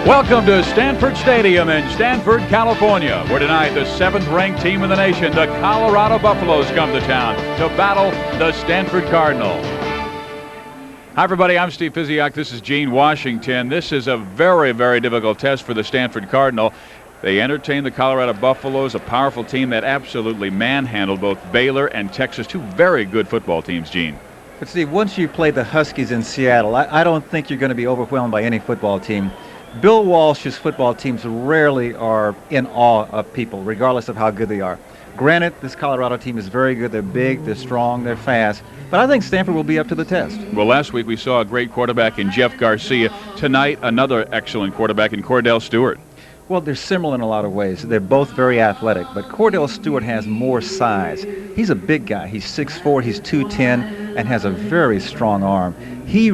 Welcome to Stanford Stadium in Stanford, California, where tonight the 7th-ranked team in the nation, the Colorado Buffaloes, come to town to battle the Stanford Cardinal. Hi, everybody. I'm Steve Physiak. This is Gene Washington. This is a very, very difficult test for the Stanford Cardinal. They entertained the Colorado Buffaloes, a powerful team that absolutely manhandled both Baylor and Texas, two very good football teams, Gene. But, Steve, once you play the Huskies in Seattle, I don't think you're going to be overwhelmed by any football team. Bill Walsh's football teams rarely are in awe of people, regardless of how good they are. Granted, this Colorado team is very good. They're big, they're strong, they're fast. But I think Stanford will be up to the test. Well, last week we saw a great quarterback in Jeff Garcia. Tonight, another excellent quarterback in Kordell Stewart. Well, they're similar in a lot of ways. They're both very athletic, but Kordell Stewart has more size. He's a big guy. He's 6'4", he's 210, and has a very strong arm. He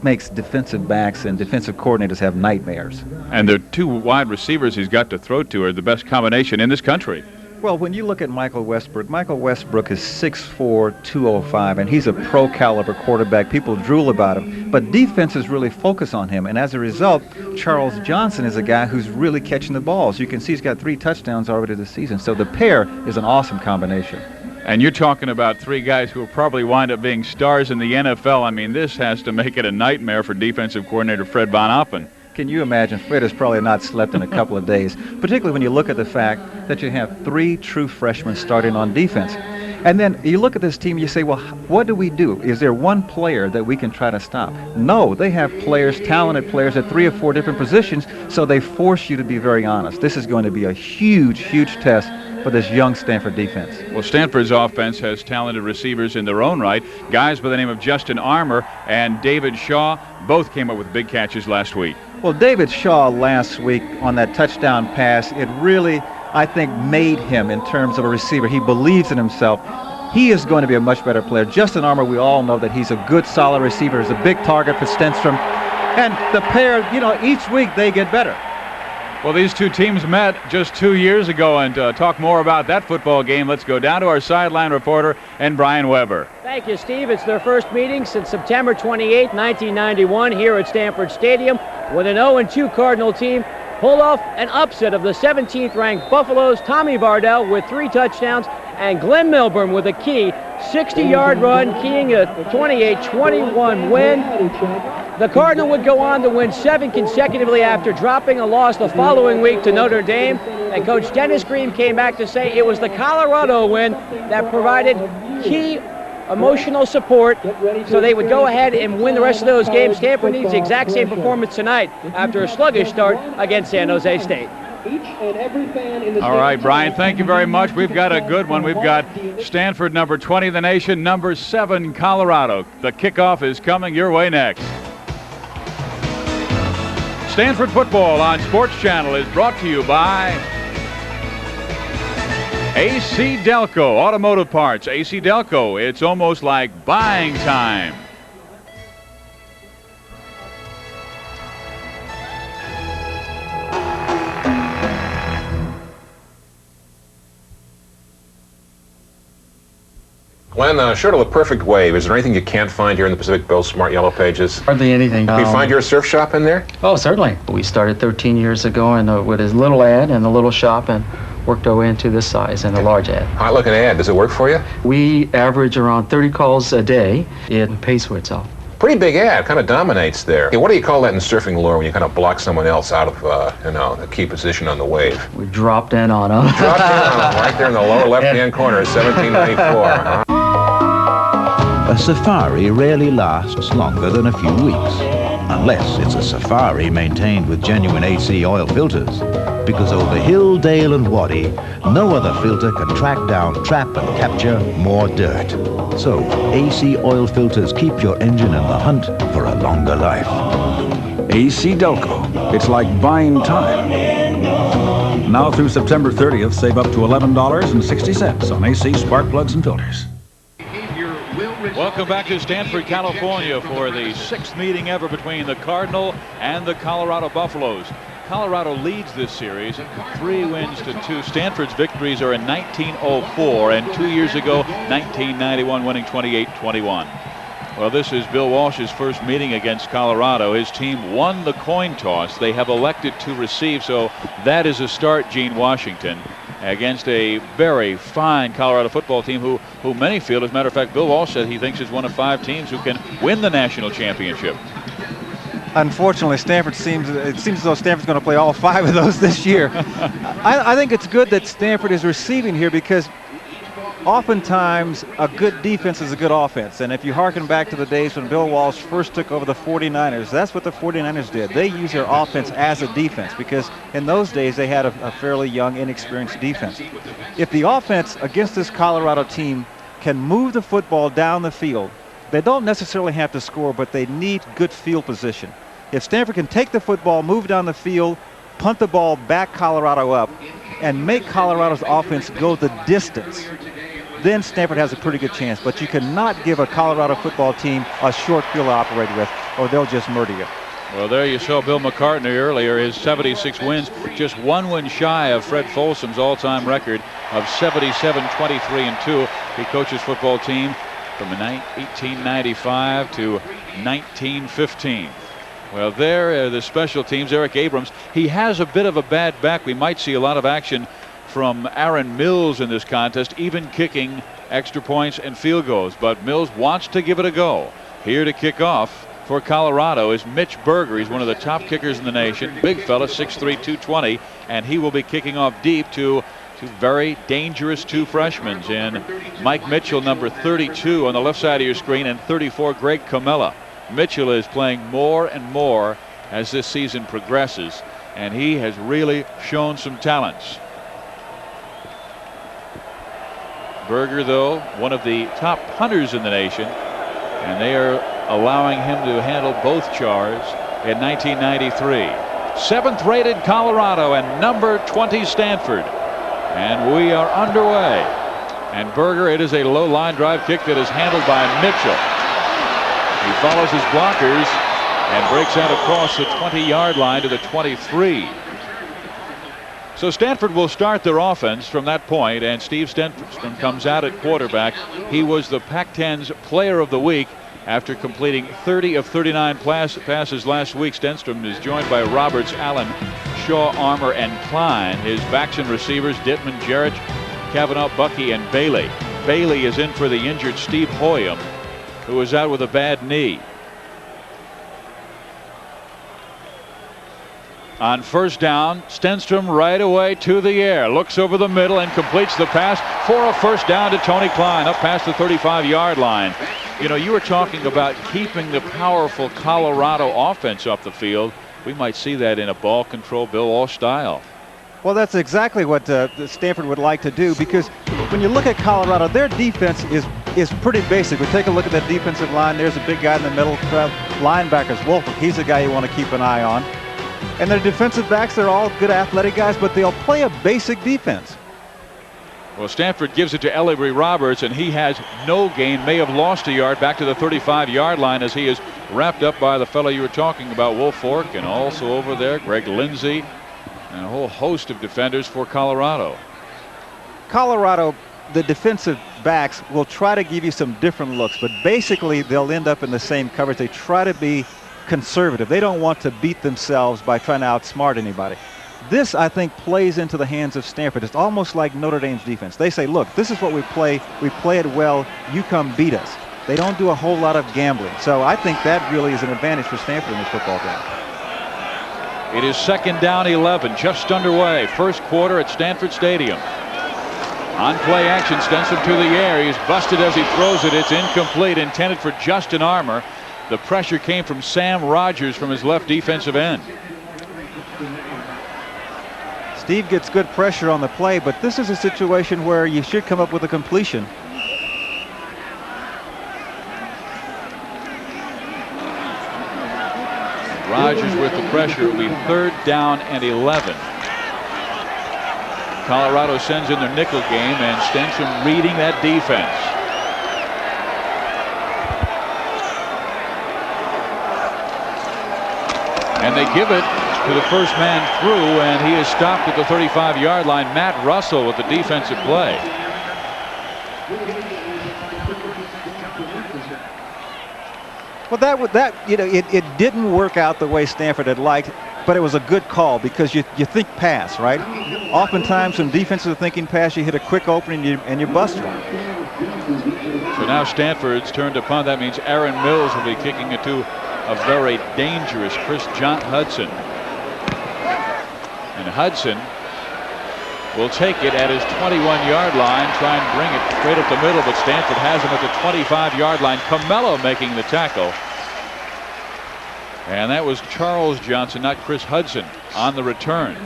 makes defensive backs and defensive coordinators have nightmares. And the two wide receivers he's got to throw to are the best combination in this country. Well, when you look at Michael Westbrook is 6'4", 205, and he's a pro-caliber quarterback. People drool about him, but defenses really focus on him, and as a result, Charles Johnson is a guy who's really catching the balls. You can see he's got 3 touchdowns already this season, so the pair is an awesome combination. And you're talking about 3 guys who will probably wind up being stars in the NFL. I mean, this has to make it a nightmare for defensive coordinator Fred Von Oppen. Can you imagine? Fred has probably not slept in a couple of days, particularly when you look at the fact that you have 3 true freshmen starting on defense. And then you look at this team, you say, well, what do we do? Is there one player that we can try to stop? No, they have players, talented players at 3 or 4 different positions, so they force you to be very honest. This is going to be a huge, huge test for this young Stanford defense. Well, Stanford's offense has talented receivers in their own right. Guys by the name of Justin Armour and David Shaw both came up with big catches last week. Well, David Shaw last week on that touchdown pass, it really, I think, made him in terms of a receiver. He believes in himself. He is going to be a much better player. Justin Armour, we all know that he's a good, solid receiver. He's a big target for Stenstrom. And the pair, each week they get better. Well, these two teams met just 2 years ago, and to talk more about that football game, let's go down to our sideline reporter and Brian Weber. Thank you, Steve. It's their first meeting since September 28, 1991 here at Stanford Stadium, when an 0-2 Cardinal team pulled off an upset of the 17th-ranked Buffaloes. Tommy Vardell with 3 touchdowns, and Glenn Milburn with a key 60-yard run, keying a 28-21 win. The Cardinal would go on to win 7 consecutively after dropping a loss the following week to Notre Dame. And Coach Dennis Green came back to say it was the Colorado win that provided key emotional support, so they would go ahead and win the rest of those games. Stanford needs the exact same performance tonight after a sluggish start against San Jose State. All right, Brian, thank you very much. We've got a good one. We've got Stanford number 20 in the nation, number 7 Colorado. The kickoff is coming your way next. Stanford football on SportsChannel is brought to you by AC Delco Automotive Parts. AC Delco, it's almost like buying time. Glenn, short of the perfect wave, is there anything you can't find here in the Pacific Bill Smart Yellow Pages? Hardly anything. Can you find your surf shop in there? Oh, certainly. We started 13 years ago and with his little ad and the little shop, and worked our way into this size and the large ad. Hot looking ad. Does it work for you? We average around 30 calls a day. It pays for itself. Pretty big ad. Kind of dominates there. Hey, what do you call that in surfing lore when you kind of block someone else out of, the key position on the wave? We dropped in on him. Dropped in on him right there in the lower left-hand corner, 1794. A safari rarely lasts longer than a few weeks, unless it's a safari maintained with genuine AC oil filters, because over hill, dale and wadi, no other filter can track down, trap and capture more dirt. So AC oil filters keep your engine in the hunt for a longer life. AC Delco. It's like buying time. Now through September 30th, save up to $11.60 on AC spark plugs and filters. Welcome back to Stanford, California for the 6th meeting ever between the Cardinal and the Colorado Buffaloes. Colorado leads this series 3 wins to 2. Stanford's victories are in 1904 and 2 years ago, 1991, winning 28-21. Well, this is Bill Walsh's first meeting against Colorado. His team won the coin toss. They have elected to receive, so that is a start, Gene Washington, against a very fine Colorado football team who many feel, as a matter of fact, Bill Walsh said he thinks is one of 5 teams who can win the national championship. Unfortunately, it seems as though Stanford's going to play all 5 of those this year. I think it's good that Stanford is receiving here because oftentimes a good defense is a good offense. And if you harken back to the days when Bill Walsh first took over the 49ers, that's what the 49ers did. They used their offense as a defense because in those days they had a fairly young, inexperienced defense. If the offense against this Colorado team can move the football down the field, they don't necessarily have to score, but they need good field position. If Stanford can take the football, move down the field, punt the ball, back Colorado up, and make Colorado's offense go the distance, then Stanford has a pretty good chance. But you cannot give a Colorado football team a short field to operate with, or they'll just murder you. Well, there you saw Bill McCartney earlier. His 76 wins, just 1 win shy of Fred Folsom's all-time record of 77, 23-2. He coaches football team from 1895 to 1915. Well, there are the special teams. Eric Abrams, he has a bit of a bad back. We might see a lot of action from Aaron Mills in this contest, even kicking extra points and field goals. But Mills wants to give it a go. Here to kick off for Colorado is Mitch Berger. He's one of the top kickers in the nation. Big fella, 6'3", 220, and he will be kicking off deep to two very dangerous 2 freshmen in Mike Mitchell, number 32 on the left side of your screen, and 34, Greg Comella. Mitchell is playing more and more as this season progresses, and he has really shown some talents. Berger, though, one of the top punters in the nation, and they are allowing him to handle both chars in 1993. 7th rated Colorado and number 20 Stanford. And we are underway. And Berger, it is a low line drive kick that is handled by Mitchell. He follows his blockers and breaks out across the 20-yard line to the 23. So Stanford will start their offense from that point, and Steve Stenstrom comes out at quarterback. He was the Pac-10's Player of the Week after completing 30 of 39 passes last week. Stenstrom is joined by Roberts, Allen, Shaw, Armour, and Cline. His backs and receivers, Dittman, Jarrett, Kavanaugh, Bucky, and Bailey. Bailey is in for the injured Steve Hoyam, who is out with a bad knee. On first down, Stenstrom right away to the air, looks over the middle and completes the pass for a first down to Tony Cline up past the 35-yard line. You know, you were talking about keeping the powerful Colorado offense off the field. We might see that in a ball control Bill Walsh style. Well, that's exactly what Stanford would like to do, because when you look at Colorado, their defense is pretty basic. We take a look at that defensive line. There's a big guy in the middle, linebackers. Wolford, he's a guy you want to keep an eye on. And their defensive backs, they're all good athletic guys, but they'll play a basic defense. Well, Stanford gives it to Ellery Roberts, and he has no gain, may have lost a yard back to the 35-yard line as he is wrapped up by the fellow you were talking about, Wolf Fork, and also over there, Greg Lindsey, and a whole host of defenders for Colorado. Colorado, the defensive backs will try to give you some different looks, but basically they'll end up in the same coverage. They try to be conservative. They don't want to beat themselves by trying to outsmart anybody. This, I think, plays into the hands of Stanford. It's almost like Notre Dame's defense. They say, look, this is what we play. We play it well. You come beat us. They don't do a whole lot of gambling. So I think that really is an advantage for Stanford in this football game. It is 2nd down 11, just underway. First quarter at Stanford Stadium. On play action, Stenstrom to the air. He's busted as he throws it. It's incomplete, intended for Justin Armour. The pressure came from Sam Rogers from his left defensive end. Steve gets good pressure on the play, but this is a situation where you should come up with a completion. Rogers with the pressure. It will be 3rd down and 11. Colorado sends in their nickel game, and Stenstrom reading that defense. And they give it to the first man through, and he is stopped at the 35-yard line. Matt Russell with the defensive play. Well, it didn't work out the way Stanford had liked, but it was a good call because you think pass, right? Oftentimes when defenses are thinking pass, you hit a quick opening and you bust one. So now Stanford's turn to punt. That means Aaron Mills will be kicking it to a very dangerous John Hudson. And Hudson will take it at his 21-yard line, try and bring it straight up the middle, but Stanford has him at the 25-yard line. Comella making the tackle. And that was Charles Johnson, not Chris Hudson, on the return.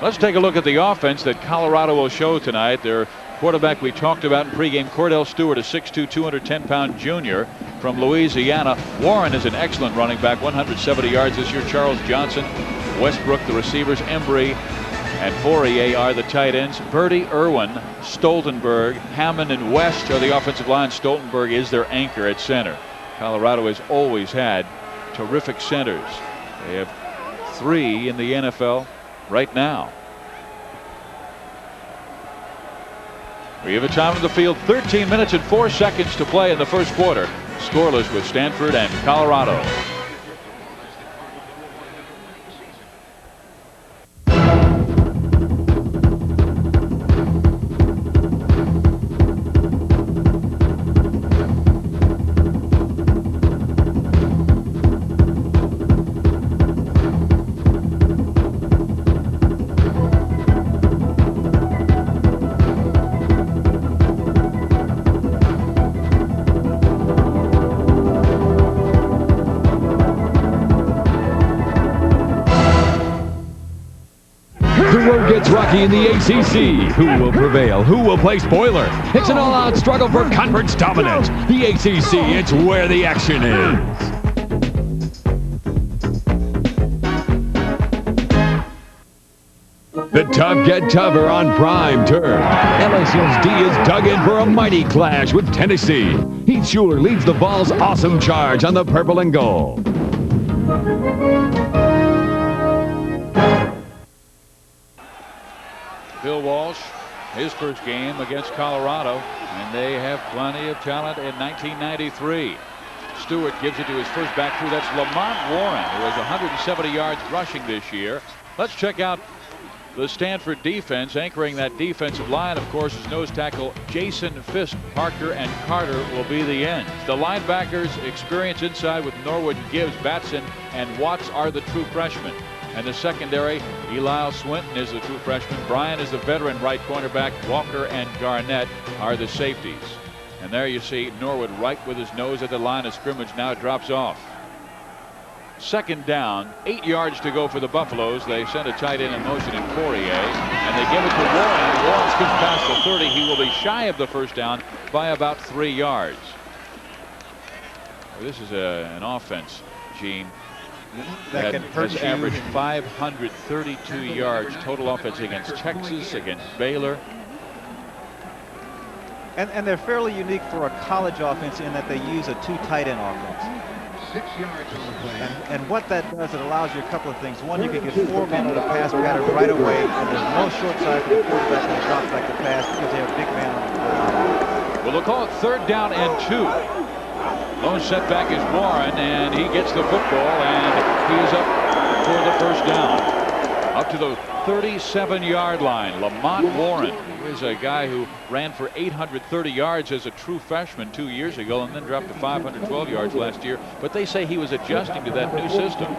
Let's take a look at the offense that Colorado will show tonight. Their quarterback we talked about in pregame, Kordell Stewart, a 6'2", 210-pound junior from Louisiana. Warren is an excellent running back, 170 yards this year. Charles Johnson, Westbrook, the receivers, Embry and Fourier are the tight ends. Birdie, Irwin, Stoltenberg, Hammond, and West are the offensive line. Stoltenberg is their anchor at center. Colorado has always had terrific centers. They have 3 in the NFL right now. We have a time on the field, 13 minutes and 4 seconds to play in the first quarter. Scoreless with Stanford and Colorado. Rocky in the ACC. Who will prevail? Who will play spoiler? It's an all-out struggle for conference dominance. The ACC, it's where the action is. The tough get tougher on prime turf. LSU's D is dug in for a mighty clash with Tennessee. Heath Schuler leads the Vols' awesome charge on the purple and gold. Bill Walsh, his first game against Colorado, and they have plenty of talent in 1993. Stewart gives it to his first back through. That's Lamont Warren, who has 170 yards rushing this year. Let's check out the Stanford defense. Anchoring that defensive line, of course, is nose tackle Jason Fisk. Parker and Carter will be the ends. The linebackers, experience inside with Norwood, Gibbs, Batson, and Watts are the true freshmen. And the secondary, Eli Swinton is the true freshman. Bryan is the veteran right cornerback. Walker and Garnett are the safeties. And there you see Norwood right with his nose at the line of scrimmage. Now drops off. Second down, 8 yards to go for the Buffaloes. They send a tight end in motion in Fourier, and they give it to Warren. Warren skips past the 30. He will be shy of the first down by about 3 yards. This is an offense, Gene, that has averaged 532 yards total offense against Texas, against Baylor. And they're fairly unique for a college offense in that they use a 2 tight end offense. 6 yards on the play. And what that does, it allows you a couple of things. One, you can get 4 men on the pass pattern right away, and there's no short side for the quarterback when he drops back to pass because they have a big man on the field. Well, they'll call it 3rd down and 2. Lone setback is Warren, and he gets the football, and he is up for the first down. Up to the 37-yard line, Lamont Warren. He was a guy who ran for 830 yards as a true freshman 2 years ago and then dropped to 512 yards last year. But they say he was adjusting to that new system.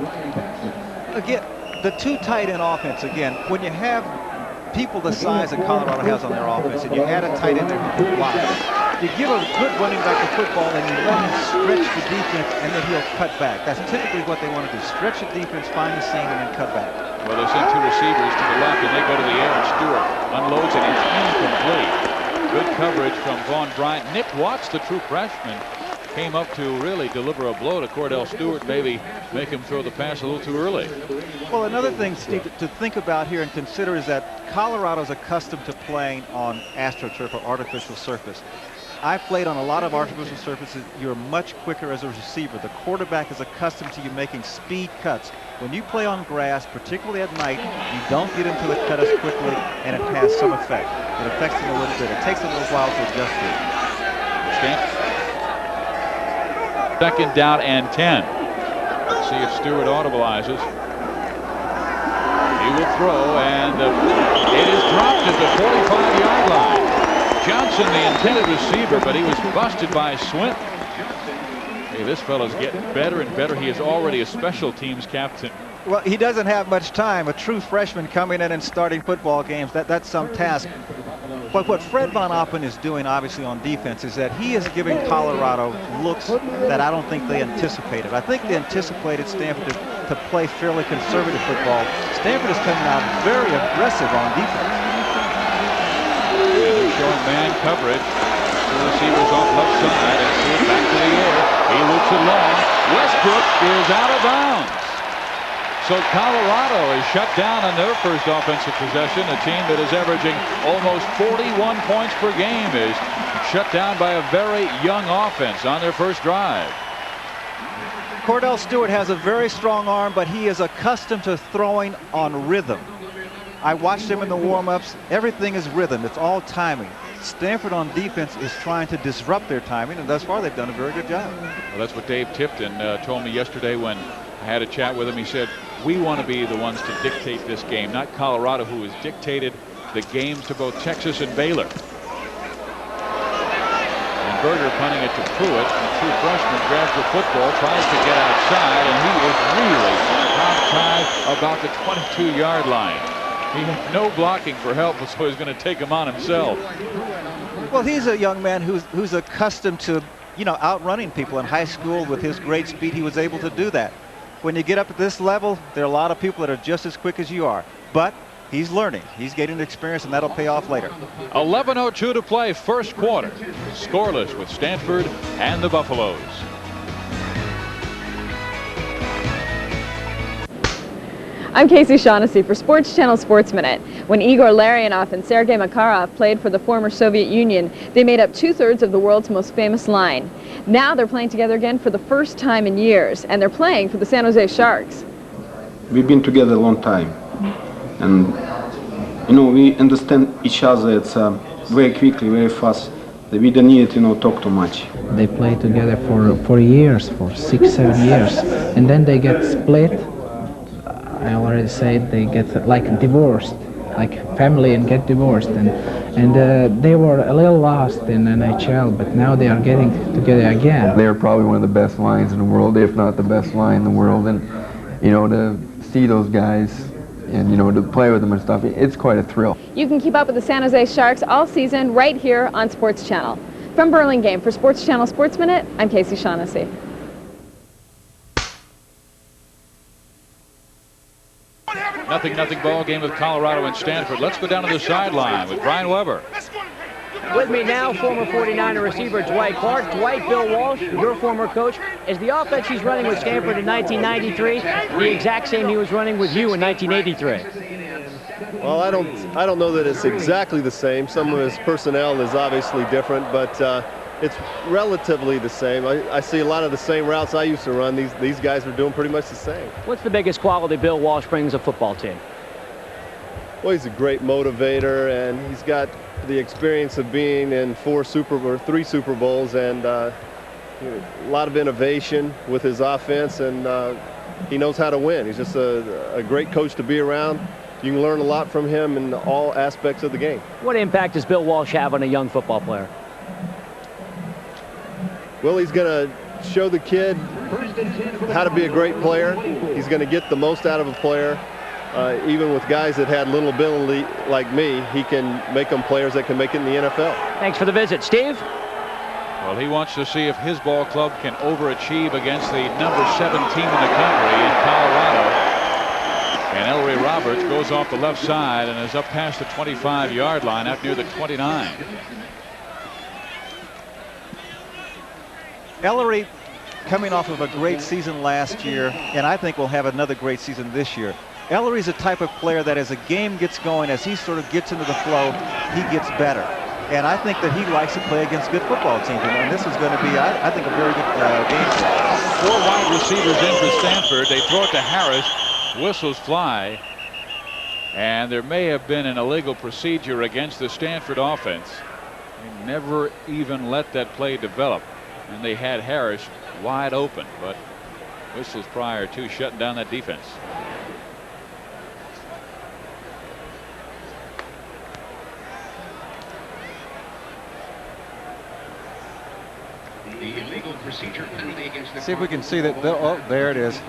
Again, the 2 tight end offense, again, when you have people the size that Colorado has on their offense and you add a tight end there who can block, you give a good running back the football and you let him stretch the defense and then he'll cut back. That's typically what they want to do. Stretch the defense, find the seam, and then cut back. Well, they send 2 receivers to the left and they go to the air, and Stewart unloads it. It's incomplete. Good coverage from Vaughn Bryant. Nick Watts, the true freshman, came up to really deliver a blow to Kordell Stewart, maybe make him throw the pass a little too early. Well, another thing, Steve, to think about here and consider is that Colorado's accustomed to playing on AstroTurf or artificial surface. I've played on a lot of artificial surfaces. You're much quicker as a receiver. The quarterback is accustomed to you making speed cuts. When you play on grass, particularly at night, you don't get into the cut as quickly, and it has some effect. It affects him a little bit. It takes a little while to adjust to it. 2nd down and 10. Let's see if Stewart audibilizes. He will throw, and it is dropped at the 45-yard line. Johnson, the intended receiver, but he was busted by Swint. Hey, this fellow's getting better and better. He is already a special teams captain. Well, he doesn't have much time. A true freshman coming in and starting football games, that's some task. But what Fred Von Oppen is doing, obviously, on defense is that he is giving Colorado looks that I don't think they anticipated. I think they anticipated Stanford to play fairly conservative football. Stanford is coming out very aggressive on defense. They're showing man coverage. The receivers off left side, and Stewart back to the air. He loops it long. Westbrook is out of bounds. So Colorado is shut down on their first offensive possession. A team that is averaging almost 41 points per game is shut down by a very young offense on their first drive. Kordell Stewart has a very strong arm, but he is accustomed to throwing on rhythm. I watched him in the warm-ups. Everything is rhythm. It's all timing. Stanford on defense is trying to disrupt their timing, and thus far they've done a very good job. Well, that's what Dave Tipton told me yesterday when I had a chat with him. He said, we want to be the ones to dictate this game, not Colorado, who has dictated the games to both Texas and Baylor. And Berger punting it to Pruitt. The true freshman grabs the football, tries to get outside, and he is really hog-tied about the 22-yard line. He had no blocking for help, so he's going to take him on himself. Well, he's a young man who's accustomed to, outrunning people in high school. With his great speed, he was able to do that. When you get up at this level, there are a lot of people that are just as quick as you are. But he's learning. He's getting experience, and that'll pay off later. 11:02 to play, first quarter. Scoreless with Stanford and the Buffaloes. I'm Casey Shaughnessy for Sports Channel Sports Minute. When Igor Larionov and Sergei Makarov played for the former Soviet Union, they made up 2/3 of the world's most famous line. Now they're playing together again for the first time in years, and they're playing for the San Jose Sharks. We've been together a long time, and we understand each other. It's very quickly, very fast. We don't need to talk too much. They play together for years, for 6-7 years, and then they get split. I already said they get divorced, like family, and get divorced, and they were a little lost in NHL, but now they are getting together again. They're probably one of the best lines in the world, if not the best line in the world, and to see those guys and to play with them and stuff, it's quite a thrill. You can keep up with the San Jose Sharks all season right here on Sports Channel. From Burlingame for Sports Channel Sports Minute, I'm Casey Shaughnessy. Nothing ball game with Colorado and Stanford. Let's go down to the sideline with Brian Weber. With me now, former 49er receiver Dwight Clark. Dwight, Bill Walsh, your former coach. Is the offense he's running with Stanford in 1993 the exact same he was running with you in 1983? Well, I don't know that it's exactly the same. Some of his personnel is obviously different, but it's relatively the same. I see a lot of the same routes I used to run. These guys are doing pretty much the same. What's the biggest quality Bill Walsh brings a football team? Well, he's a great motivator, and he's got the experience of being in 3 Super Bowls, and a lot of innovation with his offense, and he knows how to win. He's just a great coach to be around. You can learn a lot from him in all aspects of the game. What impact does Bill Walsh have on a young football player? Well, he's going to show the kid how to be a great player. He's going to get the most out of a player. Even with guys that had little ability like me, he can make them players that can make it in the NFL. Thanks for the visit. Steve? Well, he wants to see if his ball club can overachieve against the number 7 team in the country in Colorado. And Ellery Roberts goes off the left side and is up past the 25-yard line, up near the 29. Ellery coming off of a great season last year, and I think will have another great season this year. Ellery's a type of player that as a game gets going, as he sort of gets into the flow, he gets better. And I think that he likes to play against good football teams. And this is going to be, I think, a very good game. 4 wide receivers in for Stanford. They throw it to Harris. Whistles fly. And there may have been an illegal procedure against the Stanford offense. They never even let that play develop. And they had Harris wide open, but whistles prior to shutting down that defense. The illegal procedure penalty against the See if we can see that. Oh, there it is.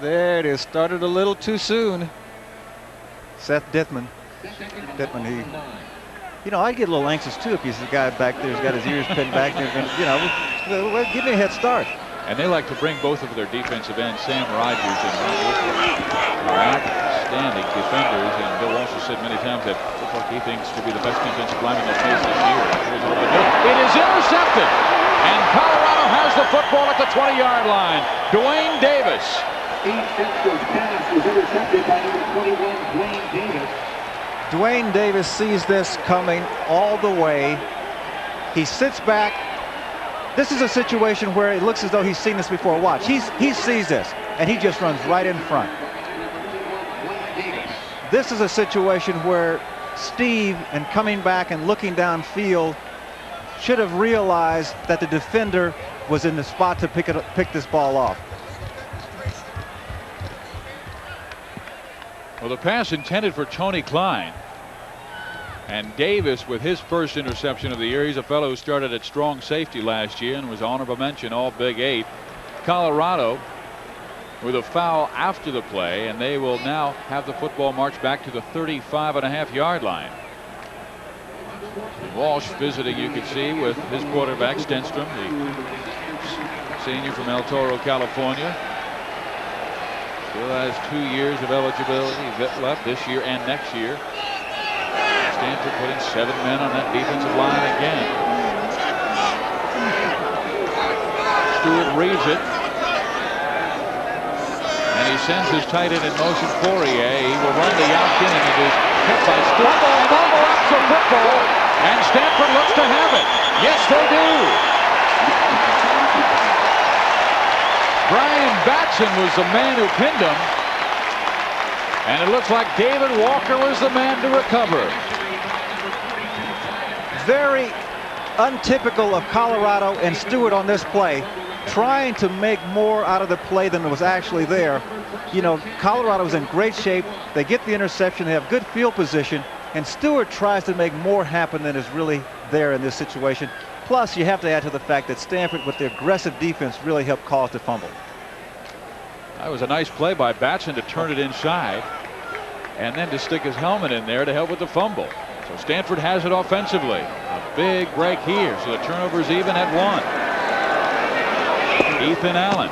There it is. Started a little too soon. Seth Dithman. You know, I'd get a little anxious too if he's the guy back there who's got his ears pinned back there. You know, give me a head start. And they like to bring both of their defensive ends, Sam Rogers and Ron Westbrook, outstanding defenders. And Bill Walsh has said many times that looks like he thinks to be the best defensive lineman they'll face this year. It is intercepted. And Colorado has the football at the 20-yard line. Dwayne Davis. Defensive pass was intercepted by number 21, Dwayne Davis. Dwayne Davis sees this coming all the way. He sits back. This is a situation where it looks as though he's seen this before. Watch. He sees this, and he just runs right in front. This is a situation where Steve, and coming back and looking downfield, should have realized that the defender was in the spot to pick this ball off. Well, the pass intended for Tony Cline. And Davis with his first interception of the year. He's a fellow who started at strong safety last year and was honorable mention all Big 8. Colorado with a foul after the play, and they will now have the football march back to the 35.5-yard line. Walsh visiting, you can see, with his quarterback Stenstrom, the senior from El Toro, California. Still has 2 years of eligibility left this year and next year. Stanford putting 7 men on that defensive line again. Stewart reads it. And he sends his tight end in motion, Poirier. He will run the out in, and it is kept by Stewart. Fumble up for football. And Stanford looks to have it. Yes, they do. Brian Batson was the man who pinned him. And it looks like David Walker was the man to recover. Very untypical of Colorado and Stewart on this play, trying to make more out of the play than was actually there. You know, Colorado's in great shape. They get the interception. They have good field position. And Stewart tries to make more happen than is really there in this situation. Plus, you have to add to the fact that Stanford, with their aggressive defense, really helped cause the fumble. That was a nice play by Batson to turn it inside and then to stick his helmet in there to help with the fumble. So Stanford has it offensively. A big break here, so the turnover's even at 1. Ethan Allen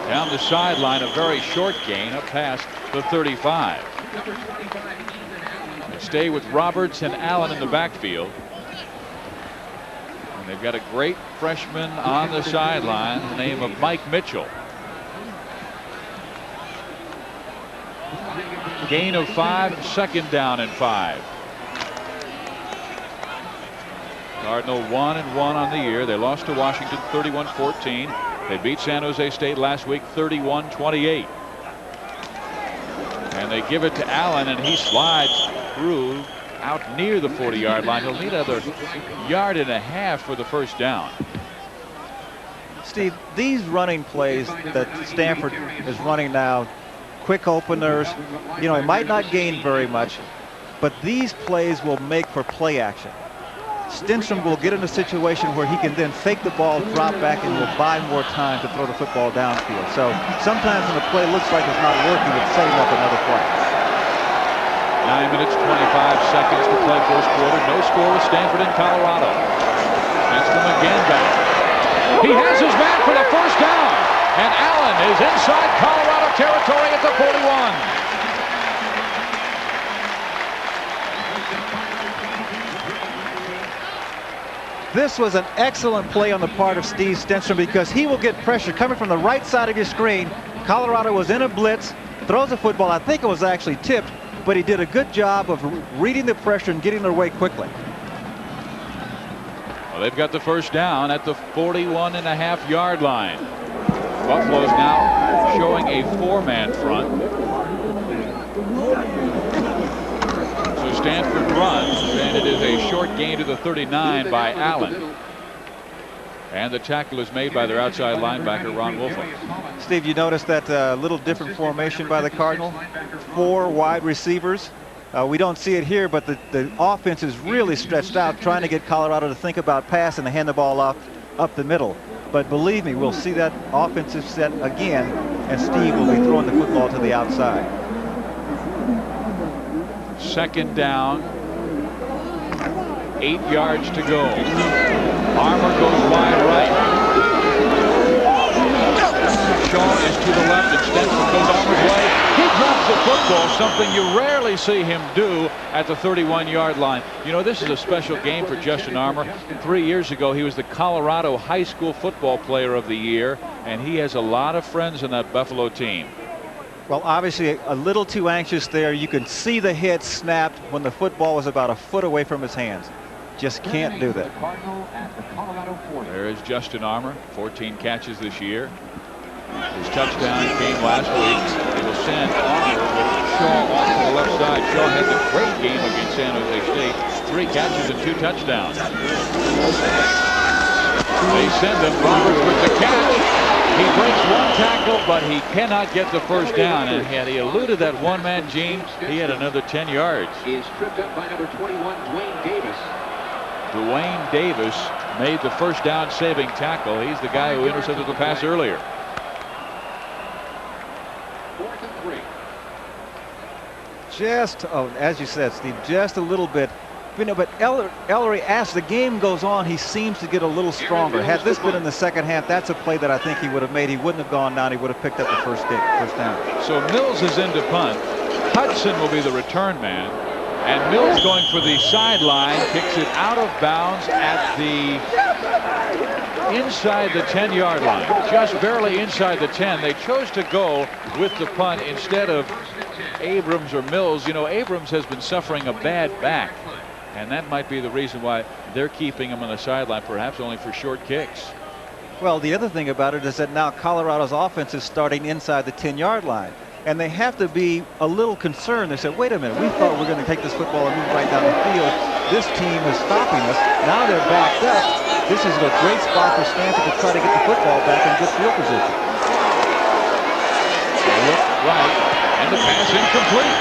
down the sideline, a very short gain up past the 35. They stay with Roberts and Allen in the backfield. And they've got a great freshman on the sideline, the name of Mike Mitchell. Gain of 5, second down and 5. Cardinal 1-1 on the year. They lost to Washington 31-14. They beat San Jose State last week 31-28. And they give it to Allen, and he slides through out near the 40-yard line. He'll need another 1.5 yards for the first down. Steve, these running plays that Stanford is running now, quick openers, you know, it might not gain very much, but these plays will make for play action. Stenstrom will get in a situation where he can then fake the ball, drop back, and will buy more time to throw the football downfield. So sometimes when the play looks like it's not working, it's setting up another play. 9 minutes, 25 seconds to play first quarter. No score with Stanford and Colorado. Stenstrom again back. He has his man for the first down. And Allen is inside Colorado territory at the 41. This was an excellent play on the part of Steve Stenstrom because he will get pressure coming from the right side of your screen. Colorado was in a blitz, throws the football. I think it was actually tipped, but he did a good job of reading the pressure and getting their way quickly. Well, they've got the first down at the 41.5-yard line. Buffalo's now showing a 4-man front. So Stanford runs, and it is a short gain to the 39 by Allen. And the tackle is made by their outside linebacker, Ron Wolford. Steve, you noticed that little different formation by the Cardinal? 4 wide receivers. We don't see it here, but the offense is really stretched out, trying to get Colorado to think about pass and to hand the ball off up the middle. But believe me, we'll see that offensive set again, and Steve will be throwing the football to the outside. Second down. 8 yards to go. Armour goes wide right. Shaw is to the left, and Stenstrom goes Armour's way. He drops the football, something you rarely see him do at the 31-yard line. You know, this is a special game for Justin Armour. 3 years ago, he was the Colorado High School Football Player of the Year, and he has a lot of friends in that Buffalo team. Well, obviously a little too anxious there. You can see the hit snapped when the football was about a foot away from his hands. Just can't do that. There is Justin Armour, 14 catches this year. His touchdown came last week. They will send Armour with Shaw off to the left side. Shaw had a great game against San Jose State. 3 catches and 2 touchdowns. They send him. Roberts with the catch. He breaks 1 tackle, but he cannot get the first down. And had he eluded that one-man, Gene, he had another 10 yards. He is tripped up by number 21, Dwayne Davis. Dwayne Davis made the first down saving tackle. He's the guy who intercepted the pass earlier. 4th and 3. Just, as you said, Steve, just a little bit. You know, but Ellery, as the game goes on, he seems to get a little stronger. Had this been in the second half, that's a play that I think he would have made. He wouldn't have gone down. He would have picked up the first down. So Mills is into punt. Hudson will be the return man. And Mills going for the sideline, kicks it out of bounds at the inside the 10-yard line. Just barely inside the 10. They chose to go with the punt instead of Abrams or Mills. You know, Abrams has been suffering a bad back. And that might be the reason why they're keeping him on the sideline, perhaps only for short kicks. Well, the other thing about it is that now Colorado's offense is starting inside the 10-yard line. And they have to be a little concerned. They said, wait a minute, we thought we were going to take this football and move right down the field. This team is stopping us. Now they're backed up. This is a great spot for Stanford to try to get the football back in good field position. Look right, and the pass incomplete.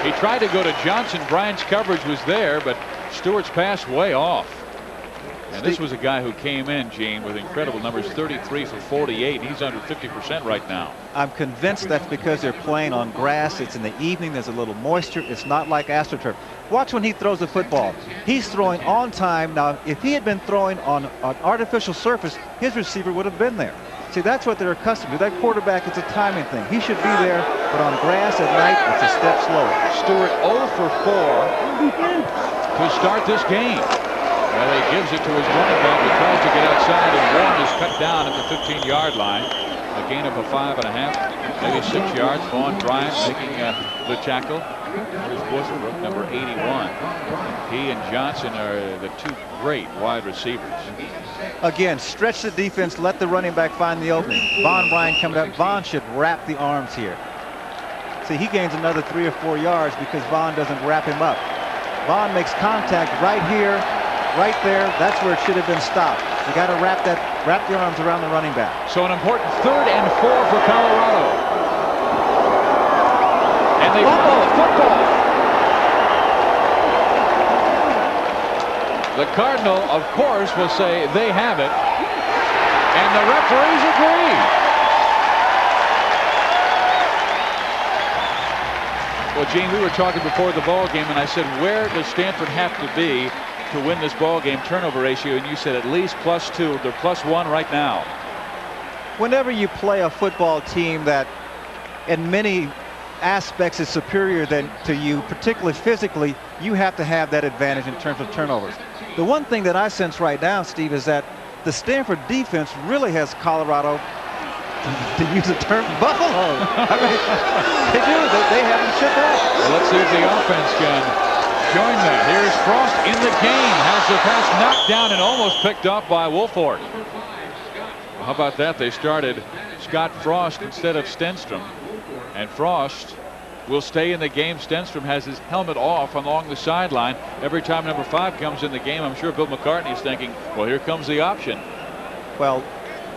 He tried to go to Johnson. Bryant's coverage was there, but Stewart's pass way off. And this was a guy who came in, Gene, with incredible numbers, 33 for 48. He's under 50% right now. I'm convinced that's because they're playing on grass. It's in the evening. There's a little moisture. It's not like AstroTurf. Watch when he throws the football. He's throwing on time. Now, if he had been throwing on an artificial surface, his receiver would have been there. See, that's what they're accustomed to. That quarterback, it's a timing thing. He should be there, but on grass at night, it's a step slower. Stewart 0 for 4 to start this game. Well, he gives it to his running back, who tries to get outside, and Warren is cut down at the 15-yard line. A gain of a 5.5, maybe 6 yards. Vaughn Bryant making the tackle. Here's Westbrook, number 81. He and Johnson are the 2 great wide receivers. Again, stretch the defense, let the running back find the opening. Vaughn Bryant coming up. Vaughn should wrap the arms here. See, he gains another 3 or 4 yards because Vaughn doesn't wrap him up. Vaughn makes contact right here, right there. That's where it should have been stopped. You got to wrap the arms around the running back. So an important 3rd and 4 for Colorado. And they fumble the football. The Cardinal, of course, will say they have it. And the referees agree. Well, Gene, we were talking before the ball game, and I said, where does Stanford have to be to win this ball game turnover ratio? And you said at least +2. They're +1 right now. Whenever you play a football team that in many aspects is superior than to you, particularly physically, you have to have that advantage in terms of turnovers. The one thing that I sense right now, Steve, is that the Stanford defense really has Colorado, to use a term, buffalo. I mean, they do. They haven't shipped out. Well, let's see if the offense can join that. Here's Frost in the game. Has the pass knocked down and almost picked up by Wolford. How about that? They started Scott Frost instead of Stenstrom. And Frost will stay in the game. Stenstrom has his helmet off along the sideline. Every time number 5 comes in the game, I'm sure Bill McCartney is thinking, well, here comes the option. Well,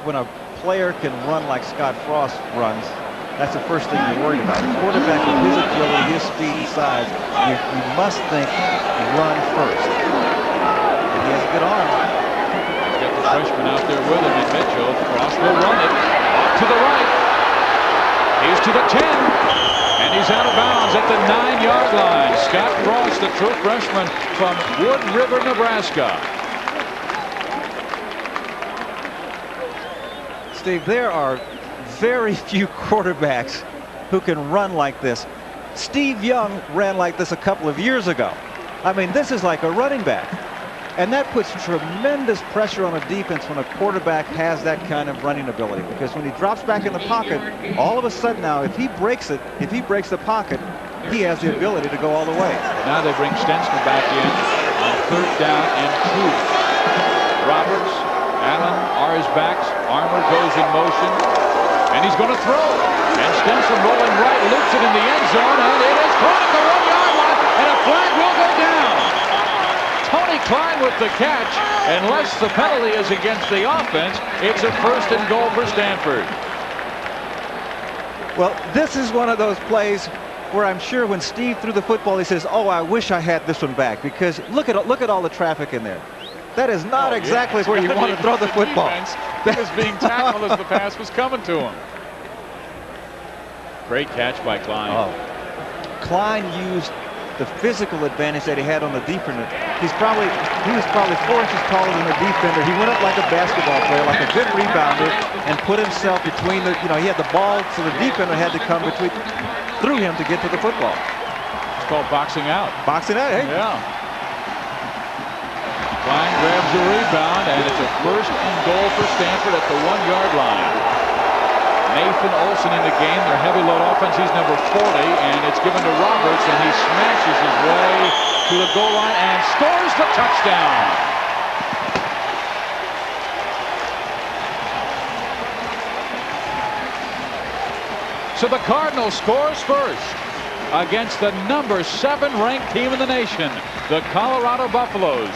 when a player can run like Scott Frost runs, that's the first thing you're worried about. A quarterback with his agility, his speed and size, you must think run first. And he has a good arm. He's got the freshman out there with him in Mitchell. Frost will run it to the right. He's to the 10. And he's out of bounds at the 9-yard line. Scott Frost, the true freshman from Wood River, Nebraska. Steve, there are very few quarterbacks who can run like this. Steve Young ran like this a couple of years ago. I mean, this is like a running back. And that puts tremendous pressure on a defense when a quarterback has that kind of running ability. Because when he drops back in the pocket, all of a sudden now, if he breaks the pocket, he has the ability to go all the way. Now they bring Stenstrom back in on 3rd down and 2. Roberts, Allen are his backs. Armour goes in motion. And he's going to throw. And Stenstrom rolling right, loops it in the end zone. And it is caught at the 1-yard line. And a flag will go down. Cline with the catch. Unless the penalty is against the offense, it's a 1st and goal for Stanford. Well, this is one of those plays where I'm sure when Steve threw the football, he says, "Oh, I wish I had this one back," because look at all the traffic in there. That is not exactly where you want to throw the football. He was being tackled as the pass was coming to him. Great catch by Cline. Oh. Cline used the physical advantage that he had on the defender. He was probably 4 inches taller than the defender. He went up like a basketball player, like a good rebounder, and put himself between the, he had the ball, so the defender had to come through him to get to the football. It's called boxing out. Boxing out, hey? Yeah. Cline grabs the rebound, and it's a 1st and goal for Stanford at the 1-yard line. Nathan Olson in the game, their heavy load offense. He's number 40, and it's given to Roberts, and he smashes his way to the goal line and scores the touchdown. So the Cardinal scores first against the number 7 ranked team in the nation, the Colorado Buffaloes.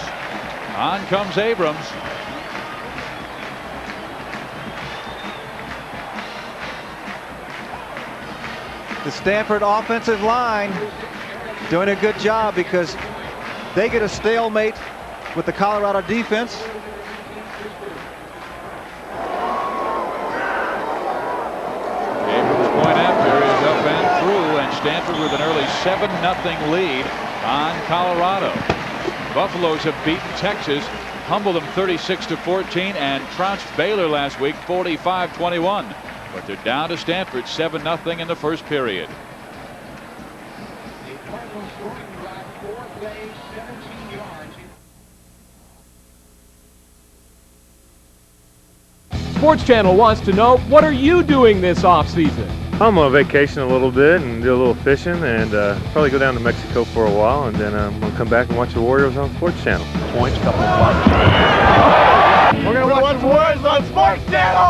On comes Abrams. The Stanford offensive line doing a good job because they get a stalemate with the Colorado defense. Abrams' point after is up and through, and Stanford with an early 7-0 lead on Colorado. Buffaloes have beaten Texas, humbled them 36-14, and trounced Baylor last week 45-21. But they're down to Stanford 7-0 in the first period. Sports Channel wants to know, what are you doing this off-season? I'm on vacation a little bit and do a little fishing, and probably go down to Mexico for a while, and then I'm going to come back and watch the Warriors on Sports Channel. Points, couple of blocks. We're going to watch the Warriors on Sports Channel!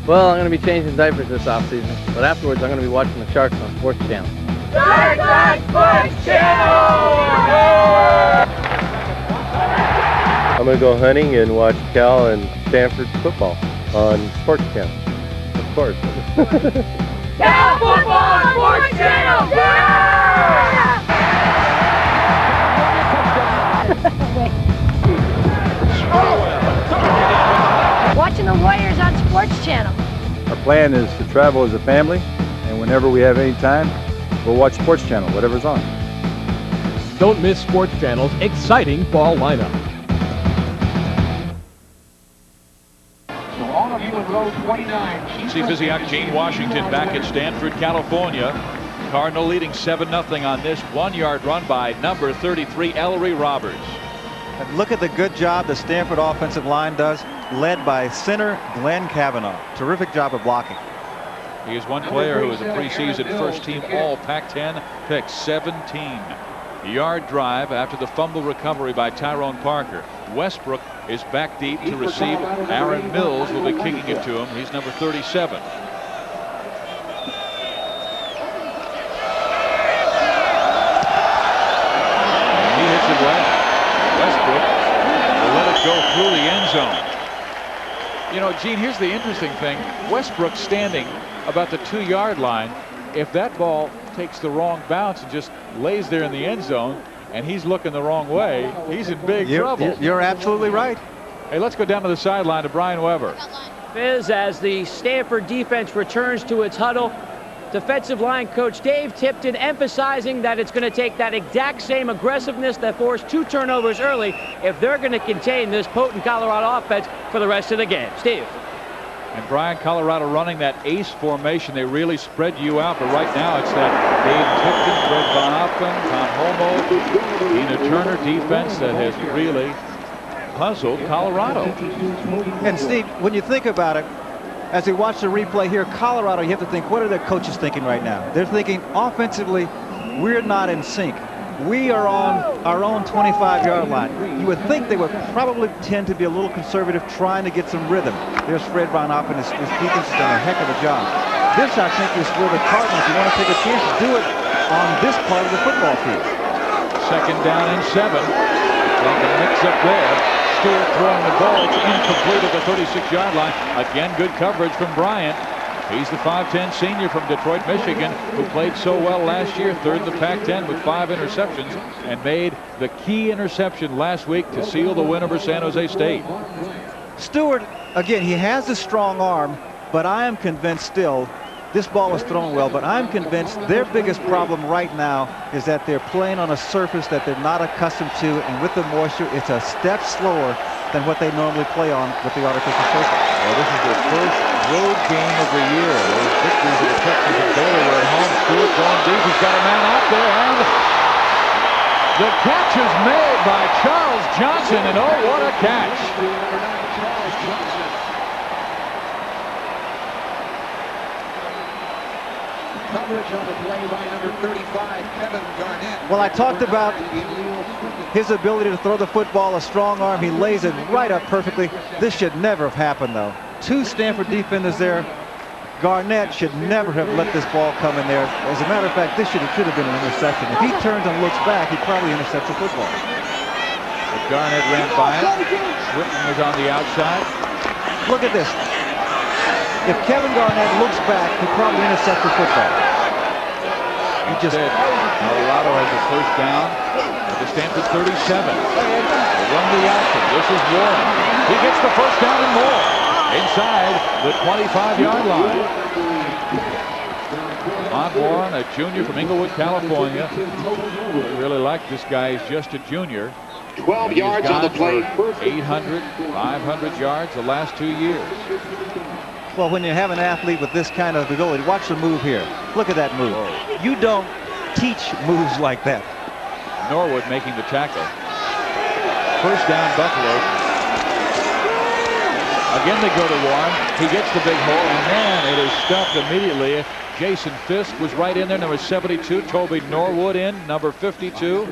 Well, I'm going to be changing diapers this off-season, but afterwards I'm going to be watching the Sharks on Sports Channel. Sharks on Sports Channel! I'm going to go hunting and watch Cal and Stanford football on Sports Channel, of course. Cal football on Sports Channel! Yeah! Watching the Warriors on Sports Channel. Our plan is to travel as a family, and whenever we have any time, we'll watch Sports Channel, whatever's on. Don't miss Sports Channel's exciting fall lineup. See Physiak, Gene Washington back at Stanford, California. Cardinal leading 7-0 on this 1-yard run by number 33, Ellery Roberts. And look at the good job the Stanford offensive line does, led by center Glenn Kavanaugh. Terrific job of blocking. He is one player who is a preseason first-team All-Pac-10 pick, 17-yard drive after the fumble recovery by Tyrone Parker. Westbrook is back deep to receive. Aaron Mills will be kicking it to him. He's number 37. And he hits it well. Westbrook will let it go through the end zone. You know, Gene, here's the interesting thing. Westbrook standing about the 2-yard line. If that ball takes the wrong bounce and just lays there in the end zone, and he's looking the wrong way, he's in big trouble. You're absolutely right. Hey, let's go down to the sideline to Brian Weber. Fizz, as the Stanford defense returns to its huddle, defensive line coach Dave Tipton emphasizing that it's going to take that exact same aggressiveness that forced 2 turnovers early if they're going to contain this potent Colorado offense for the rest of the game. Steve. And Brian, Colorado running that ace formation. They really spread you out, but right now it's that Dave Tipton, Fred Von Oppen, Tom Homo, Tina Turner defense that has really puzzled Colorado. And Steve, when you think about it, as we watch the replay here, Colorado, you have to think, what are their coaches thinking right now? They're thinking offensively, we're not in sync. We are on our own 25-yard line. You would think they would probably tend to be a little conservative, trying to get some rhythm. There's Fred Von Oppen, his defense has done a heck of a job. This, I think, is where the Cardinals, if you want to take a chance, to do it on this part of the football field. 2nd down and 7. Like a mix up there. Stewart throwing the ball. It's incomplete at the 36-yard line. Again, good coverage from Bryant. He's the 5'10" senior from Detroit, Michigan, who played so well last year, 3rd in the Pac-10 with 5 interceptions, and made the key interception last week to seal the win over San Jose State. Stewart, again, he has a strong arm, but I am convinced still, this ball was thrown well, but I'm convinced their biggest problem right now is that they're playing on a surface that they're not accustomed to, and with the moisture, it's a step slower than what they normally play on with the artificial surface. Well, this is their first road game of the year. Those victories of the Texans and Baylor were at home. Stewart going deep. He's got a man out there, and the catch is made by Charles Johnson, and oh, what a catch. Coverage on the play by number 35, Kevin Garnett. Well, I talked about his ability to throw the football, a strong arm. He lays it right up perfectly. This should never have happened, though. 2 Stanford defenders there. Garnett should never have let this ball come in there. As a matter of fact, this should have been an interception. If he turns and looks back, he probably intercepts the football. But Garnett ran by it. Swinton was on the outside. Look at this. If Kevin Garnett looks back, he probably intercepts the football. He just said Colorado has a 1st down at the Stanford 37. They run the action. This is Warren. He gets the 1st down and more inside the 25-yard line. Lamont Warren, a junior from Inglewood, California. I really like this guy. He's just a junior. 12 yards on the play. 800, 500 yards the last 2 years. Well, when you have an athlete with this kind of ability, watch the move here. Look at that move. You don't teach moves like that. Norwood making the tackle. 1st down, Buffaloes. Again, they go to Warren. He gets the big hole, and man, it is stuffed immediately. Jason Fisk was right in there, number 72. Toby Norwood in, number 52.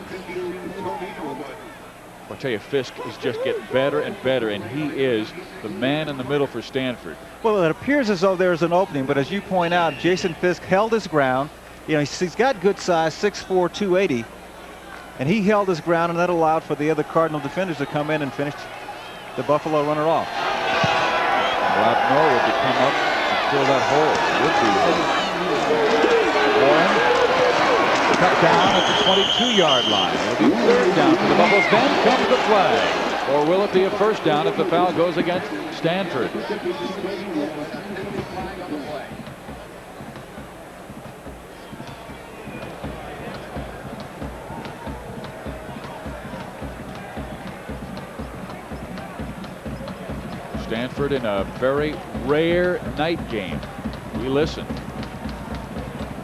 I'll tell you, Fisk is just getting better and better, and he is the man in the middle for Stanford. Well, it appears as though there's an opening, but as you point out, Jason Fisk held his ground. You know, he's got good size, 6'4", 280, and he held his ground, and that allowed for the other Cardinal defenders to come in and finish the Buffalo runner off. Allowed Norwood to come up and fill that hole. Warren cut down at the 22-yard line. It'll be 3rd down for the Buffaloes. Then comes the flag. Or will it be a 1st down if the foul goes against Stanford? Stanford in a very rare night game. We listen.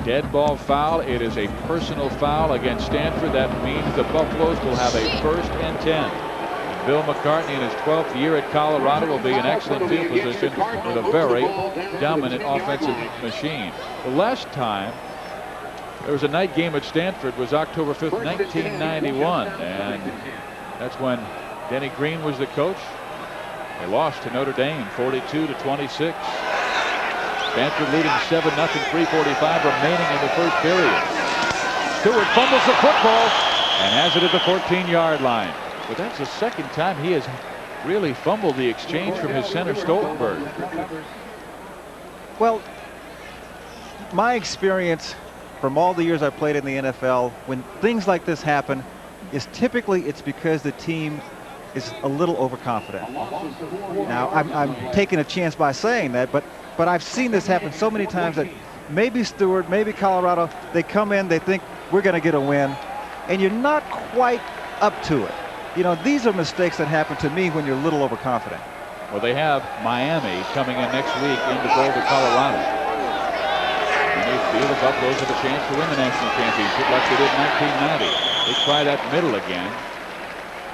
Dead ball foul. It is a personal foul against Stanford. That means the Buffaloes will have a 1st and 10. Bill McCartney in his 12th year at Colorado will be in excellent field position with a very dominant offensive machine. The last time there was a night game at Stanford was October 5th, 1991, and that's when Denny Green was the coach. They lost to Notre Dame 42-26. Stanford leading 7-0, 3:45 remaining in the 1st period. Stewart fumbles the football and has it at the 14-yard line. But that's the 2nd time he has really fumbled the exchange from his center Stoltenberg. Well, my experience from all the years I played in the NFL, when things like this happen, is typically it's because the team is a little overconfident. Now, I'm taking a chance by saying that, but I've seen this happen so many times that maybe Stewart, maybe Colorado, they come in, they think we're going to get a win, and you're not quite up to it. You know, these are mistakes that happen to me when you're a little overconfident. Well, they have Miami coming in next week into Boulder, Colorado. And they feel the Buffaloes have a chance to win the national championship like they did in 1990. They try that middle again.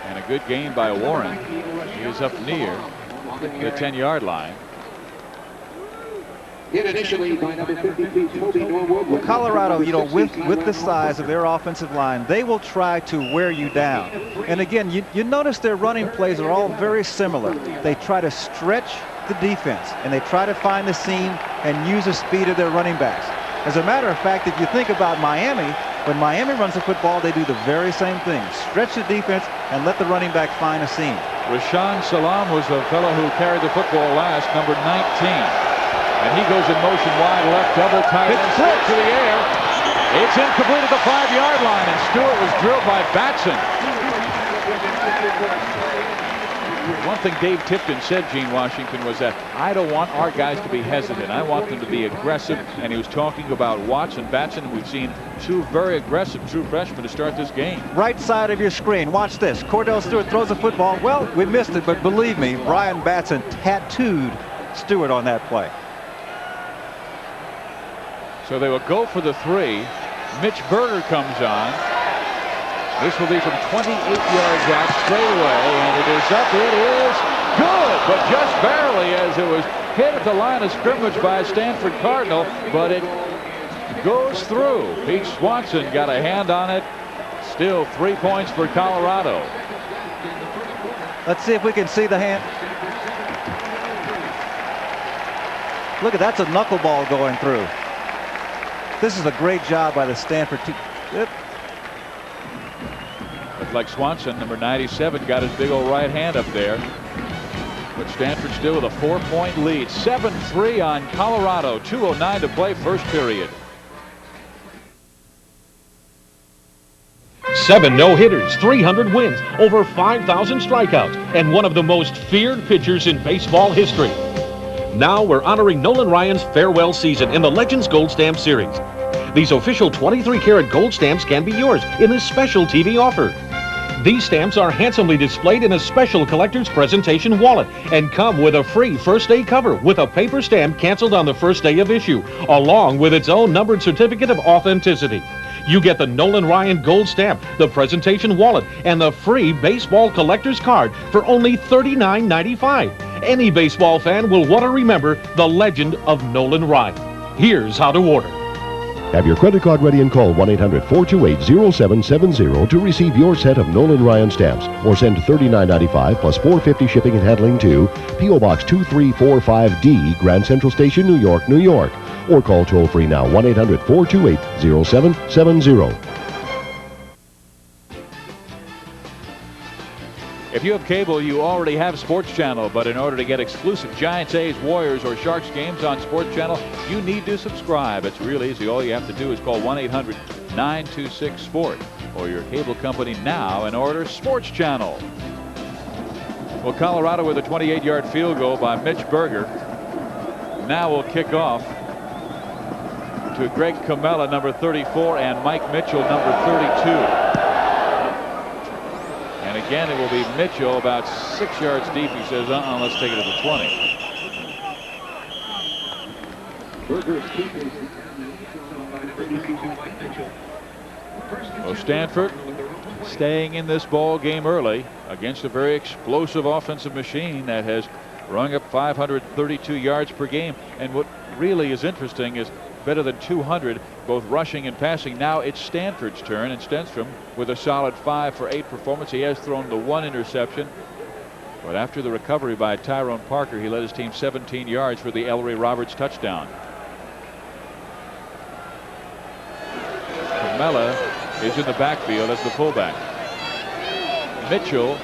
And a good gain by Warren. He is up near the 10-yard line. Hit initially by number 53, Toby Norwood. Well, Colorado, you know, with the size of their offensive line, they will try to wear you down. And again, you notice their running plays are all very similar. They try to stretch the defense, and they try to find the seam and use the speed of their running backs. As a matter of fact, if you think about Miami, when Miami runs the football, they do the very same thing. Stretch the defense and let the running back find a seam. Rashaan Salaam was the fellow who carried the football last, number 19. And he goes in motion wide left, double tight end, slip to the air. It's incomplete at the 5-yard line, and Stewart was drilled by Batson. One thing Dave Tipton said, Gene Washington, was that I don't want our guys to be hesitant. I want them to be aggressive. And he was talking about Watts and Batson. We've seen two very aggressive true freshmen to start this game. Right side of your screen. Watch this. Kordell Stewart throws the football. Well, we missed it, but believe me, Brian Batson tattooed Stewart on that play. So they will go for the 3. Mitch Berger comes on. This will be from 28 yards out straight away, and it is up. It is good, but just barely, as it was hit at the line of scrimmage by a Stanford Cardinal, but it goes through. Pete Swanson got a hand on it. Still 3 points for Colorado. Let's see if we can see the hand. Look at that's a knuckleball going through. This is a great job by the Stanford team. Looked like Swanson, number 97, got his big old right hand up there. But Stanford still with a 4-point lead. 7-3 on Colorado. 2:09 to play first period. 7 no-hitters, 300 wins, over 5,000 strikeouts, and one of the most feared pitchers in baseball history. Now we're honoring Nolan Ryan's farewell season in the Legends Gold Stamp Series. These official 23-karat gold stamps can be yours in this special TV offer. These stamps are handsomely displayed in a special collector's presentation wallet and come with a free first-day cover with a paper stamp canceled on the first day of issue, along with its own numbered certificate of authenticity. You get the Nolan Ryan gold stamp, the presentation wallet, and the free baseball collector's card for only $39.95. Any baseball fan will want to remember the legend of Nolan Ryan. Here's how to order. Have your credit card ready and call 1-800-428-0770 to receive your set of Nolan Ryan stamps, or send $39.95 plus $4.50 shipping and handling to P.O. Box 2345D, Grand Central Station, New York, New York. Or call toll-free now, 1-800-428-0770. If you have cable, you already have SportsChannel, but in order to get exclusive Giants, A's, Warriors, or Sharks games on SportsChannel, you need to subscribe. It's real easy. All you have to do is call 1-800-926-SPORT or your cable company now and order SportsChannel. Well, Colorado with a 28-yard field goal by Mitch Berger. Now will kick off to Greg Comella, number 34, and Mike Mitchell, number 32. And again, it will be Mitchell about 6 yards deep. He says, let's take it to the 20. Well, Stanford staying in this ball game early against a very explosive offensive machine that has rung up 532 yards per game. And what really is interesting is better than 200, both rushing and passing. Now it's Stanford's turn, and Stenstrom with a solid 5 for 8 performance. He has thrown the 1 interception, but after the recovery by Tyrone Parker, he led his team 17 yards for the Ellery Roberts touchdown. Comella is in the backfield as the fullback. Mitchell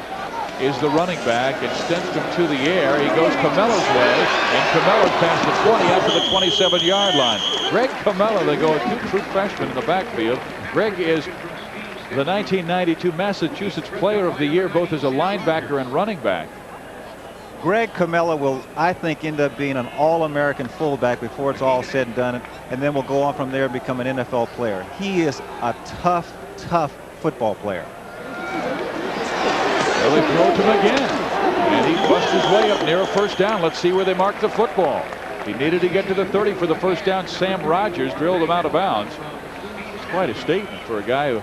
is the running back, and Stenstrom to the air. He goes Comella's way, and Comella past the 20 out to the 27-yard line. Greg Comella, they go with 2 true freshmen in the backfield. Greg is the 1992 Massachusetts Player of the Year, both as a linebacker and running back. Greg Comella will, I think, end up being an All-American fullback before it's all said and done, and then will go on from there and become an NFL player. He is a tough football player. Well, they throw it to him again, and he busts his way up near a first down. Let's see where they mark the football. He needed to get to the 30 for the first down. Sam Rogers drilled him out of bounds. It's quite a statement for a guy who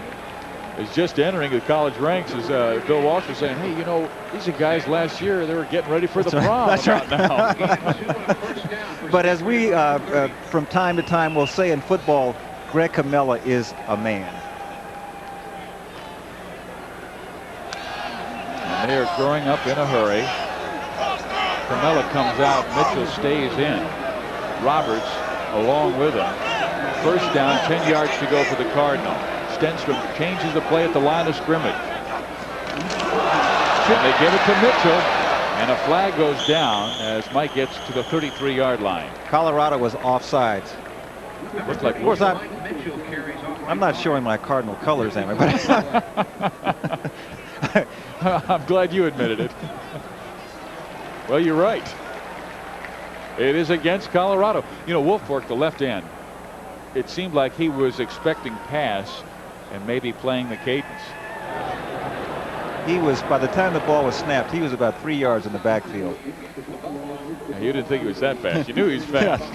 is just entering the college ranks. As Bill Walsh was saying, hey, you know, these are guys last year, they were getting ready for the prom. That's right. Now. But as we, from time to time, will say in football, Greg Comella is a man. And they are growing up in a hurry. Comella comes out. Mitchell stays in. Roberts along with him. First down, 10 yards to go for the Cardinal. Stenstrom changes the play at the line of scrimmage. And they give it to Mitchell. And a flag goes down as Mike gets to the 33-yard line. Colorado was offsides. Looks like, of course, I'm not showing my Cardinal colors anyway, but I'm glad you admitted it. Well, you're right. It is against Colorado. You know, Wolfwork, the left end, it seemed like he was expecting pass and maybe playing the cadence. He was, by the time the ball was snapped, he was about 3 yards in the backfield. Now, you didn't think he was that fast. You knew he was fast.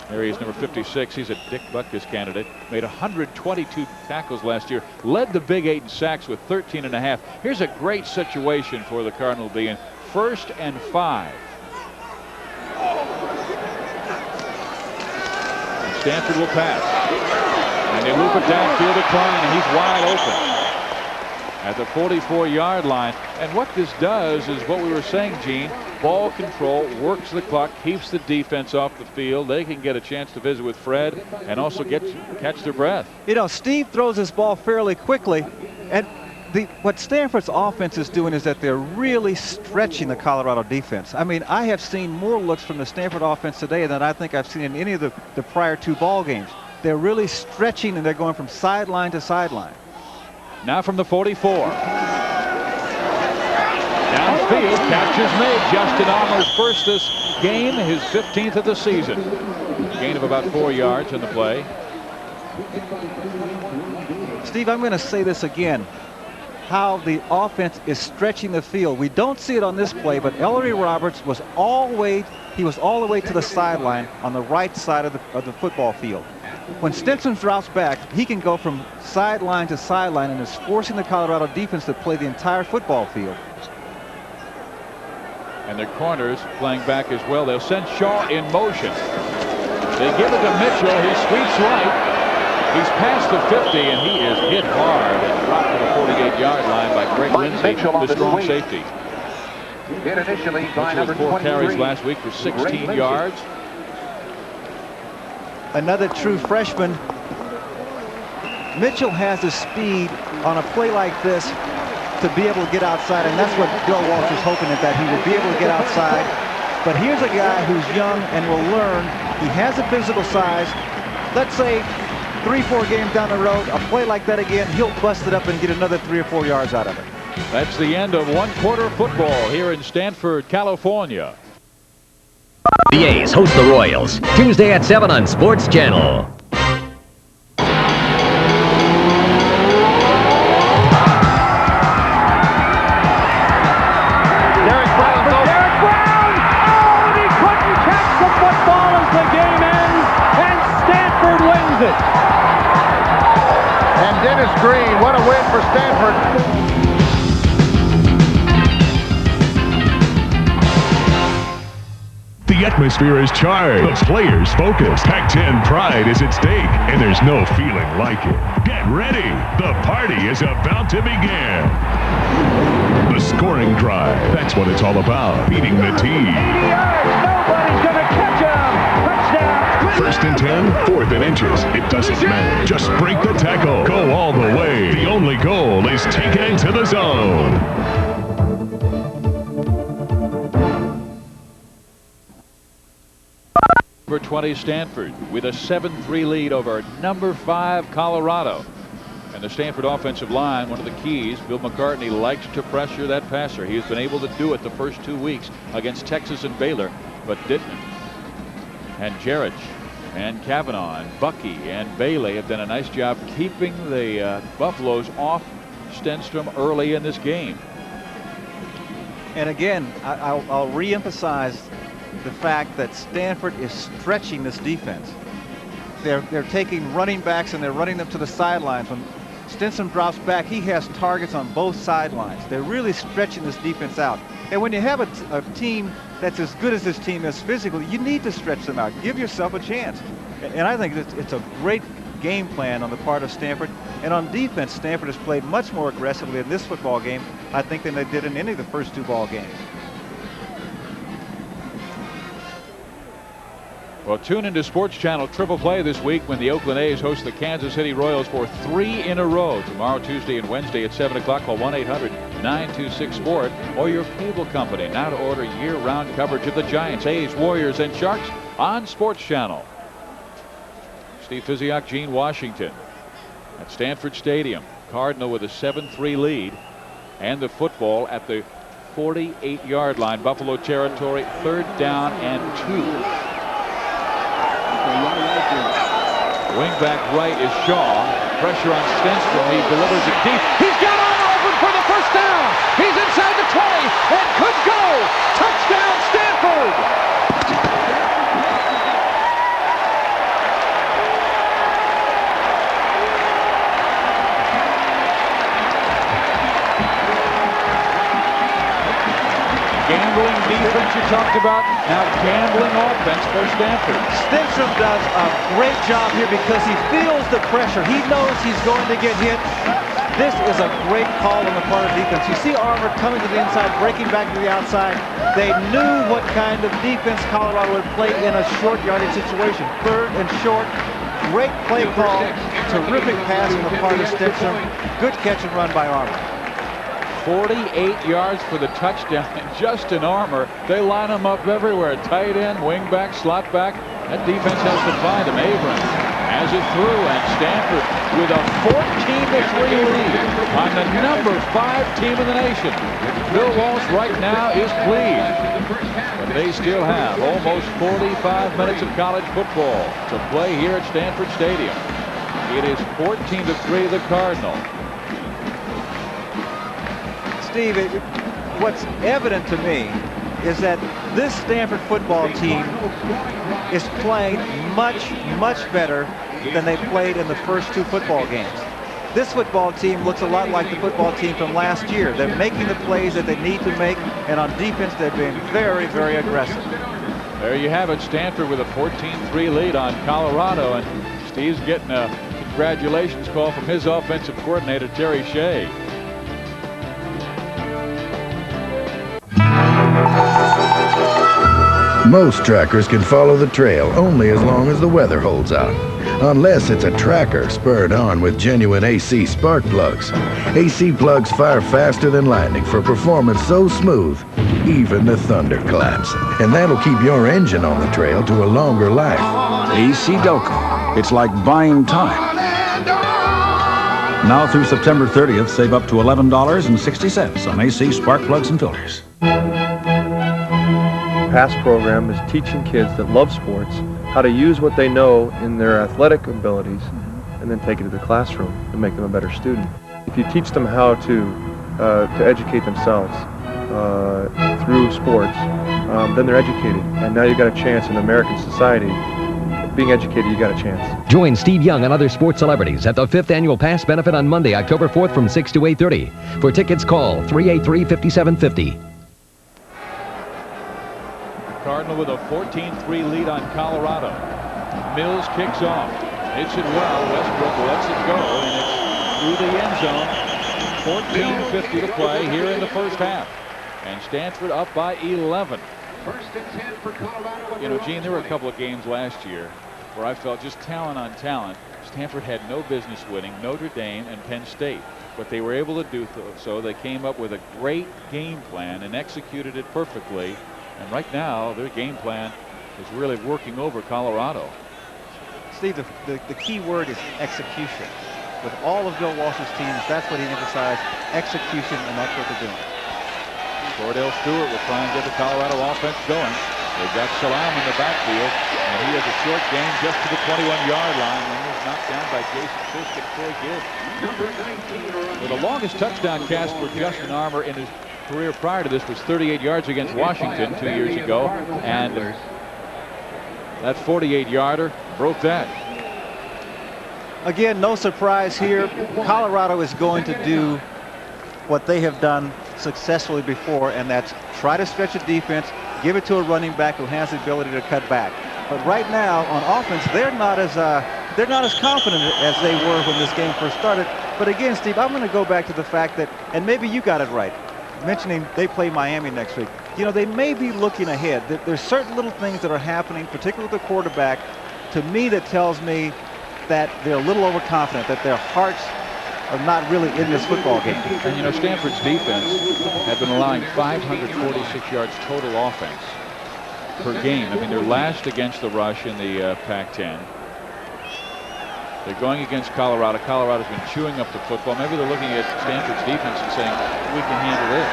There he is, number 56. He's a Dick Butkus candidate. Made 122 tackles last year. Led the Big 8 in sacks with 13.5. Here's a great situation for the Cardinal being 1st and 5. And Stanford will pass. And they loop it downfield to Cline, and he's wide open at the 44-yard line. And what this does is what we were saying, Gene. Ball control, works the clock, keeps the defense off the field. They can get a chance to visit with Fred and also catch their breath. You know, Steve throws this ball fairly quickly, and what Stanford's offense is doing is that they're really stretching the Colorado defense. I mean, I have seen more looks from the Stanford offense today than I think I've seen in any of the prior 2 ball games. They're really stretching, and they're going from sideline to sideline. Now from the 44. Downfield, catches made. Justin Armour's first this game, his 15th of the season. Gain of about 4 yards in the play. Steve, I'm going to say this again. How the offense is stretching the field. We don't see it on this play, but Ellery Roberts was all the way to the sideline on the right side of the football field. When Stinson drops back, he can go from sideline to sideline and is forcing the Colorado defense to play the entire football field. And their corners playing back as well. They'll send Shaw in motion. They give it to Mitchell. He sweeps right. He's past the 50, and he is hit hard and dropped to the 48-yard line by Greg Lindsey, the strong safety. Mitchell with 4 carries last week for 16 yards. Another true freshman. Mitchell has the speed on a play like this to be able to get outside, and that's what Bill Walsh was hoping, that he would be able to get outside. But here's a guy who's young and will learn. He has the physical size. Let's say 3-4 games down the road, a play like that again, he'll bust it up and get another 3 or 4 yards out of it. That's the end of 1/4 football here in Stanford, California. The A's host the Royals Tuesday at 7 on Sports Channel. And Dennis Green, what a win for Stanford. The atmosphere is charged, the players focused, Pac-10 pride is at stake, and there's no feeling like it. Get ready, the party is about to begin. The scoring drive, that's what it's all about, beating the team. 80 yards, nobody's gonna catch him. Touchdown. 1st and 10, 4th and inches. It doesn't matter. Just break the tackle. Go all the way. The only goal is taking it to the zone. Number 20 Stanford with a 7-3 lead over number 5 Colorado. And the Stanford offensive line, one of the keys, Bill McCartney likes to pressure that passer. He has been able to do it the first 2 weeks against Texas and Baylor, but didn't. And Jarrett and Kavanaugh and Bucky and Bailey have done a nice job keeping the Buffaloes off Stenstrom early in this game. And again, I'll re-emphasize the fact that Stanford is stretching this defense. They're taking running backs and they're running them to the sidelines. When Stenstrom drops back, he has targets on both sidelines. They're really stretching this defense out. And when you have a team that's as good as this team is physically, you need to stretch them out. Give yourself a chance. And I think it's a great game plan on the part of Stanford. And on defense, Stanford has played much more aggressively in this football game, I think, than they did in any of the first 2 ball games. Well, tune into Sports Channel Triple Play this week when the Oakland A's host the Kansas City Royals for 3 in a row. Tomorrow, Tuesday, and Wednesday at 7 o'clock. Call 1-800-926-SPORT or your cable company now to order year-round coverage of the Giants, A's, Warriors, and Sharks on Sports Channel. Steve Physiak, Gene Washington at Stanford Stadium. Cardinal with a 7-3 lead, and the football at the 48-yard line. Buffalo territory, 3rd down and 2. Wingback right is Shaw. Pressure on Stenstrom. He delivers it deep. He's got Armour open for the first down. He's inside the 20 and could go. Touchdown, Stanford. Gambling defense you talked about, now gambling offense for Stanford. Stenstrom does a great job here because he feels the pressure. He knows he's going to get hit. This is a great call on the part of defense. You see Armour coming to the inside, breaking back to the outside. They knew what kind of defense Colorado would play in a short yardage situation. 3rd and short. Great play call. Terrific pass on the part of Stenstrom. Good catch and run by Armour. 48 yards for the touchdown. Justin Armour, they line him up everywhere. Tight end, wing back, slot back. That defense has to find him. Abrams has it through, and Stanford with a 14-3 lead on the number 5 team in the nation. Bill Walsh right now is pleased, but they still have almost 45 minutes of college football to play here at Stanford Stadium. It is 14-3 the Cardinal. Steve, what's evident to me is that this Stanford football team is playing much, much better than they played in the first 2 football games. This football team looks a lot like the football team from last year. They're making the plays that they need to make, and on defense, they're being very, very aggressive. There you have it, Stanford with a 14-3 lead on Colorado, and Steve's getting a congratulations call from his offensive coordinator, Terry Shea. Most trackers can follow the trail only as long as the weather holds out. Unless it's a tracker spurred on with genuine AC spark plugs. AC plugs fire faster than lightning for performance so smooth, even the thunder claps. And that'll keep your engine on the trail to a longer life. AC Delco. It's like buying time. Now through September 30th, save up to $11.60 on AC spark plugs and filters. PASS program is teaching kids that love sports how to use what they know in their athletic abilities and then take it to the classroom and make them a better student. If you teach them how to educate themselves through sports, then they're educated. And now you've got a chance in American society. Being educated, you got a chance. Join Steve Young and other sports celebrities at the 5th Annual PASS Benefit on Monday, October 4th from 6 to 8:30. For tickets, call 383-5750. Cardinal with a 14-3 lead on Colorado. Mills kicks off. Hits it well. Westbrook lets it go, and it's through the end zone. 14:50 to play here in the first half. And Stanford up by 11. First and 10 for Colorado. You know, Gene, there were a couple of games last year where I felt just talent on talent, Stanford had no business winning Notre Dame and Penn State. But they were able to do so. They came up with a great game plan and executed it perfectly. And right now, their game plan is really working over Colorado. Steve, the key word is execution. With all of Bill Walsh's teams, that's what he emphasized, execution, and that's what they're doing. Kordell Stewart will try and get the Colorado offense going. They've got Salaam in the backfield, and he has a short game just to the 21-yard line. And he was knocked down by Jason Fisk and Troy Gibbs. Well, the longest touchdown catch for Justin Armour in his career prior to this was 38 yards against Washington 2 years ago, and that 48-yarder broke that. Again, no surprise here. Colorado is going to do what they have done successfully before, and that's try to stretch a defense, give it to a running back who has the ability to cut back. But right now on offense, they're not as confident as they were when this game first started. But again, Steve, I'm going to go back to the fact that, and maybe you got it right, mentioning they play Miami next week. You know, they may be looking ahead. There's certain little things that are happening, particularly with the quarterback, to me that tells me that they're a little overconfident, that their hearts are not really in this football game. And you know, Stanford's defense had been allowing 546 yards total offense per game. I mean, they're last against the rush in the Pac-10. They're going against Colorado. Colorado's been chewing up the football. Maybe they're looking at Stanford's defense and saying, we can handle this.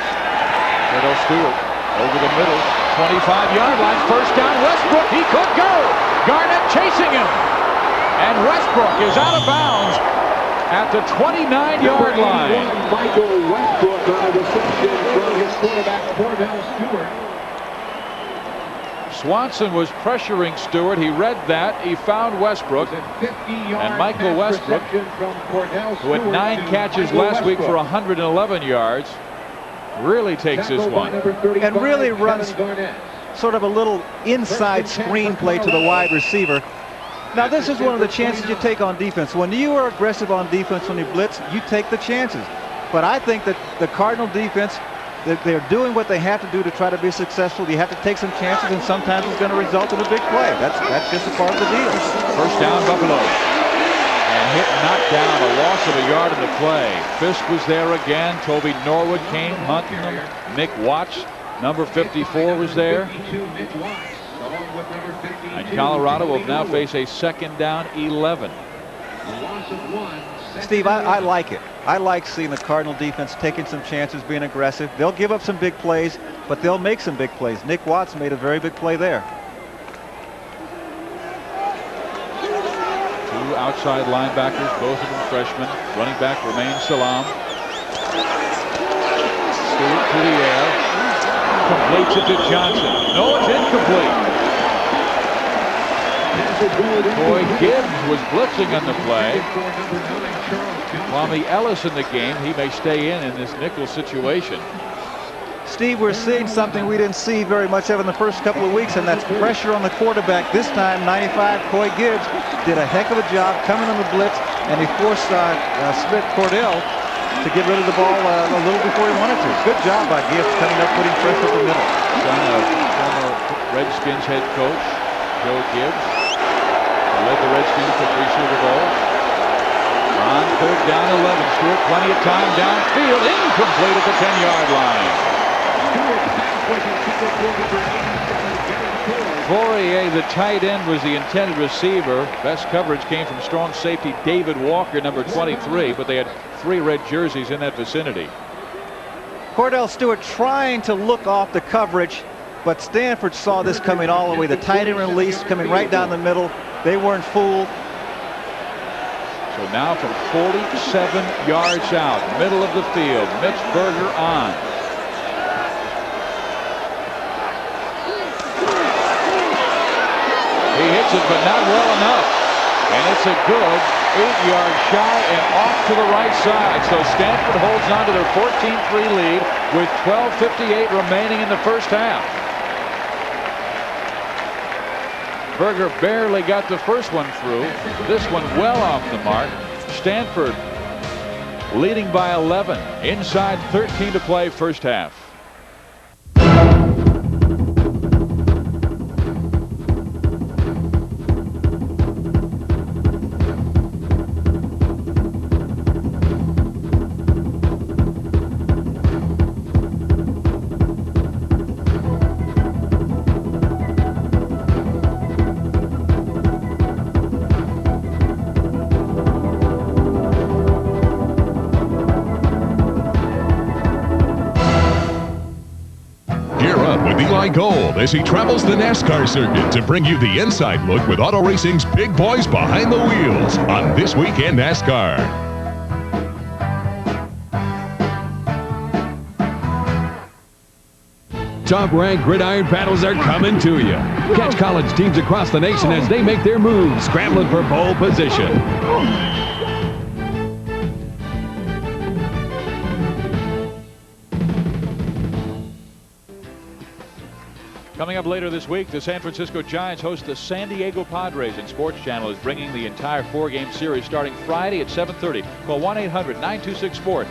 Kordell Stewart over the middle, 25-yard line, first down, Westbrook, he could go! Garnett chasing him! And Westbrook is out of bounds at the 29-yard line. Michael Westbrook on a reception from his quarterback, Kordell Stewart. Swanson was pressuring Stewart. He read that. He found Westbrook. And Michael Westbrook, who had 9 catches last week for 111 yards, really takes this one. And really runs sort of a little inside screen play to the wide receiver. Now, this is one of the chances you take on defense. When you are aggressive on defense, when you blitz, you take the chances. But I think that the Cardinal defense, that they're doing what they have to do to try to be successful. You have to take some chances, and sometimes it's going to result in a big play. That's just a part of the deal. First down, Buffalo. And hit, knocked down, a loss of a yard in the play. Fisk was there again. Toby Norwood came hunting him. Nick Watts, number 54, was there. And Colorado will now face a second down 11. Steve, I like it. I like seeing the Cardinal defense taking some chances, being aggressive. They'll give up some big plays, but they'll make some big plays. Nick Watts made a very big play there. 2 outside linebackers, both of them freshmen. Running back Rashaan Salaam. Stewart to the air. Completes it to Johnson. No, it's incomplete. Troy Gibbs was blitzing on the play. Kwame Ellis in the game. He may stay in this nickel situation. Steve, we're seeing something we didn't see very much of in the first couple of weeks, and that's pressure on the quarterback. This time, 95, Troy Gibbs did a heck of a job coming on the blitz, and he forced Smith Kordell to get rid of the ball a little before he wanted to. Good job by Gibbs coming up, putting pressure up the middle. Son of former Redskins head coach Joe Gibbs. Led the Redskins to 3 Super Bowls. On third down 11, Stewart, plenty of time downfield, incomplete at the 10-yard line. Fourier, the tight end, was the intended receiver. Best coverage came from strong safety David Walker, number 23, but they had 3 red jerseys in that vicinity. Kordell Stewart trying to look off the coverage, but Stanford saw this coming all the way. The tight end release coming right down the middle. They weren't fooled. So now from 47 yards out, middle of the field, Mitch Berger on. He hits it, but not well enough. And it's a good 8-yard shot and off to the right side. So Stanford holds on to their 14-3 lead with 12:58 remaining in the first half. Berger barely got the first one through. This one well off the mark. Stanford leading by 11. Inside 13 to play, first half. Eli Gold as he travels the NASCAR circuit to bring you the inside look with auto racing's big boys behind the wheels on This Week in NASCAR. Top-ranked gridiron battles are coming to you. Catch college teams across the nation as they make their moves, scrambling for pole position. Coming up later this week, the San Francisco Giants host the San Diego Padres, and SportsChannel is bringing the entire four-game series starting Friday at 7:30. Call 1-800-926-SPORT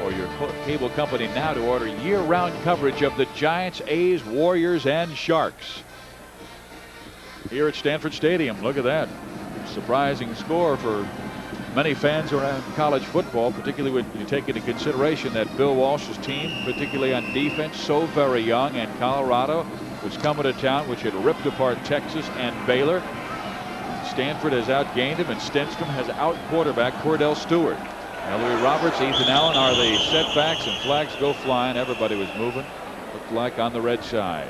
or your cable company now to order year-round coverage of the Giants, A's, Warriors, and Sharks. Here at Stanford Stadium, look at that. Surprising score for many fans around college football, particularly when you take into consideration that Bill Walsh's team, particularly on defense, so very young, and Colorado was coming to town, which had ripped apart Texas and Baylor. Stanford has outgained him, and Stenstrom has out-quarterbacked Kordell Stewart. Louis Roberts, Ethan Allen are the setbacks, and flags go flying. Everybody was moving, looked like on the red side.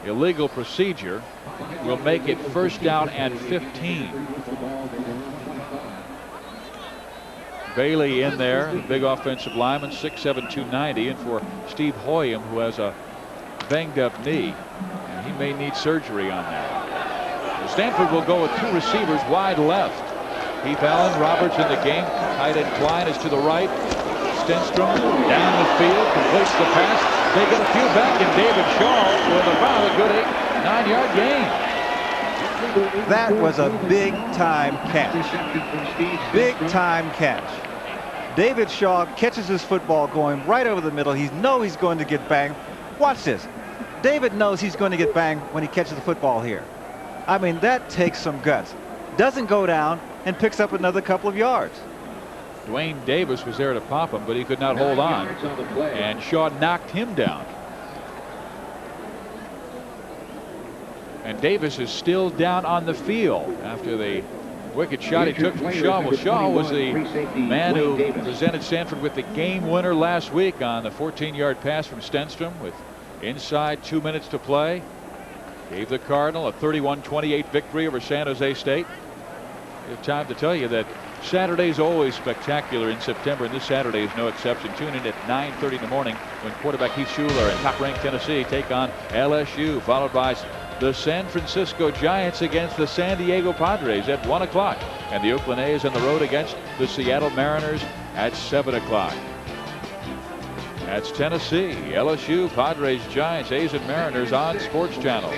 Illegal procedure will make it first down and 15. Bailey in there, big offensive lineman, 6'7", 290, and for Steve Hoyam, who has a banged-up knee, and he may need surgery on that. Stanford will go with two receivers wide left. Heath Allen, Roberts in the game. Tight end Cline is to the right. Stenstrom down the field, completes the pass. They get a few back, and David Shaw with about a good 8-9-yard gain. That was a big-time catch. Big-time catch. David Shaw catches his football going right over the middle. He knows he's going to get banged. Watch this. David knows he's going to get banged when he catches the football here. I mean, that takes some guts. Doesn't go down and picks up another couple of yards. Dwayne Davis was there to pop him, but he could not hold on. And Shaw knocked him down. And Davis is still down on the field after the wicked shot he took from Shaw. Well, Shaw was the man who presented Stanford with the game winner last week on the 14-yard pass from Stenstrom with inside 2 minutes to play. Gave the Cardinal a 31-28 victory over San Jose State. We have time to tell you that Saturday is always spectacular in September, and this Saturday is no exception. Tune in at 9:30 in the morning when quarterback Heath Schuler and top-ranked Tennessee take on LSU, followed by the San Francisco Giants against the San Diego Padres at 1 o'clock. And the Oakland A's on the road against the Seattle Mariners at 7 o'clock. That's Tennessee, LSU, Padres, Giants, A's, and Mariners on SportsChannel.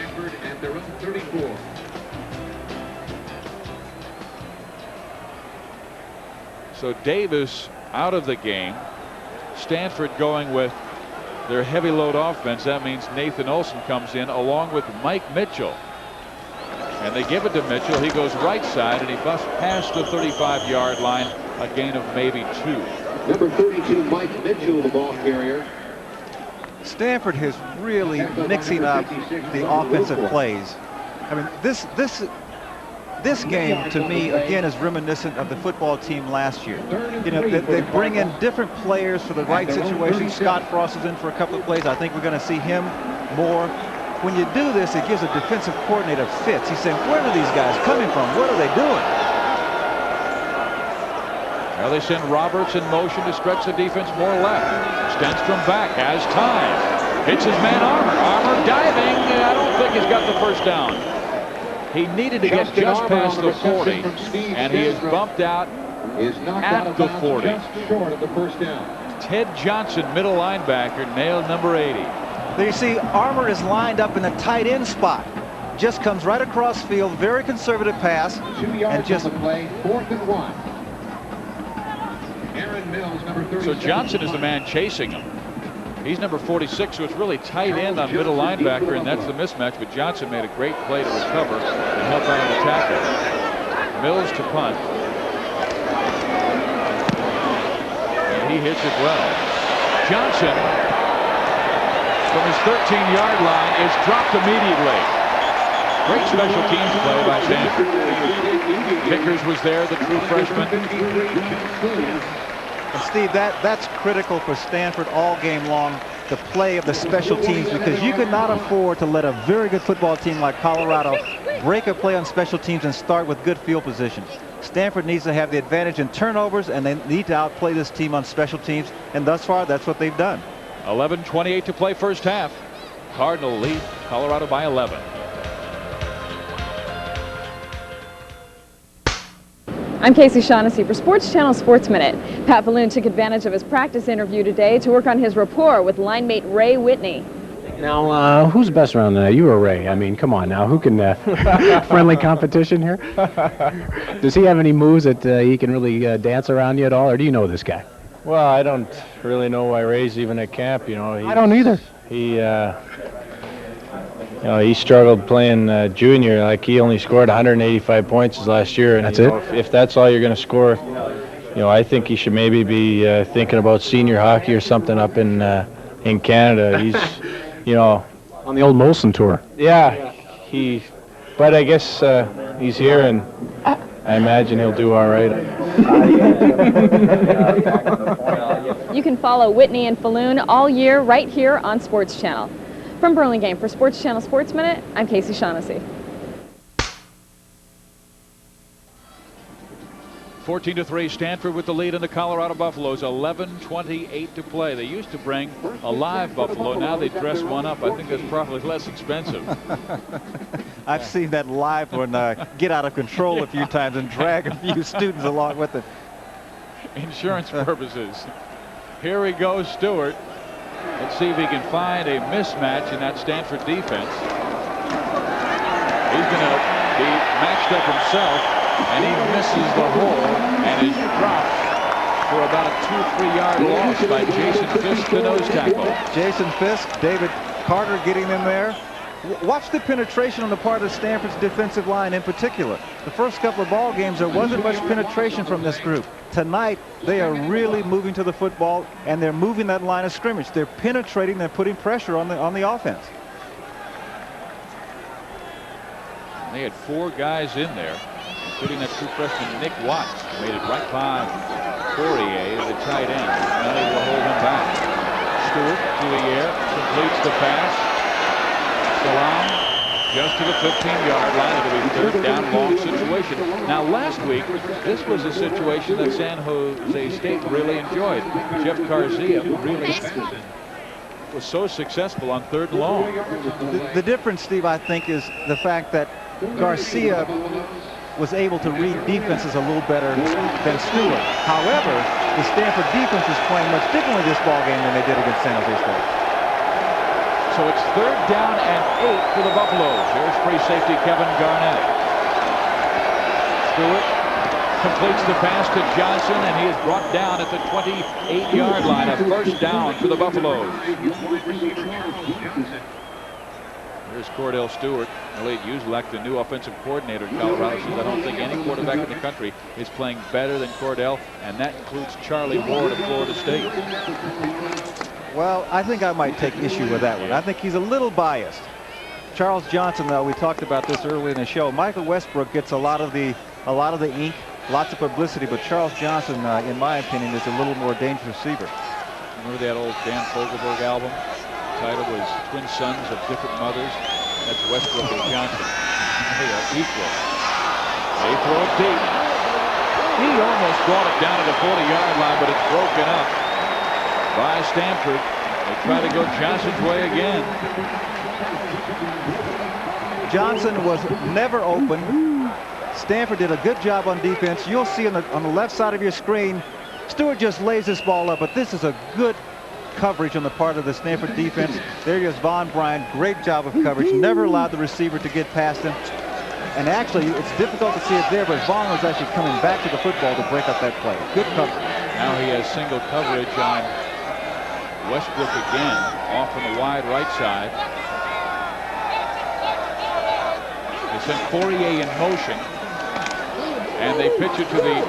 So Davis out of the game. Stanford going with their heavy load offense. That means Nathan Olson comes in along with Mike Mitchell. And they give it to Mitchell. He goes right side, and he busts past the 35-yard line, a gain of maybe 2. Number 32, Mike Mitchell, the ball carrier. Stanford is really mixing up the offensive plays. I mean, this game, to me, again, is reminiscent of the football team last year. You know, they bring in different players for the right situation. Scott Frost is in for a couple of plays. I think we're going to see him more. When you do this, it gives a defensive coordinator fits. He's saying, where are these guys coming from? What are they doing? Now they send Roberts in motion to stretch the defense more left. Stenstrom back, has time. Hits his man Armour. Armour diving. I don't think he's got the first down. He needed to get just past the 40, and he is bumped out at the 40. Ted Johnson, middle linebacker, nailed number 80. There you see, Armour is lined up in a tight end spot. Just comes right across field, very conservative pass, and just play, 4th and 1. Aaron Mills, number 37. So Johnson is the man chasing him. He's number 46, so it's really tight end on middle linebacker, and that's the mismatch. But Johnson made a great play to recover and help out on the tackle. Mills to punt. And he hits it well. Johnson, from his 13-yard line, is dropped immediately. Great special teams play by Stanford. Kickers was there, the true freshman. And Steve, that's critical for Stanford all game long, the play of the special teams, because you could not afford to let a very good football team like Colorado break a play on special teams and start with good field position. Stanford needs to have the advantage in turnovers, and they need to outplay this team on special teams, and thus far that's what they've done. 11:28 to play first half. Cardinal lead Colorado by 11. I'm Casey Shaughnessy for Sports Channel Sports Minute. Pat Balloon took advantage of his practice interview today to work on his rapport with line mate Ray Whitney. Now, who's the best around you or Ray? I mean, come on now. Who can friendly competition here? Does he have any moves that he can really dance around you at all, or do you know this guy? Well, I don't really know why Ray's even at camp. You know, I don't either. He struggled playing junior. Like, he only scored 185 points his last year. And that's it. If that's all you're going to score, I think he should maybe be thinking about senior hockey or something up in Canada. He's, on the old Molson tour. Yeah, but I guess he's here, and I imagine he'll do all right. You can follow Whitney and Falloon all year right here on Sports Channel. From Burlingame for Sports Channel Sports Minute, I'm Casey Shaughnessy. 14-3, Stanford with the lead in the Colorado Buffaloes. 11:28 to play. They used to bring a live buffalo. Now they dress one up. I think that's probably less expensive. I've seen that live one get out of control a few times and drag a few students along with it. Insurance purposes. Here he goes, Stewart. Let's see if he can find a mismatch in that Stanford defense. He's going to be matched up himself, and he misses the hole and is dropped for about a 2-3 yard loss by Jason Fisk, the nose tackle. Jason Fisk, David Carter getting in there. Watch the penetration on the part of Stanford's defensive line in particular. The first couple of ball games, there wasn't much penetration from this group. Tonight, they are really moving to the football, and they're moving that line of scrimmage. They're penetrating, they're putting pressure on the offense. They had 4 guys in there, including that true freshman Nick Watts, who made it right by Fourier, the tight end, unable to hold him back. Stewart to the air, completes the pass. Salaam just to the 15-yard line. It'll be third down, long situation. Now, last week, this was a situation that San Jose State really enjoyed. Jeff Garcia really was so successful on third and long. The difference, Steve, I think, is the fact that Garcia was able to read defenses a little better than Stewart. However, the Stanford defense is playing much differently this ball game than they did against San Jose State. So it's third down and 8 for the Buffaloes. Here's free safety Kevin Garnett. Stewart completes the pass to Johnson, and he is brought down at the 28-yard line. A first down for the Buffaloes. Here's Kordell Stewart. Elliot Uselak, the new offensive coordinator in Colorado, says, I don't think any quarterback in the country is playing better than Kordell, and that includes Charlie Ward of Florida State. Well, I think I might take issue with that one. I think he's a little biased. Charles Johnson, though, we talked about this earlier in the show. Michael Westbrook gets a lot of the ink, lots of publicity, but Charles Johnson, in my opinion, is a little more dangerous receiver. Remember that old Dan Fogelberg album? The title was Twin Sons of Different Mothers. That's Westbrook and Johnson. They are equal. They throw it deep. He almost brought it down to the 40-yard line, but it's broken up by Stanford. They try to go Johnson's way again. Johnson was never open. Stanford did a good job on defense. You'll see on the left side of your screen, Stewart just lays this ball up, but this is a good coverage on the part of the Stanford defense. There goes Von Bryant. Great job of coverage. Never allowed the receiver to get past him. And actually, it's difficult to see it there, but Vaughn was actually coming back to the football to break up that play. Good coverage. Now he has single coverage on Westbrook again, off on the wide right side. They sent Fourier in motion, and they pitch it to the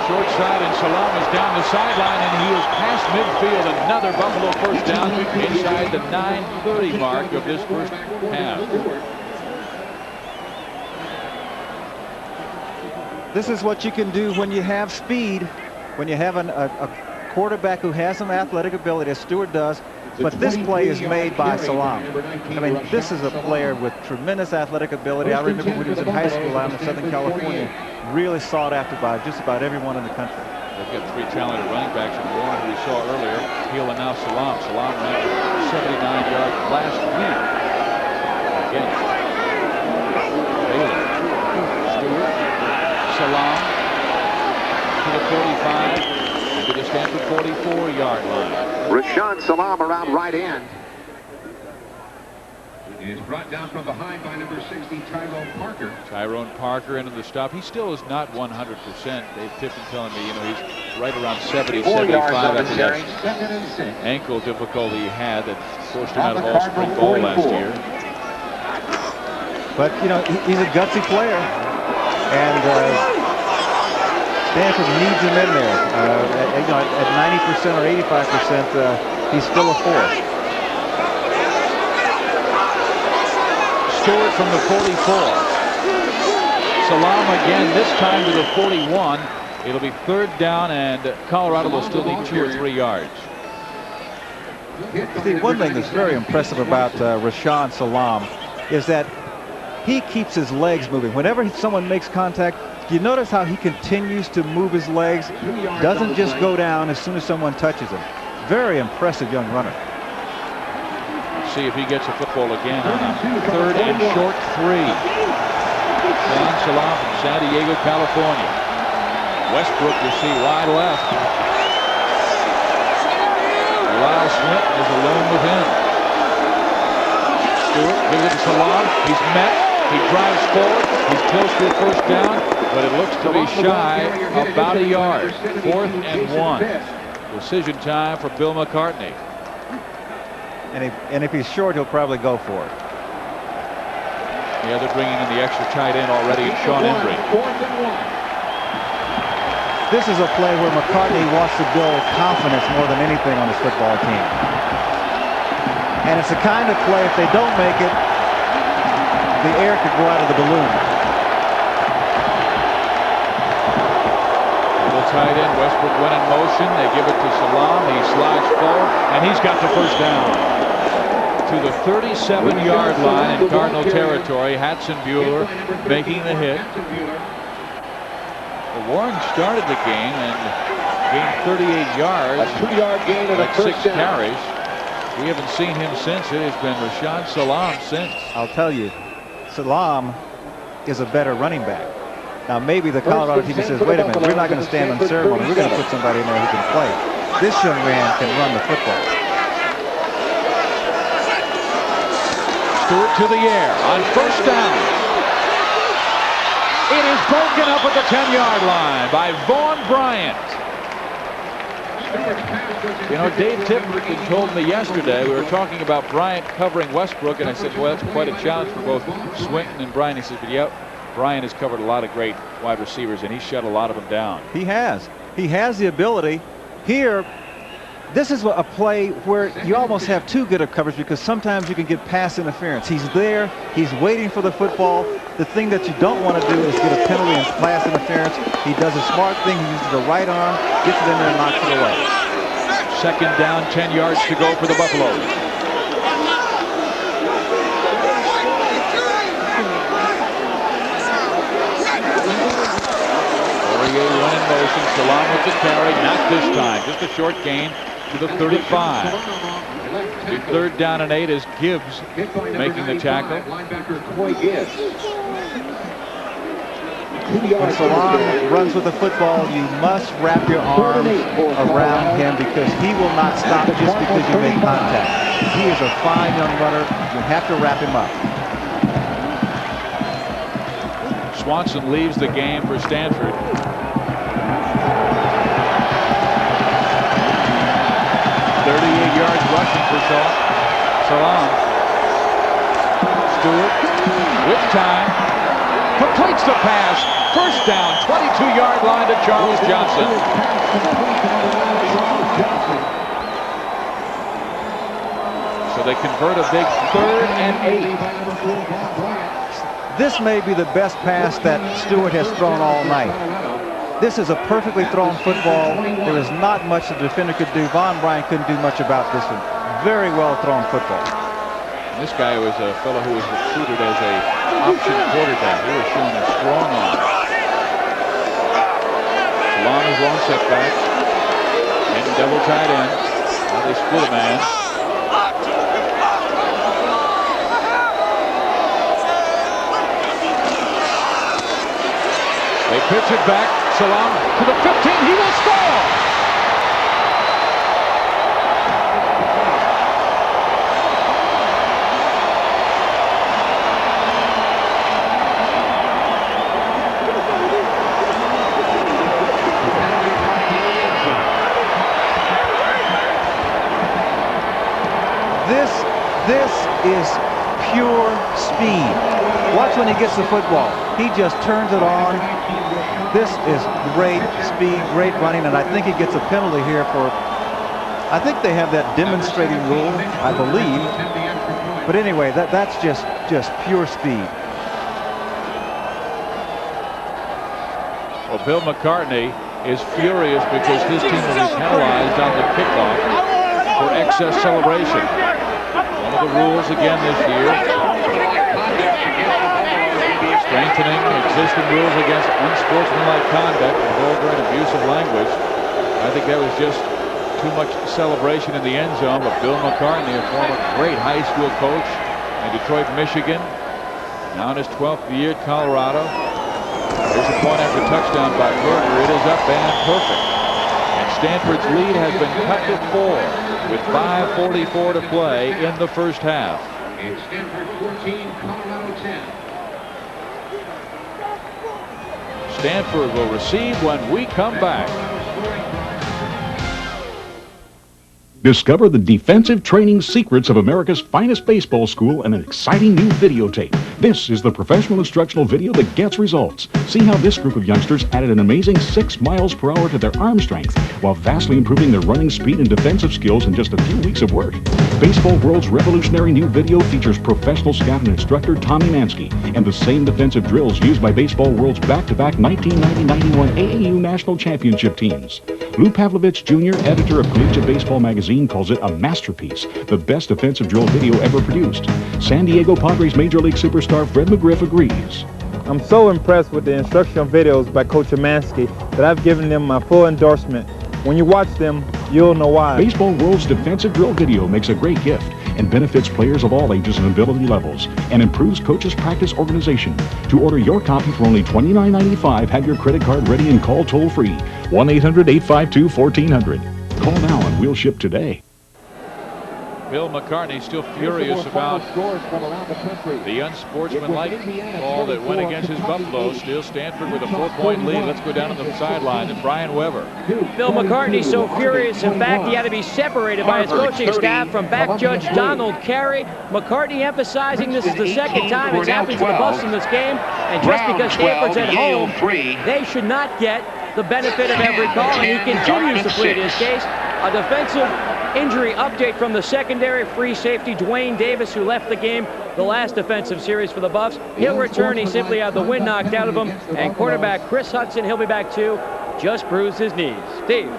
short side, and Salaam is down the sideline, and he is past midfield. Another Buffalo first down inside the 9:30 mark of this first half. This is what you can do when you have speed, when you have a quarterback who has some athletic ability, as Stewart does. But this play is made by Salaam. I mean, this is a player with tremendous athletic ability. I remember when he was in high school out in Southern California, really sought after by just about everyone in the country. They've got 3 talented running backs in Warren, who we saw earlier, Hill, and now Salaam. Salaam ran for 79 yards last week against Baylor. Stewart, Salaam to the 45, and to the Stanford 44-yard line. Rashaan Salaam around right end. Is brought down from behind by number 60, Tyrone Parker. Tyrone Parker into the stop. He still is not 100%. Dave Tippin telling me, he's right around 70, 75 after that ankle difficulty he had that forced him out of all spring ball last year. But, he's a gutsy player, and Stanford needs him in there. At 90% or 85%, he's still a force. Stewart from the 44. Salaam again, this time to the 41. It'll be 3rd down, and Colorado will still need 2 or 3 yards. See, one thing that's very impressive about Rashaan Salaam is that he keeps his legs moving. Whenever someone makes contact, you notice how he continues to move his legs, doesn't just go down as soon as someone touches him. Very impressive young runner. See if he gets a football again on a 3rd and short 3. Rashaan Salaam from San Diego, California. Westbrook, you see, wide left. Lyle Swinton is alone with him. Stewart gives it to Salaam. He's met. He drives forward. He's close to a 1st down, but it looks to be shy about a yard. 4th and 1. Decision time for Bill McCartney. And if he's short, he'll probably go for it. Yeah, they're bringing in the extra tight end already, Sean Embry. This is a play where McCartney wants to build confidence more than anything on his football team. And it's the kind of play, if they don't make it, the air could go out of the balloon. The tight end, Westbrook went in motion. They give it to Salaam. He slides forward, and he's got the 1st down. To the 37-yard line in Cardinal territory. Hatzenbuehler making the hit. Warren started the game and gained 38 yards. A 2-yard gain and like a 6 carries. We haven't seen him since. It has been Rashaan Salaam since. I'll tell you, Salaam is a better running back. Now maybe the Colorado team says, wait a minute, we're not going to stand on ceremony. We're going to put somebody in there who can play. This young man can run the football. Stewart to the air on 1st down. It is broken up at the 10-yard line by Vaughn Bryant. Dave Tippin told me yesterday, we were talking about Bryant covering Westbrook, and I said, well, that's quite a challenge for both Swinton and Bryant. He said, but yeah, Bryant has covered a lot of great wide receivers, and he shut a lot of them down. He has. He has the ability. Here, this is a play where you almost have too good of coverage because sometimes you can get pass interference. He's there. He's waiting for the football. The thing that you don't want to do is get a penalty and pass interference. He does a smart thing. He uses the right arm, gets it in there and knocks it away. 2nd down, 10 yards to go for the Buffaloes. One in motion. Salaam with the carry. Not this time. Just a short gain to the 35. The 3rd down and 8 is Gibbs making the tackle. When Salaam runs with the football, you must wrap your arms around him because he will not stop just because you make contact. He is a fine young runner. You have to wrap him up. Swanson leaves the game for Stanford. 38 yards rushing for Salaam. Stewart with time. Completes the pass. 1st down, 22-yard line to Charles Johnson. So they convert a big 3rd and 8. This may be the best pass that Stewart has thrown all night. This is a perfectly thrown football. There is not much the defender could do. Von Bryant couldn't do much about this one. Very well thrown football. This guy was a fellow who was recruited as a option quarterback. He was showing a strong arm. Salaam is long setback. And double tight end. Now they split a man. They pitch it back. Salaam to the 15. He will score. This is pure speed. Watch when he gets the football. He just turns it on. This is great speed, great running, and I think he gets a penalty here for, I think they have that demonstrating rule, I believe. But anyway, that's just pure speed. Well, Bill McCartney is furious because his team will be penalized on the kickoff for excess celebration. One of the rules again this year. Strengthening existing rules against unsportsmanlike conduct and vulgar and abusive language. I think that was just too much celebration in the end zone. But Bill McCartney, a former great high school coach in Detroit, Michigan, now in his 12th year at Colorado. There's a point after touchdown by Berger. It is up and perfect. And Stanford's lead has been cut to 4 with 5:44 to play in the first half. It's Stanford 14, Colorado 10. Stanford will receive when we come back. Discover the defensive training secrets of America's finest baseball school and an exciting new videotape. This is the professional instructional video that gets results. See how this group of youngsters added an amazing 6 miles per hour to their arm strength while vastly improving their running speed and defensive skills in just a few weeks of work. Baseball World's revolutionary new video features professional scout and instructor Tommy Mansky and the same defensive drills used by Baseball World's back-to-back 1990-91 AAU national championship teams. Lou Pavlovich Jr., editor of Collegiate Baseball magazine, calls it a masterpiece, the best defensive drill video ever produced. San Diego Padres Major League superstar Fred McGriff agrees. I'm so impressed with the instructional videos by Coach Mansky that I've given them my full endorsement. When you watch them, you'll know why. Baseball World's defensive drill video makes a great gift and benefits players of all ages and ability levels and improves coaches' practice organization. To order your copy for only $29.95, have your credit card ready and call toll-free 1-800-852-1400. Call now and we'll ship today. Bill McCartney still furious about the unsportsmanlike call that went against his Buffaloes. Still Stanford with a 4-point lead. Let's go down to the sideline and Brian Weber. Bill McCartney so furious, in fact, he had to be separated by his coaching staff from back judge Donald Carey. McCartney emphasizing this is the second time it's happened to the Buffs in this game. And just because Stanford's at home, they should not get the benefit of every call. And he continues to plead his case. A defensive injury update from the secondary. Free safety Dwayne Davis, who left the game the last defensive series for the Buffs. He'll return. He simply had the wind knocked out of him. And quarterback Chris Hudson, he'll be back too. Just bruised his knees. Steve.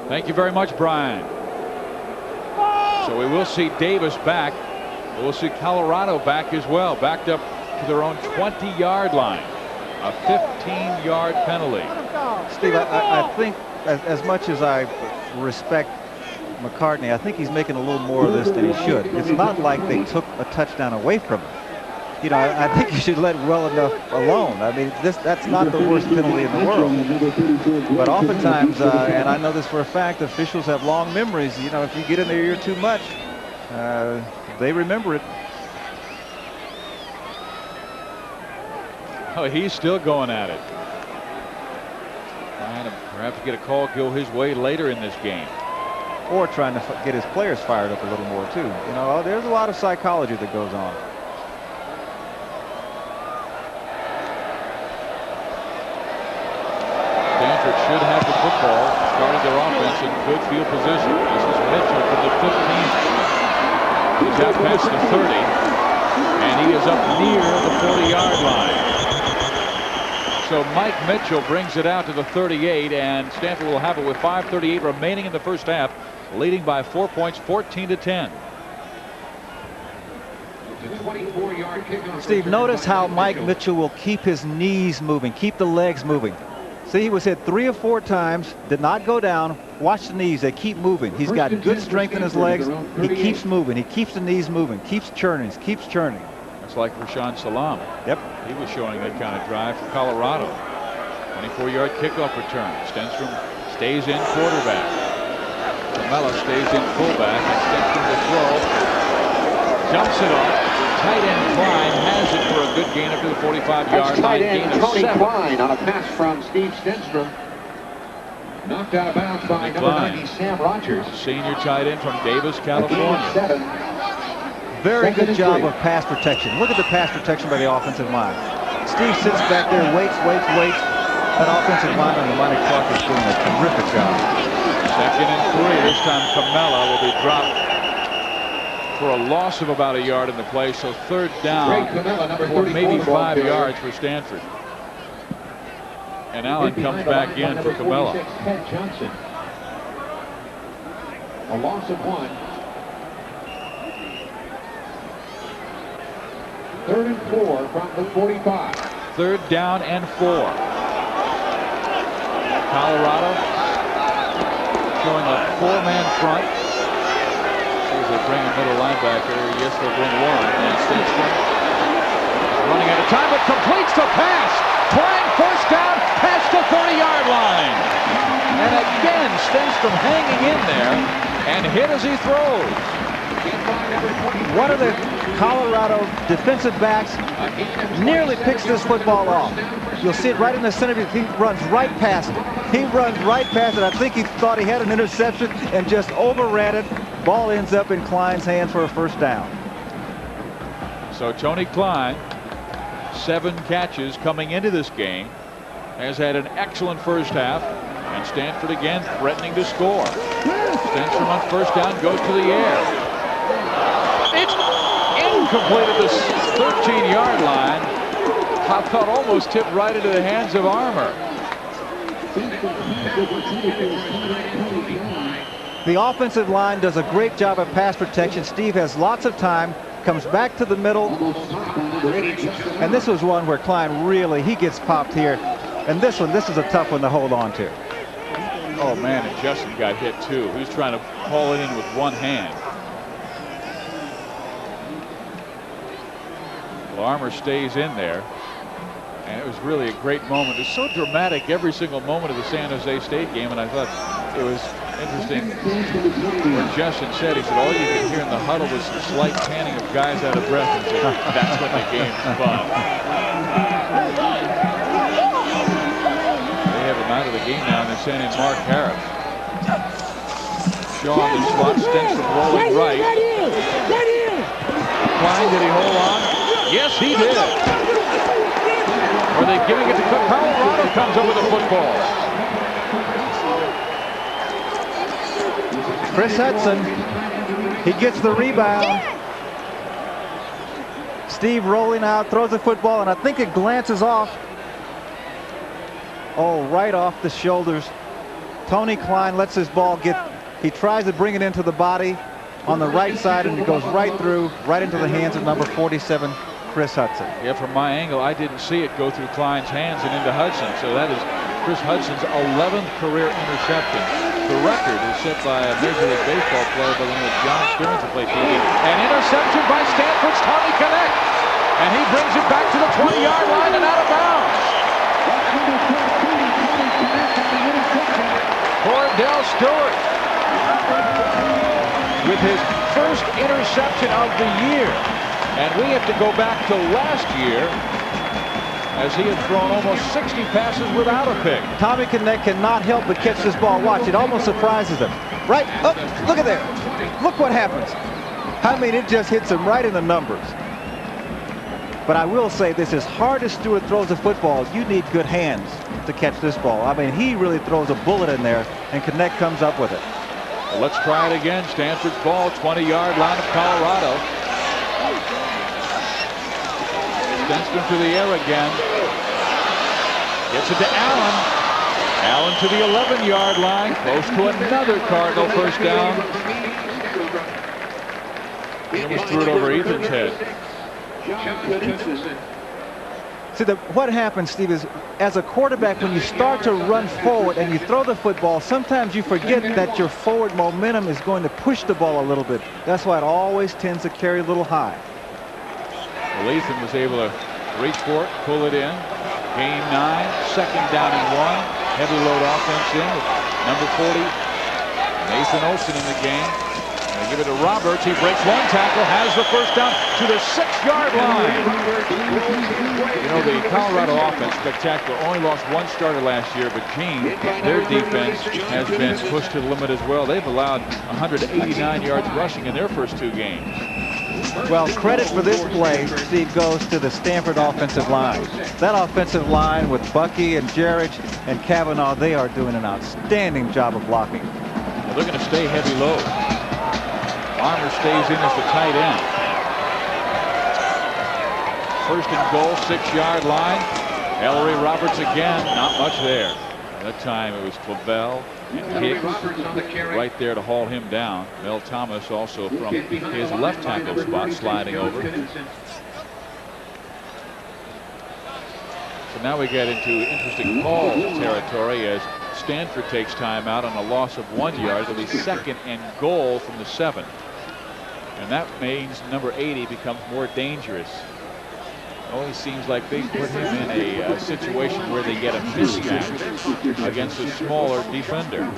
Thank you very much, Brian. So we will see Davis back. We'll see Colorado back as well. Backed up to their own 20-yard line. A 15-yard penalty. Steve, I think as much as I respect McCartney, I think he's making a little more of this than he should. It's not like they took a touchdown away from him. You know, I think you should let well enough alone. I mean, that's not the worst penalty in the world. But oftentimes, and I know this for a fact, officials have long memories. You know, if you get in their ear too much, they remember it. Oh, he's still going at it. Trying to perhaps get a call go his way later in this game. Or trying to get his players fired up a little more, too. You know, there's a lot of psychology that goes on. Stanford should have the football, starting their offense in good field position. This is Mitchell from the 15. He's out past the 30. And he is up near the 40-yard line. So Mike Mitchell brings it out to the 38, and Stanford will have it with 5:38 remaining in the first half, leading by 4 points, 14-10. Steve, notice how Mike Mitchell will keep his knees moving, keep the legs moving. See, he was hit 3 or 4 times, did not go down. Watch the knees, they keep moving. He's got good strength in his legs. He keeps moving, he keeps the knees moving, keeps churning, keeps churning. It's like Rashaan Salaam. Yep. He was showing that kind of drive for Colorado. 24-yard kickoff return. Stenstrom stays in quarterback. Comella stays in fullback, and Stenstrom will throw. Jumps it off. Tight end Cline has it for a good gain up to the 45-yard line. Tight end Tony 7. Cline on a pass from Steve Stenstrom. Knocked out of bounds by number 90 Sam Rogers. Senior tight end from Davis, California. Very good job of pass protection. Look at the pass protection by the offensive line. Steve sits back there, waits. That offensive line on the line of clock is doing a terrific job. 2nd and 3. This time Comella will be dropped for a loss of about a yard in the play. So 3rd down for maybe 5 yards for Stanford. And Allen comes back in for Comella. A loss of 1. 3rd and 4 from the 45. 3rd down and 4. Colorado showing a 4-man front. As they bring a middle linebacker. Yes, they'll bring one. And Stenstrom running out of time, but completes the pass. Cline first down, past the 30-yard line. And again, Stenstrom hanging in there and hit as he throws. One of the Colorado defensive backs nearly picks this football off. You'll see it right in the center. He runs right past it. He runs right past it. I think he thought he had an interception and just overran it. Ball ends up in Cline's hands for a 1st down. So Tony Cline, 7 catches coming into this game, has had an excellent first half, and Stanford again threatening to score. Stenstrom on 1st down goes to the air. It's incomplete at the 13-yard line. I thought almost tipped right into the hands of Armour. The offensive line does a great job of pass protection. Steve has lots of time, comes back to the middle. And this was one where Cline really, he gets popped here. And this is a tough one to hold on to. Oh man, and Justin got hit too. He was trying to haul it in with one hand. Well, Armour stays in there. And it was really a great moment. It's so dramatic every single moment of the San Jose State game, and I thought it was interesting when Justin said, he said, all you could hear in the huddle was some slight panting of guys out of breath, and said, that's when the game's fun. They have him out of the game now, and they're sending Mark Harris. Shaw in the slot, Stenstrom rolling right. Cline, did he hold on? Yes, he did. Are they giving it to Colorado? Comes up with the football. Chris Hudson, he gets the rebound. Steve rolling out, throws the football, and I think it glances off. Oh, right off the shoulders. Tony Cline lets his ball get, he tries to bring it into the body on the right side, and it goes right through, right into the hands of number 47, Chris Hudson. Yeah, from my angle, I didn't see it go through Cline's hands and into Hudson. So that is Chris Hudson's 11th career interception. The record is set by a Major League Baseball player by the name of John Stearns, who played TV. An interception by Stanford's Tommy Connect. And he brings it back to the 20-yard line and out of bounds. Kordell Stewart with his first interception of the year. And we have to go back to last year, as he had thrown almost 60 passes without a pick. Tommy Connect cannot help but catch this ball. Watch, it almost surprises him. Right, oh, look at there. Look what happens. I mean, it just hits him right in the numbers. But I will say this, as hard as Stewart throws the football, you need good hands to catch this ball. I mean, he really throws a bullet in there, and Connect comes up with it. Well, let's try it again. Stanford's ball, 20-yard line of Colorado. Stenstrom to the air again. Gets it to Allen. Allen to the 11-yard line. Close to another Cardinal first down. He almost threw it over Ethan's head. See, what happens, Steve, is as a quarterback, when you start to run forward and you throw the football, sometimes you forget that your forward momentum is going to push the ball a little bit. That's why it always tends to carry a little high. Well, Ethan was able to reach for it, pull it in. Game 9, second down and 1. Heavy load offense in with number 40, Nathan Olsen in the game. They give it to Roberts. He breaks one tackle, has the first down to the 6-yard line. You know, the Colorado offense, spectacular. Only lost one starter last year, but Gene, their defense has been pushed to the limit as well. They've allowed 189 yards rushing in their first 2 games. Well, credit for this play, Steve, goes to the Stanford offensive line. That offensive line with Bucky and Jarrett and Kavanaugh, they are doing an outstanding job of blocking. Well, they're going to stay heavy load. Armour stays in as the tight end. First and goal, 6-yard line. Ellery Roberts again, not much there. That time it was Clavell and Hicks right there to haul him down. Mel Thomas also from his left tackle spot sliding over. So now we get into interesting call territory as Stanford takes time out on a loss of 1 yard. It'll be second and goal from the 7. And that means number 80 becomes more dangerous. It always seems like they put him in a situation where they get a mismatch against a smaller defender.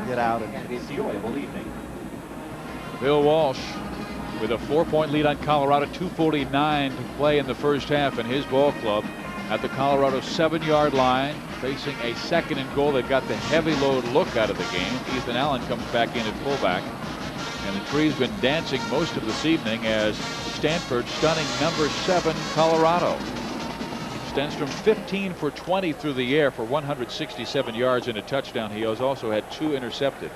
Get out. Bill Walsh with a 4-point lead on Colorado, 2:49 to play in the first half in his ball club at the Colorado 7-yard line, facing a second and goal that got the heavy load look out of the game. Ethan Allen comes back in at fullback, and the tree's been dancing most of this evening as Stanford stunning number 7 Colorado. Stenstrom 15 for 20 through the air for 167 yards and a touchdown. He has also had 2 intercepted.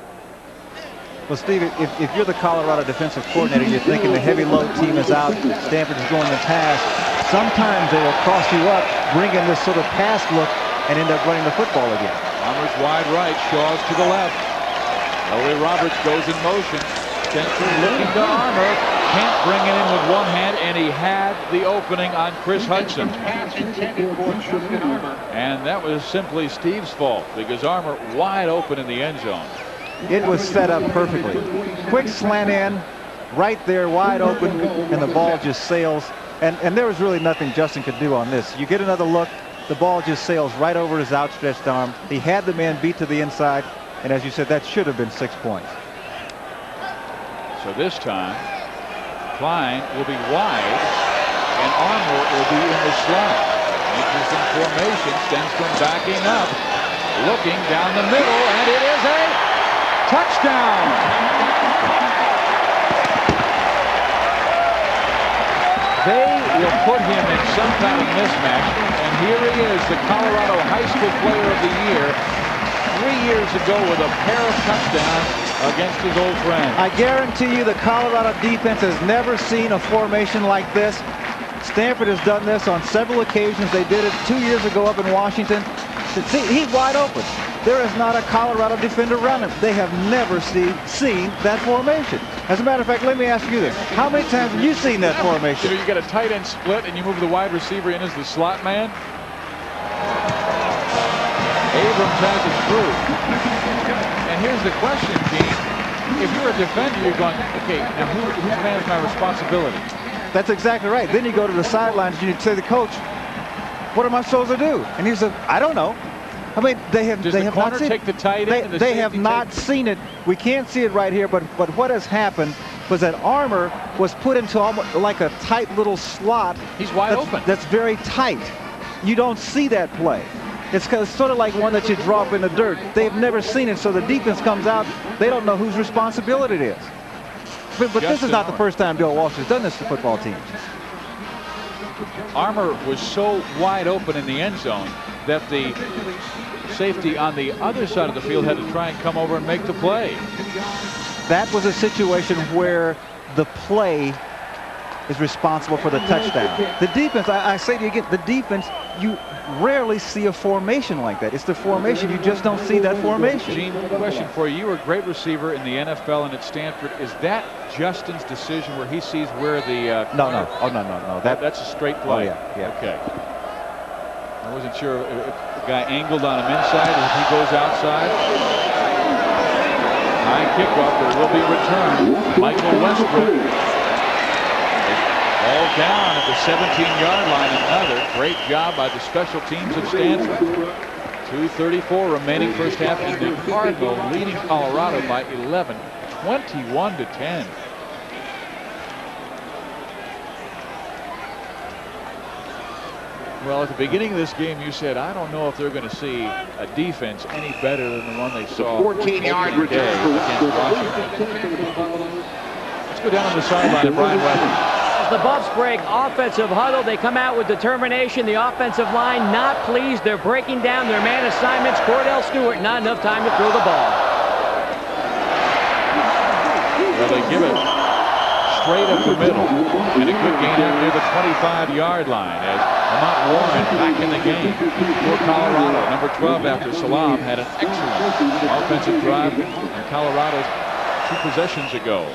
Well, Steve, if you're the Colorado defensive coordinator, you're thinking the heavy load team is out, Stanford is going to pass. Sometimes they will cross you up, bring in this sort of pass look, and end up running the football again. Armour's wide right, Shaw's to the left. Ellery Roberts goes in motion. Stenstrom looking to Armour. Can't bring it in with one hand, and he had the opening on Chris Hudson. And that was simply Steve's fault because Armour wide open in the end zone. It was set up perfectly. Quick slant in, right there, wide open, and the ball just sails. And there was really nothing Justin could do on this. You get another look, the ball just sails right over his outstretched arm. He had the man beat to the inside, and as you said, that should have been 6 points. So this time, Cline will be wide, and Armour will be in the slot. Interesting formation. Stenstrom backing up, looking down the middle, and it is a touchdown. They will put him in some kind of mismatch, and here he is, the Colorado High School Player of the Year, 3 years ago with a pair of touchdowns against his old friend. I guarantee you the Colorado defense has never seen a formation like this. Stanford has done this on several occasions. They did it 2 years ago up in Washington. See, he's wide open. There is not a Colorado defender running. They have never seen that formation. As a matter of fact, let me ask you this. How many times have you seen that formation? You know, you get a tight end split and you move the wide receiver in as the slot man. Abrams has it through. And here's the question, Gene. If you're a defender, you're going, okay, now whose man is my responsibility? That's exactly right. Then you go to the sidelines and you say to the coach, what am I supposed to do? And he said, I don't know. I mean, they have not seen take the tight end? They have not seen it. We can't see it right here, but what has happened was that Armour was put into almost like a tight little slot. He's wide open. That's very tight. You don't see that play. It's sort of like one that you drop in the dirt. They've never seen it, so the defense comes out. They don't know whose responsibility it is. But this is not the first time Bill Walsh has done this to football teams. Armour was so wide open in the end zone that the safety on the other side of the field had to try and come over and make the play. That was a situation where the play is responsible for the touchdown. The defense, I say to you again, the defense, you rarely see a formation like that. It's the formation, you just don't see that formation. Gene, question for you. You were a great receiver in the NFL and at Stanford. Is that Justin's decision where he sees where the... No. That's a straight play. Oh, yeah. Okay. I wasn't sure if the guy angled on him inside or if he goes outside. High kickoff, there will be a return. Michael Westbrook. All down at the 17-yard line. Another great job by the special teams of Stanford. 2:34 remaining first half, and the Cardinal leading Colorado by 11, 21-10. Well, at the beginning of this game, you said, I don't know if they're going to see a defense any better than the one they saw 14-yard return against Washington. Let's go down on the sideline of Brian Webber. The Buffs break offensive huddle. They come out with determination. The offensive line not pleased. They're breaking down their man assignments. Kordell Stewart, not enough time to throw the ball. Well, they give it straight up the middle. And a good gain out near the 25-yard line as Lamont Warren back in the game for Colorado. Number 12 after Salaam had an excellent offensive drive in Colorado's 2 possessions ago.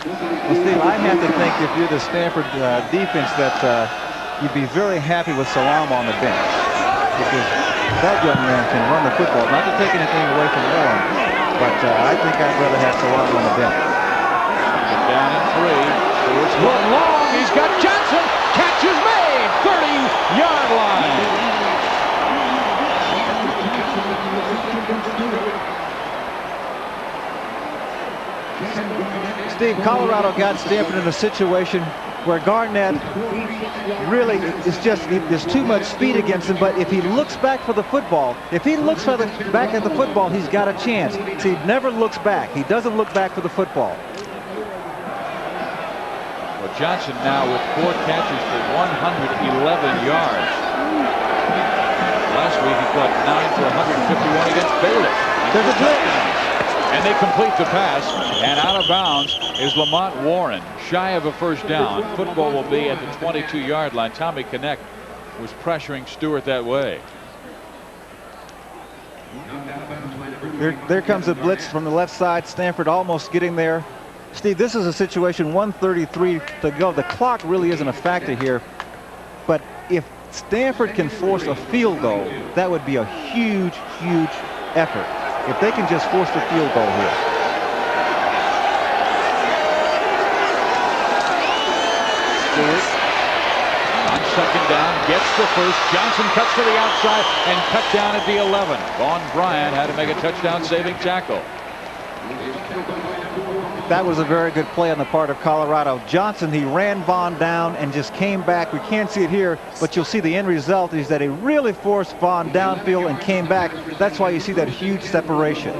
Well, Steve, I have to think if you're the Stanford defense that you'd be very happy with Salaam on the bench, because that young man can run the football. Not to take anything away from Warren, but I think I'd rather have Salaam on the bench. Down in 3. Stewart's going long. He's got Johnson. Catch is made. 30-yard line. Steve, Colorado got Stanford in a situation where Garnett really is just, there's too much speed against him, but if he looks back for the football, back at the football, he's got a chance. See, he never looks back. He doesn't look back for the football. Well, Johnson now with 4 catches for 111 yards. Last week he caught 9 for 151 against Baylor. There's a blitz. And they complete the pass, and out of bounds is Lamont Warren, shy of a first down. Football will be at the 22-yard line. Tommy Connect was pressuring Stewart that way. There comes a blitz from the left side. Stanford almost getting there. Steve, this is a situation, 1:33 to go. The clock really isn't a factor here, but if Stanford can force a field goal, that would be a huge, huge effort. If they can just force the field goal here. Stewart on second down gets the first. Johnson cuts to the outside and cut down at the 11. Vaughn Bryant had to make a touchdown-saving tackle. That was a very good play on the part of Colorado. Johnson, he ran Vaughn down and just came back. We can't see it here, but you'll see the end result is that he really forced Vaughn downfield and came back. That's why you see that huge separation.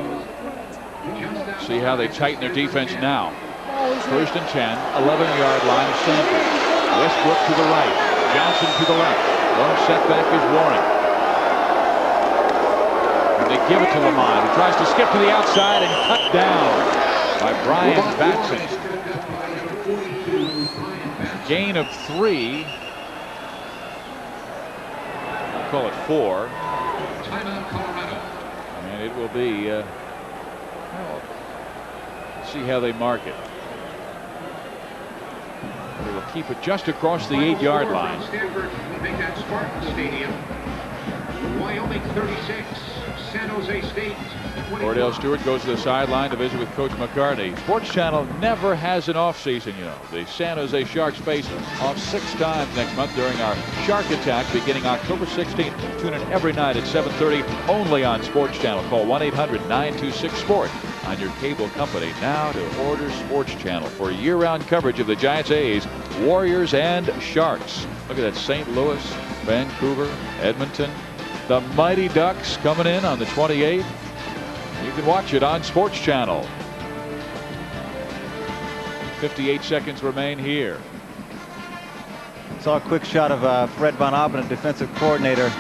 See how they tighten their defense now. 1st and 10, 11-yard line of Stanford. Westbrook to the right, Johnson to the left. Long setback is Warren. And they give it to Lamont, who tries to skip to the outside and cut down by Brian Batson. Gain of 3. I'll call it 4. And it will be, well, see how they mark it. They will keep it just across the 8-yard line. Stanford make that Spartan Stadium. Wyoming 36, San Jose State. Kordell Stewart goes to the sideline to visit with Coach McCartney. Sports Channel never has an off season, you know. The San Jose Sharks face off 6 times next month during our Shark Attack beginning October 16th. Tune in every night at 7:30 only on Sports Channel. Call 1-800-926-SPORT on your cable company now to order Sports Channel for year-round coverage of the Giants, A's, Warriors, and Sharks. Look at that, St. Louis, Vancouver, Edmonton. The Mighty Ducks coming in on the 28th. You can watch it on Sports Channel. 58 seconds remain here. Saw a quick shot of Fred Von Appen, a defensive coordinator.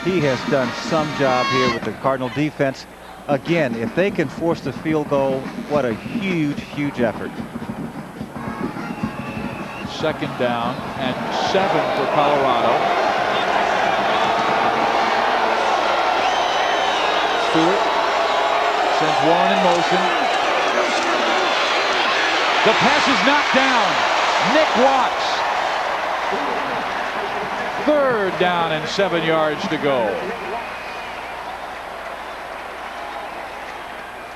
He has done some job here with the Cardinal defense. Again, if they can force the field goal, what a huge, huge effort. 2nd down and 7 for Colorado. Stewart sends Warren in motion. The pass is knocked down. Nick Watts. 3rd down and 7 yards to go.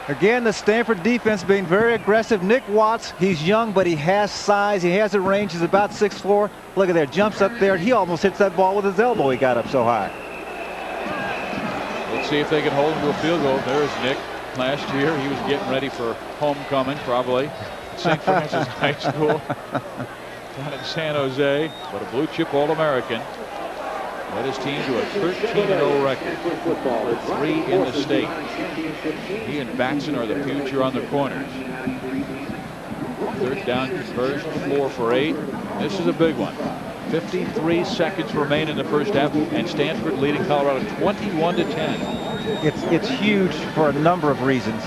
Again, the Stanford defense being very aggressive. Nick Watts, he's young, but he has size. He has the range. He's about 6'4". Look at there, jumps up there. He almost hits that ball with his elbow. He got up so high. Let's see if they can hold him to a field goal. There's Nick. Last year, he was getting ready for homecoming, probably. St. Francis High School down in San Jose, but a blue chip All-American. Led his team to a 13-0 record, 3 in the state. He and Baxton are the future on the corners. 3rd down conversion, 4 for 8. This is a big one. 53 seconds remain in the first half, and Stanford leading Colorado 21-10. It's huge for a number of reasons.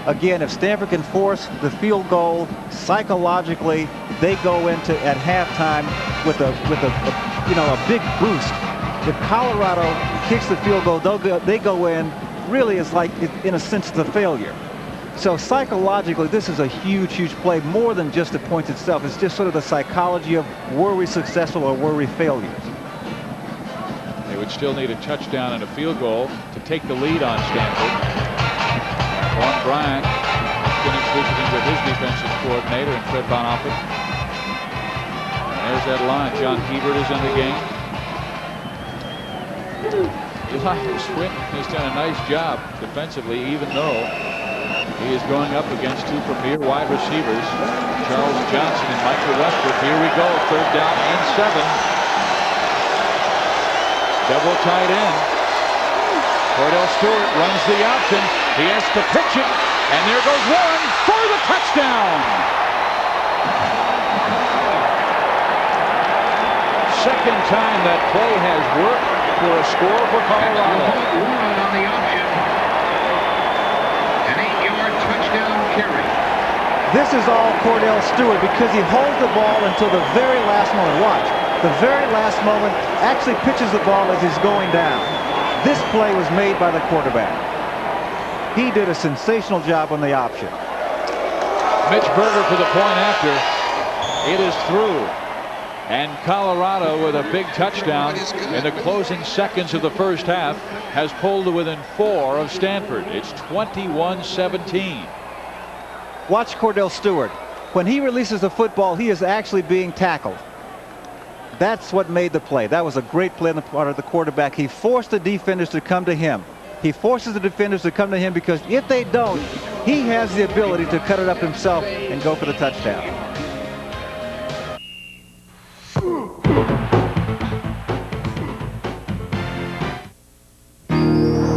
Again, if Stanford can force the field goal psychologically, they go into at halftime with a big boost. If Colorado kicks the field goal, they go in. Really, it's like, in a sense, the failure. So psychologically, this is a huge, huge play, more than just the points itself. It's just sort of the psychology of, were we successful or were we failures? They would still need a touchdown and a field goal to take the lead on Stanford. Vaughn Bryant finished visiting with his defensive coordinator and Fred Von Appen. There's that line. John Hebert is in the game. Elias Swinton has done a nice job defensively, even though he is going up against 2 premier wide receivers, Charles Johnson and Michael Westbrook. Here we go, 3rd down and 7. Double tight end. Kordell Stewart runs the option. He has to pitch it, and there goes Warren for the touchdown. 2nd time that play has worked for a score for Colorado. Warren on the option. An 8-yard touchdown carry. This is all Kordell Stewart because he holds the ball until the very last moment. Watch. The very last moment, actually pitches the ball as he's going down. This play was made by the quarterback. He did a sensational job on the option. Mitch Berger for the point after. It is through. And Colorado, with a big touchdown in the closing seconds of the first half, has pulled to within 4 of Stanford. It's 21-17. Watch Kordell Stewart. When he releases the football, he is actually being tackled. That's what made the play. That was a great play on the part of the quarterback. He forced the defenders to come to him. He forces the defenders to come to him because if they don't, he has the ability to cut it up himself and go for the touchdown.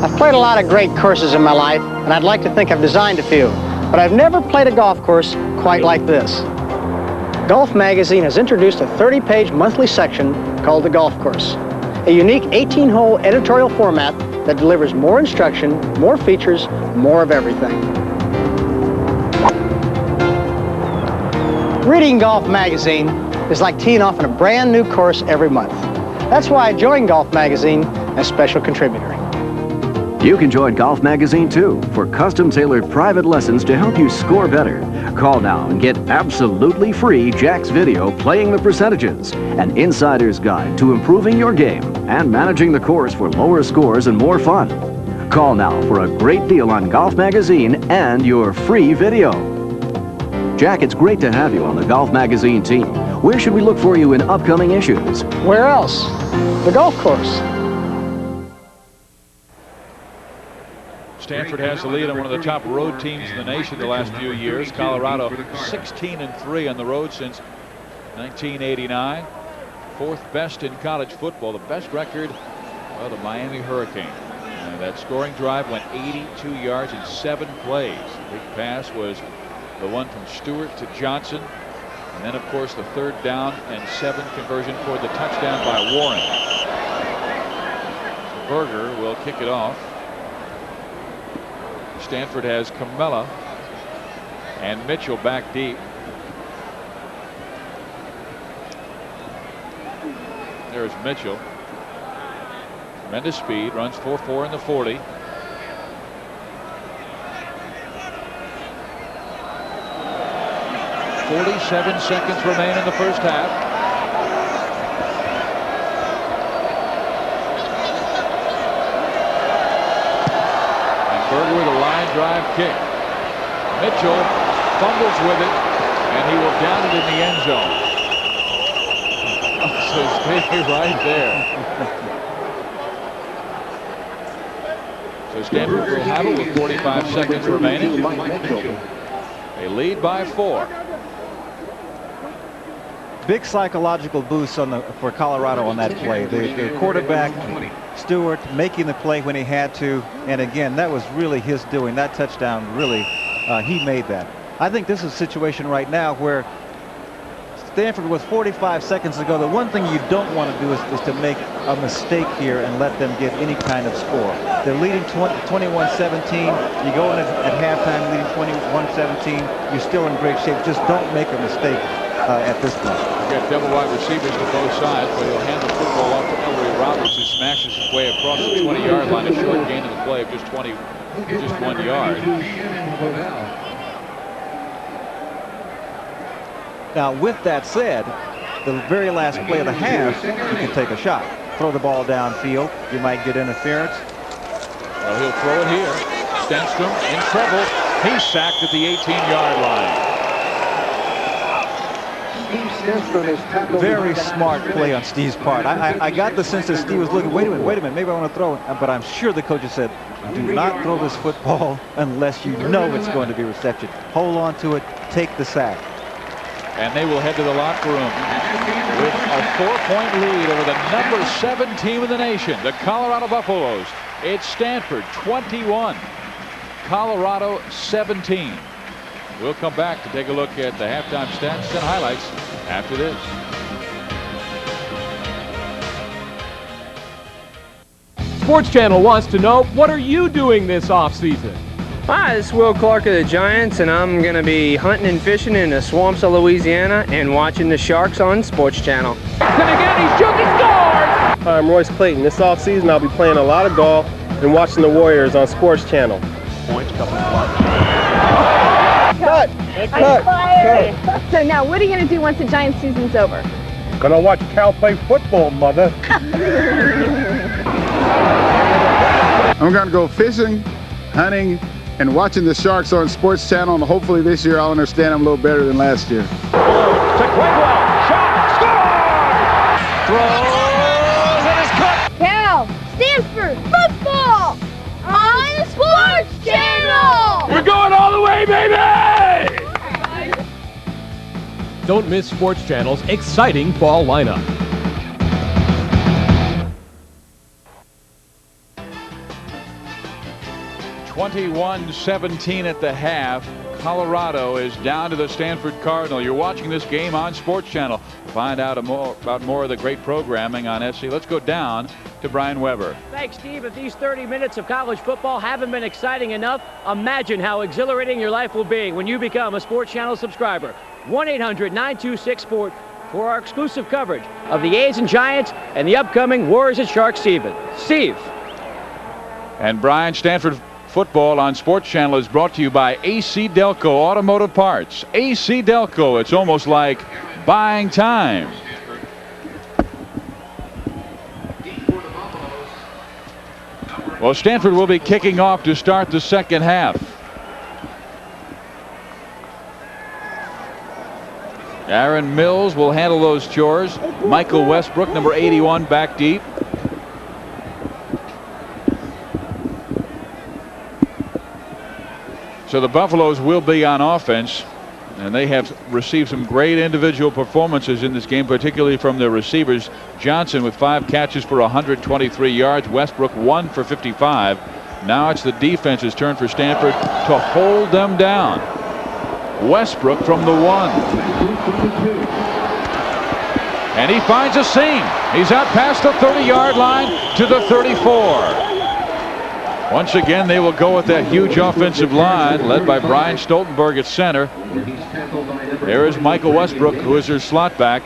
I've played a lot of great courses in my life, and I'd like to think I've designed a few, but I've never played a golf course quite like this. Golf Magazine has introduced a 30-page monthly section called The Golf Course, a unique 18-hole editorial format that delivers more instruction, more features, more of everything. Reading Golf Magazine is like teeing off on a brand new course every month. That's why I joined Golf Magazine as special contributor. You can join Golf Magazine too for custom-tailored private lessons to help you score better. Call now and get absolutely free Jack's video playing the percentages, an insider's guide to improving your game and managing the course for lower scores and more fun. Call now for a great deal on Golf Magazine and your free video. Jack, it's great to have you on the Golf Magazine team. Where should we look for you in upcoming issues? Where else? The golf course. Stanford has the lead on one of the top road teams in the nation the last few years. Colorado 16-3 on the road since 1989. 4th best in college football. The best record of the Miami Hurricane. That scoring drive went 82 yards in 7 plays. The big pass was the one from Stewart to Johnson. And then, of course, the 3rd down and 7 conversion for the touchdown by Warren. Berger will kick it off. Stanford has Comella and Mitchell back deep. There's Mitchell. Tremendous speed, runs 4.4 in the 40. .47 seconds remain in the first half. And Berger with a line drive kick. Mitchell fumbles with it, and he will down it in the end zone. So stay right there. So Stanford will have it with 45 seconds remaining. They lead by 4. Big psychological boost for Colorado on that play. The quarterback, Stewart, making the play when he had to. And again, that was really his doing. That touchdown, really, he made that. I think this is a situation right now where Stanford, with 45 seconds to go, the one thing you don't want to do is to make a mistake here and let them get any kind of score. They're leading 21-17. You go in at halftime leading 21-17. You're still in great shape. Just don't make a mistake at this point. You've got double wide receivers to both sides, but he'll hand the football off to Ellery Roberts, who smashes his way across the 20-yard line. A short gain in the play of just 1 yard. Now, with that said, the very last play of the half, you can take a shot. Throw the ball downfield. You might get interference. Well, he'll throw it here. Stenstrom in trouble. He's sacked at the 18-yard line. Very smart play on Steve's part. I got the sense that Steve was looking, wait a minute, maybe I want to throw it. But I'm sure the coach has said, do not throw this football unless you know it's going to be reception. Hold on to it, take the sack. And they will head to the locker room with a 4-point lead over the number 7 team in the nation, the Colorado Buffaloes. It's Stanford 21, Colorado 17. We'll come back to take a look at the halftime stats and highlights after this. Sports Channel wants to know, what are you doing this offseason? Hi, this is Will Clark of the Giants, and I'm going to be hunting and fishing in the swamps of Louisiana and watching the Sharks on Sports Channel. And again, he's shooting, scores! Hi, I'm Royce Clayton. This offseason, I'll be playing a lot of golf and watching the Warriors on Sports Channel. Points, couple of blocks. Cut! So now, what are you going to do once the Giants season's over? Gonna watch Cal play football, mother. I'm gonna go fishing, hunting, and watching the Sharks on Sports Channel, and hopefully this year I'll understand them a little better than last year. To Cardinal, shot, score! Throws, and it's cut! Cal, Stanford, football on Sports Channel! We're going all the way, baby! Don't miss Sports Channel's exciting fall lineup. (21-17) at the half. Colorado is down to the Stanford Cardinal. You're watching this game on Sports Channel. Find out about more of the great programming on SC. Let's go down to Brian Weber. Thanks, Steve. If these 30 minutes of college football haven't been exciting enough, imagine how exhilarating your life will be when you become a Sports Channel subscriber. 1-800-926-SPORT for our exclusive coverage of the A's and Giants and the upcoming Warriors and Sharks season. Steve. And Brian, Stanford football on Sports Channel is brought to you by AC Delco Automotive Parts. AC Delco, it's almost like buying time. Well, Stanford will be kicking off to start the second half. Aaron Mills will handle those chores. Michael Westbrook, number 81, back deep. So the Buffaloes will be on offense, and they have received some great individual performances in this game, particularly from their receivers. Johnson with 5 catches for 123 yards. Westbrook 1 for 55. Now it's the defense's turn for Stanford to hold them down. Westbrook from the 1. And he finds a seam. He's out past the 30-yard line to the 34. Once again, they will go with that huge offensive line led by Brian Stoltenberg at center. There is Michael Westbrook, who is their slot back.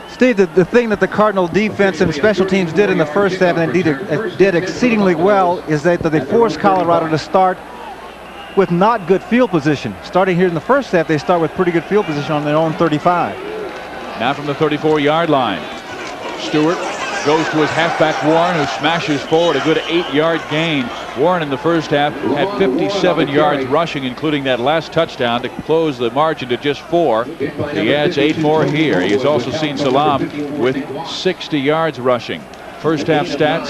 Steve, the thing that the Cardinal defense and special teams did in the first half, and did exceedingly well, is that they forced Colorado to start with not good field position. Starting here in the first half, they start with pretty good field position on their own 35. Now from the 34-yard line, Stewart goes to his halfback Warren, who smashes forward a good 8-yard gain. Warren in the first half had 57 yards rushing, including that last touchdown to close the margin to just 4. He adds 8 more here. He has also seen Salaam with 60 yards rushing. First half stats: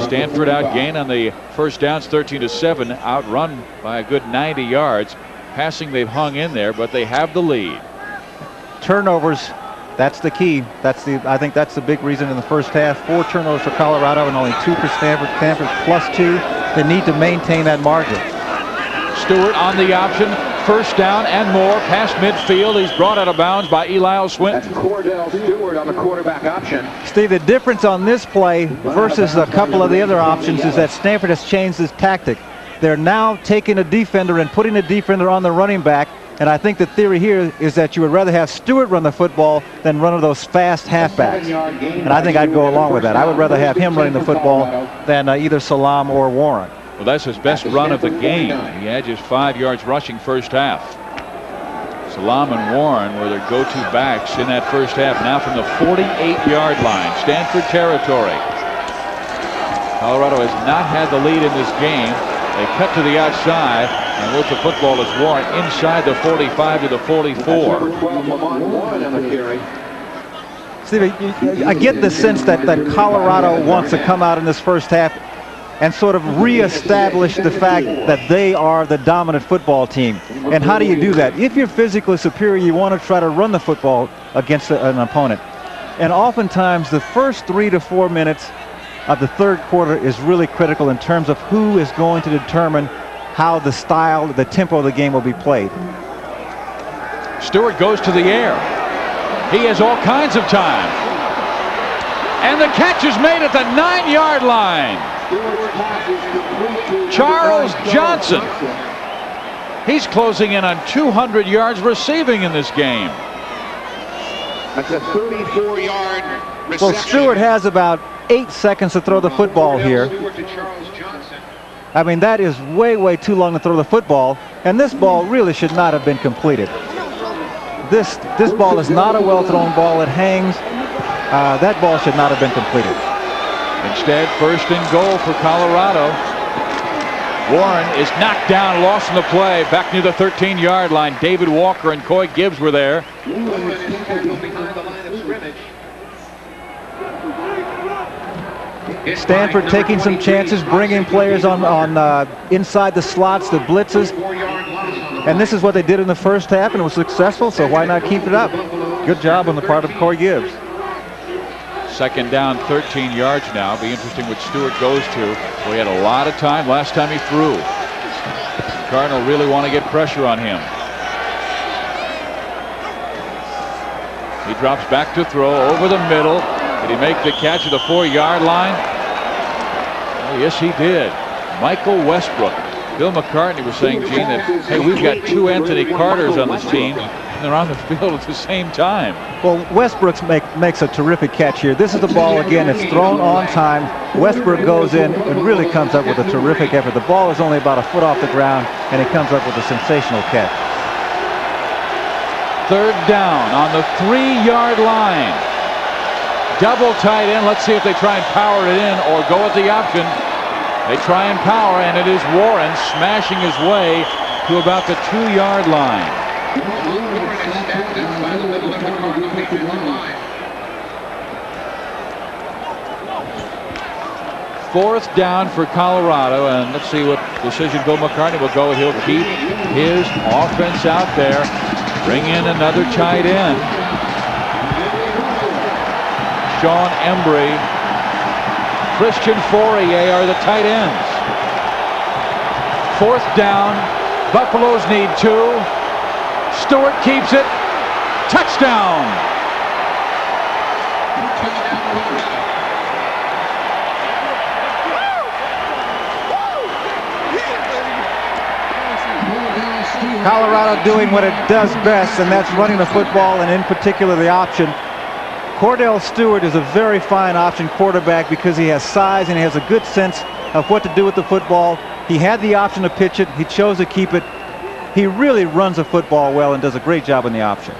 Stanford outgained on the first downs 13-7, outrun by a good 90 yards. Passing, they've hung in there, but they have the lead. Turnovers, that's the key. I think that's the big reason in the first half. 4 turnovers for Colorado and only 2 for Stanford. Stanford +2. They need to maintain that margin. Stewart on the option. First down and more past midfield. He's brought out of bounds by Eli Swinton. That's Kordell Stewart on the quarterback option. Steve, the difference on this play versus a couple of the other options is that Stanford has changed his tactic. They're now taking a defender and putting a defender on the running back. And I think the theory here is that you would rather have Stewart run the football than one of those fast halfbacks. And I think I'd go along with that. I would rather have him running the football than either Salaam or Warren. Well, that's his best run of the game. He had just 5 yards rushing first half. Salaam and Warren were their go-to backs in that first half. Now from the 48-yard line, Stanford territory. Colorado has not had the lead in this game. They cut to the outside, and with the football is Warren inside the 45 to the 44. Steve, I get the sense that Colorado wants to come out in this first half and sort of reestablish the fact that they are the dominant football team. And how do you do that? If you're physically superior, you want to try to run the football against an opponent. And oftentimes, the first 3 to 4 minutes of the third quarter is really critical in terms of who is going to determine how the style, the tempo of the game will be played. Stewart goes to the air. He has all kinds of time. And the catch is made at the 9-yard line. Charles Johnson. He's closing in on 200 yards receiving in this game. That's a 34-yard reception. Well, Stewart has about 8 seconds to throw the football here. I mean, that is way too long to throw the football, and this ball really should not have been completed. This ball is not a well-thrown ball. It hangs. That ball should not have been completed. Instead, first and goal for Colorado. Warren is knocked down, lost in the play, back near the 13-yard line. David Walker and Coy Gibbs were there. Stanford taking some chances, bringing players on inside the slots, the blitzes. And this is what they did in the first half, and it was successful, so why not keep it up? Good job on the part of Coy Gibbs. Second down, 13 yards now. Be interesting what Stewart goes to. Well, he had a lot of time last time he threw. Cardinal really want to get pressure on him. He drops back to throw over the middle. Did he make the catch at the 4-yard line? Oh, yes, he did. Michael Westbrook. Bill McCartney was saying, Gene, that, hey, we've got 2 Anthony Carters on this team, and they're on the field at the same time. Well, Westbrook makes a terrific catch here. This is the ball again. It's thrown on time. Westbrook goes in and really comes up with a terrific effort. The ball is only about a foot off the ground, and he comes up with a sensational catch. Third down on the 3-yard line. Double tight end. Let's see if they try and power it in or go at the option. They try and power, and it is Warren smashing his way to about the 2-yard line. Fourth down for Colorado, and let's see what decision Bill McCartney will go. He'll keep his offense out there, bring in another tight end. Sean Embry, Christian Fourier are the tight ends. Fourth down, Buffaloes need 2. Stewart keeps it. Touchdown. Colorado doing what it does best, and that's running the football, and in particular the option. Kordell Stewart is a very fine option quarterback because he has size and he has a good sense of what to do with the football. He had the option to pitch it. He chose to keep it. He really runs the football well and does a great job on the option.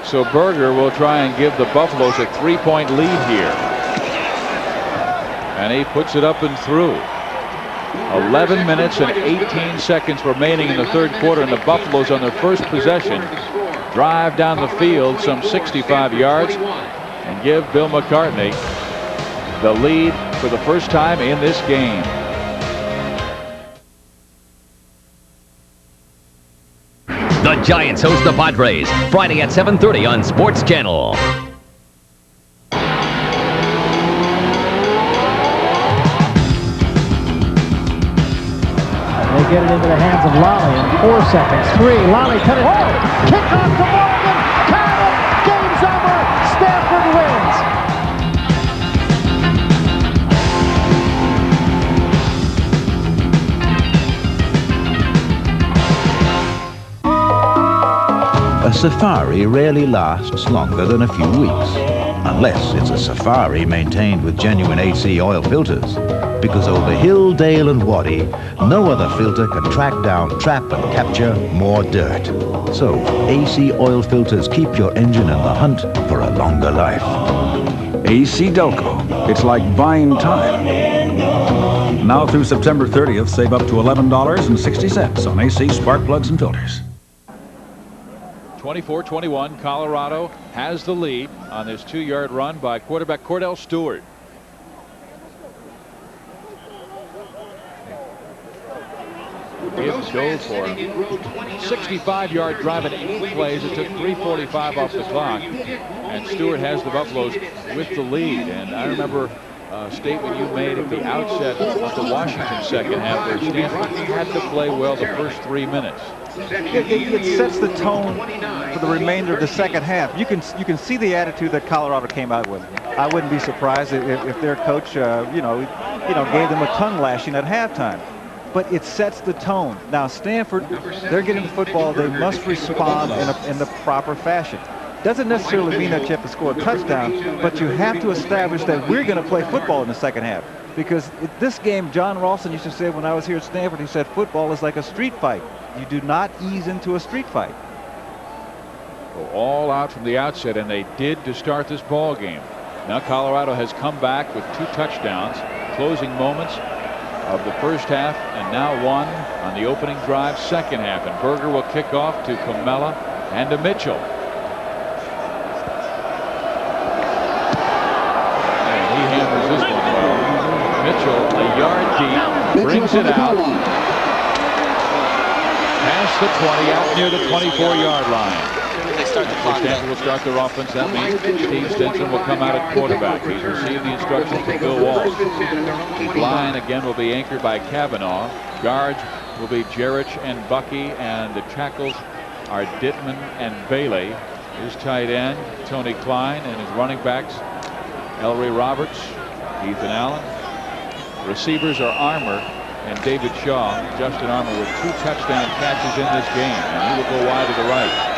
So Berger will try and give the Buffaloes a 3-point lead here. And he puts it up and through. 11 minutes and 18 seconds remaining in the third quarter, and the Buffaloes on their first possession drive down the field some 65 yards and give Bill McCartney the lead for the first time in this game. The Giants host the Padres Friday at 7:30 on Sports Channel. They get it into the hands of Lally in 4 seconds. 3. Lally cut it. Oh! Kickoff to Morgan. Got it. Game's over. Stanford wins. A safari rarely lasts longer than a few weeks, unless it's a safari maintained with genuine AC oil filters. Because over hill, dale and wadi, no other filter can track down, trap and capture more dirt. So, AC oil filters keep your engine in the hunt for a longer life. AC Delco. It's like buying time. Now through September 30th, save up to $11.60 on AC spark plugs and filters. 24-21, Colorado has the lead on this 2-yard run by quarterback Kordell Stewart. Gibbs go for him. 65-yard drive in 8 plays. It took 3:45 off the clock, and Stewart has the Buffaloes with the lead. And I remember a statement you made at the outset of the Washington second half where Stanford had to play well the first 3 minutes. It sets the tone for the remainder of the second half. You can see the attitude that Colorado came out with. I wouldn't be surprised if their coach gave them a tongue lashing at halftime. But it sets the tone. Now Stanford, they're getting the football. They must respond in the proper fashion. Doesn't necessarily mean that you have to score a touchdown, but you have to establish that we're going to play football in the second half. Because this game, John Ralston used to say when I was here at Stanford, he said football is like a street fight. You do not ease into a street fight. Go all out from the outset, and they did to start this ball game. Now Colorado has come back with 2 touchdowns, closing moments of the first half, and now 1 on the opening drive, second half. And Berger will kick off to Comella and to Mitchell. And he hammers this one well. Mitchell, a yard deep, brings it out. Past the 20, out near the 24-yard line. Stanford will start their offense. That means Steve Stenstrom will come out at quarterback. He's received the instructions from Bill Walsh. The line again will be anchored by Kavanaugh. Guards will be Jerich and Bucky, and the tackles are Dittman and Bailey. His tight end, Tony Cline, and his running backs, Ellery Roberts, Ethan Allen. Receivers are Armour and David Shaw. Justin Armour with 2 touchdown catches in this game, and he will go wide to the right.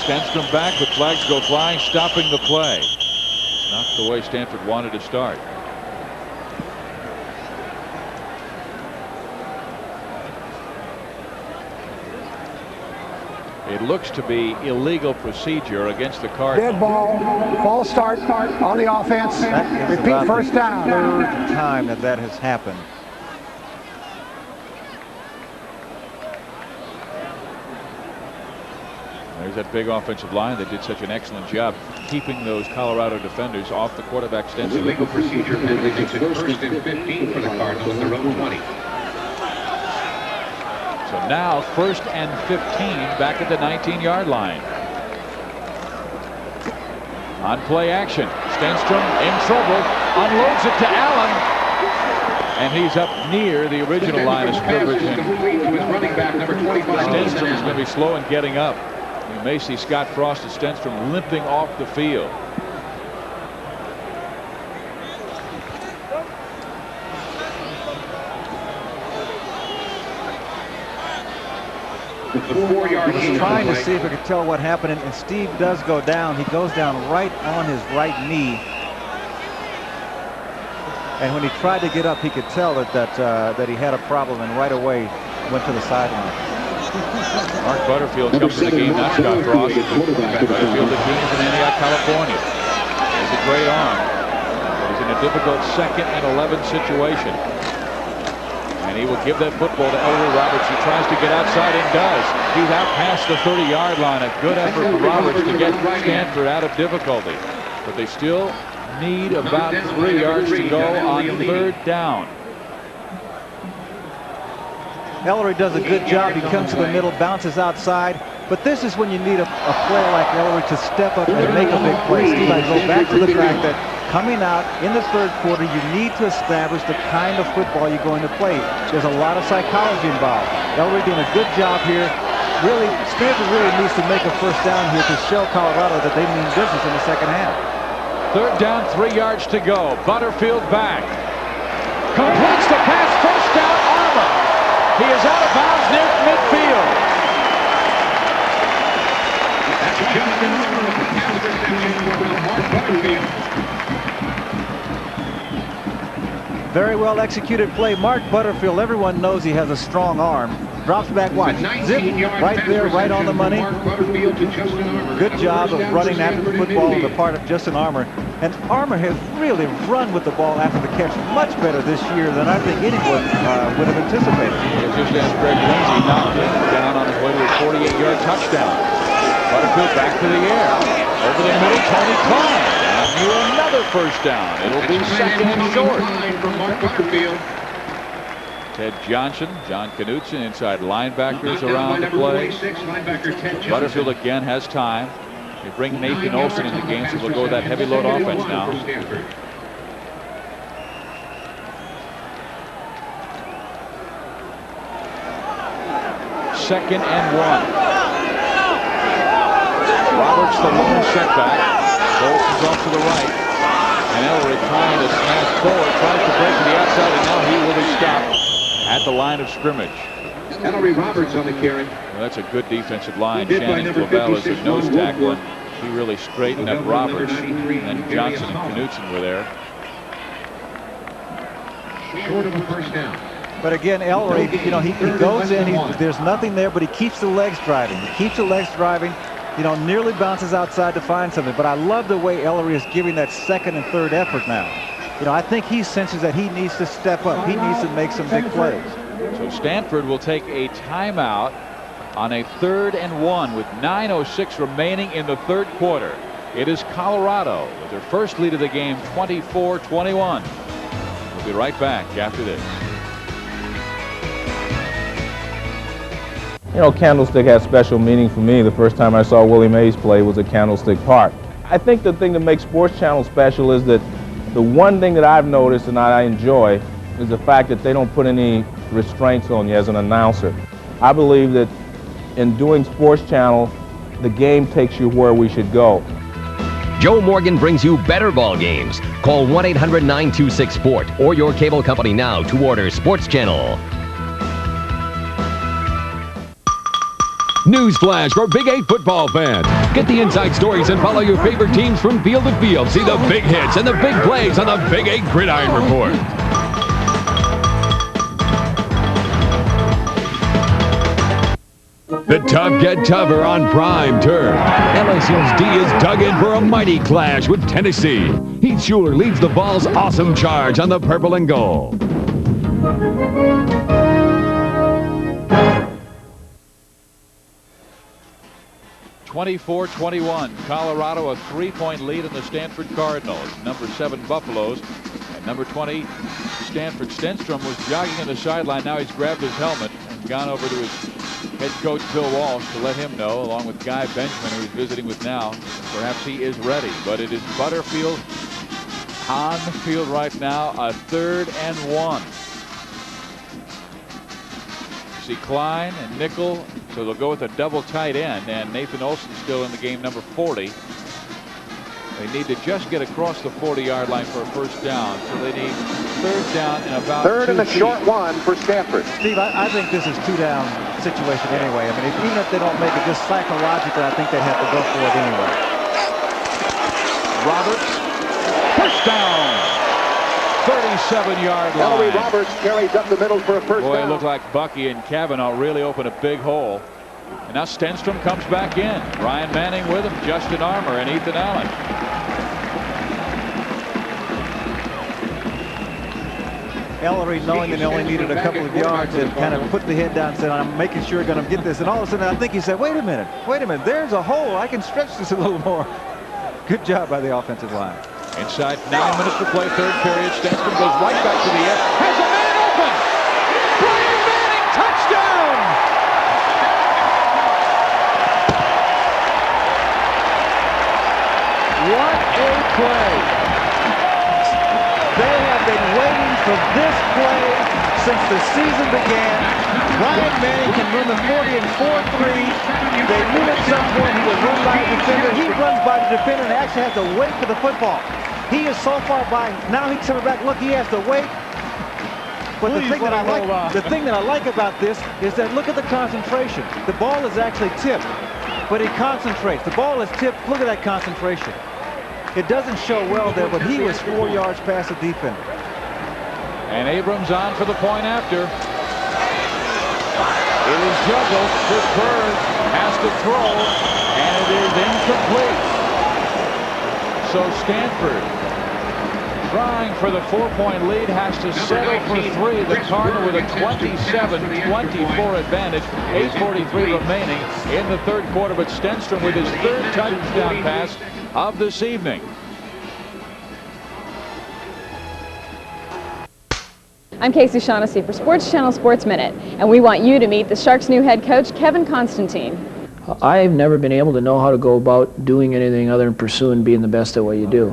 Stenstrom back, but flags go flying, stopping the play. It's not the way Stanford wanted to start. It looks to be illegal procedure against the Cardinal. Dead ball, false start on the offense. Repeat first down. Third time that has happened. There's that big offensive line that did such an excellent job keeping those Colorado defenders off the quarterback Stenstrom. Illegal procedure, and they take it first and 15 for the Cardinals in their own 20. So now first and 15 back at the 19-yard line. On play action, Stenstrom in trouble, unloads it to Allen. And he's up near the original line of scrimmage. Stenstrom is going to be slow in getting up. You may see Scott Frost and Stenstrom limping off the field. He was trying to see if he could tell what happened, and Steve does go down. He goes down right on his right knee. And when he tried to get up, he could tell that he had a problem, and right away went to the sideline. Mark Butterfield comes to the game, not Scott Frost. Butterfield, the king from Antioch, California. He's a great arm. He's in a difficult 2nd and 11 situation. And he will give that football to Ellery Roberts. He tries to get outside and does. He's out past the 30-yard line. A good effort for Roberts to get Stanford out of difficulty. But they still need about 3 yards to go on 3rd down. Ellery does a good job. He comes to the middle, bounces outside. But this is when you need a player like Ellery to step up and make a big play. Steve, I go back to the fact that coming out in the 3rd quarter, you need to establish the kind of football you're going to play. There's a lot of psychology involved. Ellery doing a good job here. Really, Stanford really needs to make a 1st down here to show Colorado that they mean business in the 2nd half. 3rd down, 3 yards to go. Butterfield back. Completes the pass. 1st down, Armour. He is out of bounds near midfield. That's Justin Armour with the pass reception for Lamont Butterfield. Very well executed play. Mark Butterfield, everyone knows he has a strong arm. Drops back, watch. Zip, right there, right on the money. Good job of running after the football on the part of Justin Armour. And Armour has really run with the ball after the catch much better this year than I think anyone would have anticipated. Just as Greg Lindsey knocked him down on his way to a 48-yard touchdown. Butterfield back to the air. Over the middle, Tony Cline. And here another 1st down. It'll be 2nd and short. Ted Johnson, John Knutson, inside linebackers around the play. Butterfield again has time. They bring Nathan Olson in the game, so they'll go with that heavy load offense now. Second and 1. Roberts the lone setback. Olson's off to the right. And Ellery trying to smash forward, tries to break to the outside, and now he will be stopped at the line of scrimmage. Ellery Roberts on the carry. Well, that's a good defensive line. Shannon Clavell is a nose tackle. He really straightened up Roberts. And Johnson and Knutson were there. Short of a 1st down. But again, Ellery, you know, he goes in. There's nothing there, but he keeps the legs driving. He keeps the legs driving. You know, nearly bounces outside to find something. But I love the way Ellery is giving that 2nd and 3rd effort now. You know, I think he senses that he needs to step up. He needs to make some big plays. So Stanford will take a timeout on a 3rd and 1 with 9:06 remaining in the 3rd quarter. It is Colorado with their first lead of the game, 24-21. We'll be right back after this. You know, Candlestick has special meaning for me. The first time I saw Willie Mays play was at Candlestick Park. I think the thing that makes Sports Channel special is that the one thing that I've noticed and I enjoy is the fact that they don't put any restraints on you as an announcer. I believe that in doing Sports Channel, the game takes you where we should go. Joe Morgan brings you better ball games. Call 1-800-926-SPORT or your cable company now to order Sports Channel. Newsflash for Big 8 football fans. Get the inside stories and follow your favorite teams from field to field. See the big hits and the big plays on the Big 8 Gridiron Report. The tough get tougher on prime turf. LSU's D is dug in for a mighty clash with Tennessee. Heath Schuler leads the Vols' awesome charge on the purple and gold. 24-21. Colorado a 3-point lead in the Stanford Cardinals. Number 7 Buffaloes and number 20 Stanford. Stenstrom was jogging on the sideline. Now he's grabbed his helmet and gone over to his head coach Bill Walsh to let him know, along with Guy Benjamin, who he's visiting with now, perhaps he is ready. But it is Butterfield on the field right now, a 3rd and 1. See Cline and nickel, so they'll go with a double tight end, and Nathan Olsen still in the game, number 40. They need to just get across the 40-yard line for a first down, so they need 3rd down and about 3rd and 2 a feet. short one for Stanford. Steve, I think this is 2-down situation anyway. I mean, even if they don't make it, just psychologically, I think they'd have to go for it anyway. Roberts, first down. 37-yard line. Ellery Roberts carries up the middle for a first Boy, down. it looked like Bucky and Kavanaugh really opened a big hole. And now Stenstrom comes back in. Ryan Manning with him, Justin Armour, and Ethan Allen. Ellery, knowing that he only needed a couple of yards, and kind of put the head down and said, I'm making sure I'm going to get this. And all of a sudden, I think he said, wait a minute, there's a hole. I can stretch this a little more. Good job by the offensive line. Inside 9 minutes to play, 3rd period. Stenstrom goes right back to the edge. Has a man open! Brian Manning, touchdown! What a play! They have been waiting for this play since the season began. Ryan Manning can run the 40 and 4.3. They knew at some point he would run by a defender. He runs by the defender and actually has to wait for the football. He is so far by. Now he's coming back. Look, he has to wait. But the thing that I like about this is that look at the concentration. The ball is actually tipped, but he concentrates. The ball is tipped. Look at that concentration. It doesn't show well there, but he was 4 yards past the defender. And Abrams on for the point after. It is juggled. Chris Bird has to throw, and it is incomplete. So Stanford, trying for the 4-point lead, has to settle for 3. The Cardinal with a 27-24 advantage. 8:43 remaining in the 3rd quarter, but Stenstrom with his 3rd touchdown pass of this evening. I'm Casey Shaughnessy for Sports Channel Sports Minute, and we want you to meet the Sharks' new head coach, Kevin Constantine. I've never been able to know how to go about doing anything other than pursuing being the best at what you do.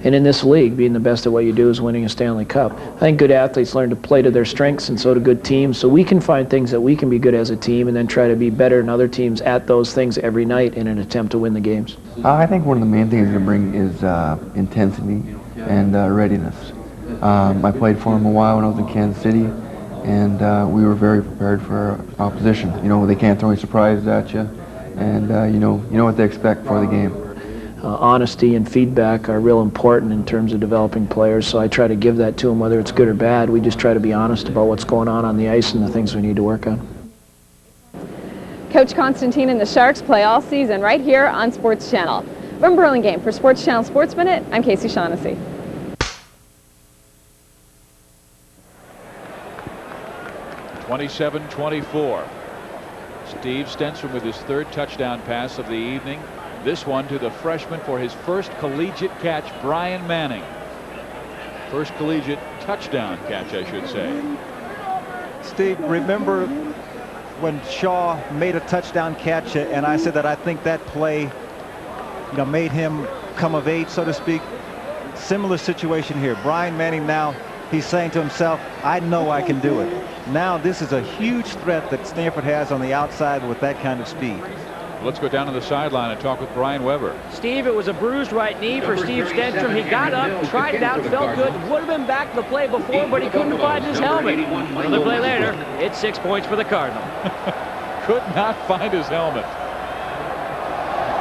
And in this league, being the best at what you do is winning a Stanley Cup. I think good athletes learn to play to their strengths, and so do good teams. So we can find things that we can be good as a team and then try to be better than other teams at those things every night in an attempt to win the games. I think one of the main things to bring is intensity and readiness. I played for him a while when I was in Kansas City, and we were very prepared for opposition. You know, they can't throw any surprises at you, and you know what they expect for the game. Honesty and feedback are real important in terms of developing players, so I try to give that to them, whether it's good or bad. We just try to be honest about what's going on the ice and the things we need to work on. Coach Constantine and the Sharks play all season right here on Sports Channel. From Burlingame for Sports Channel Sports Minute, I'm Casey Shaughnessy. (27-24). Steve Stenstrom with his 3rd touchdown pass of the evening. This one to the freshman for his first collegiate catch, Brian Manning. First collegiate touchdown catch, I should say. Steve, remember when Shaw made a touchdown catch, and I said that I think that play, made him come of age, so to speak. Similar situation here. Brian Manning now, he's saying to himself, I know I can do it. Now this is a huge threat that Stanford has on the outside with that kind of speed. Let's go down to the sideline and talk with Brian Weber. Steve, it was a bruised right knee for Steve Stenstrom. He got up, tried it out, felt good. Would have been back the play before, but he couldn't find his helmet. Another play later, it's 6 points for the Cardinal. Could not find his helmet.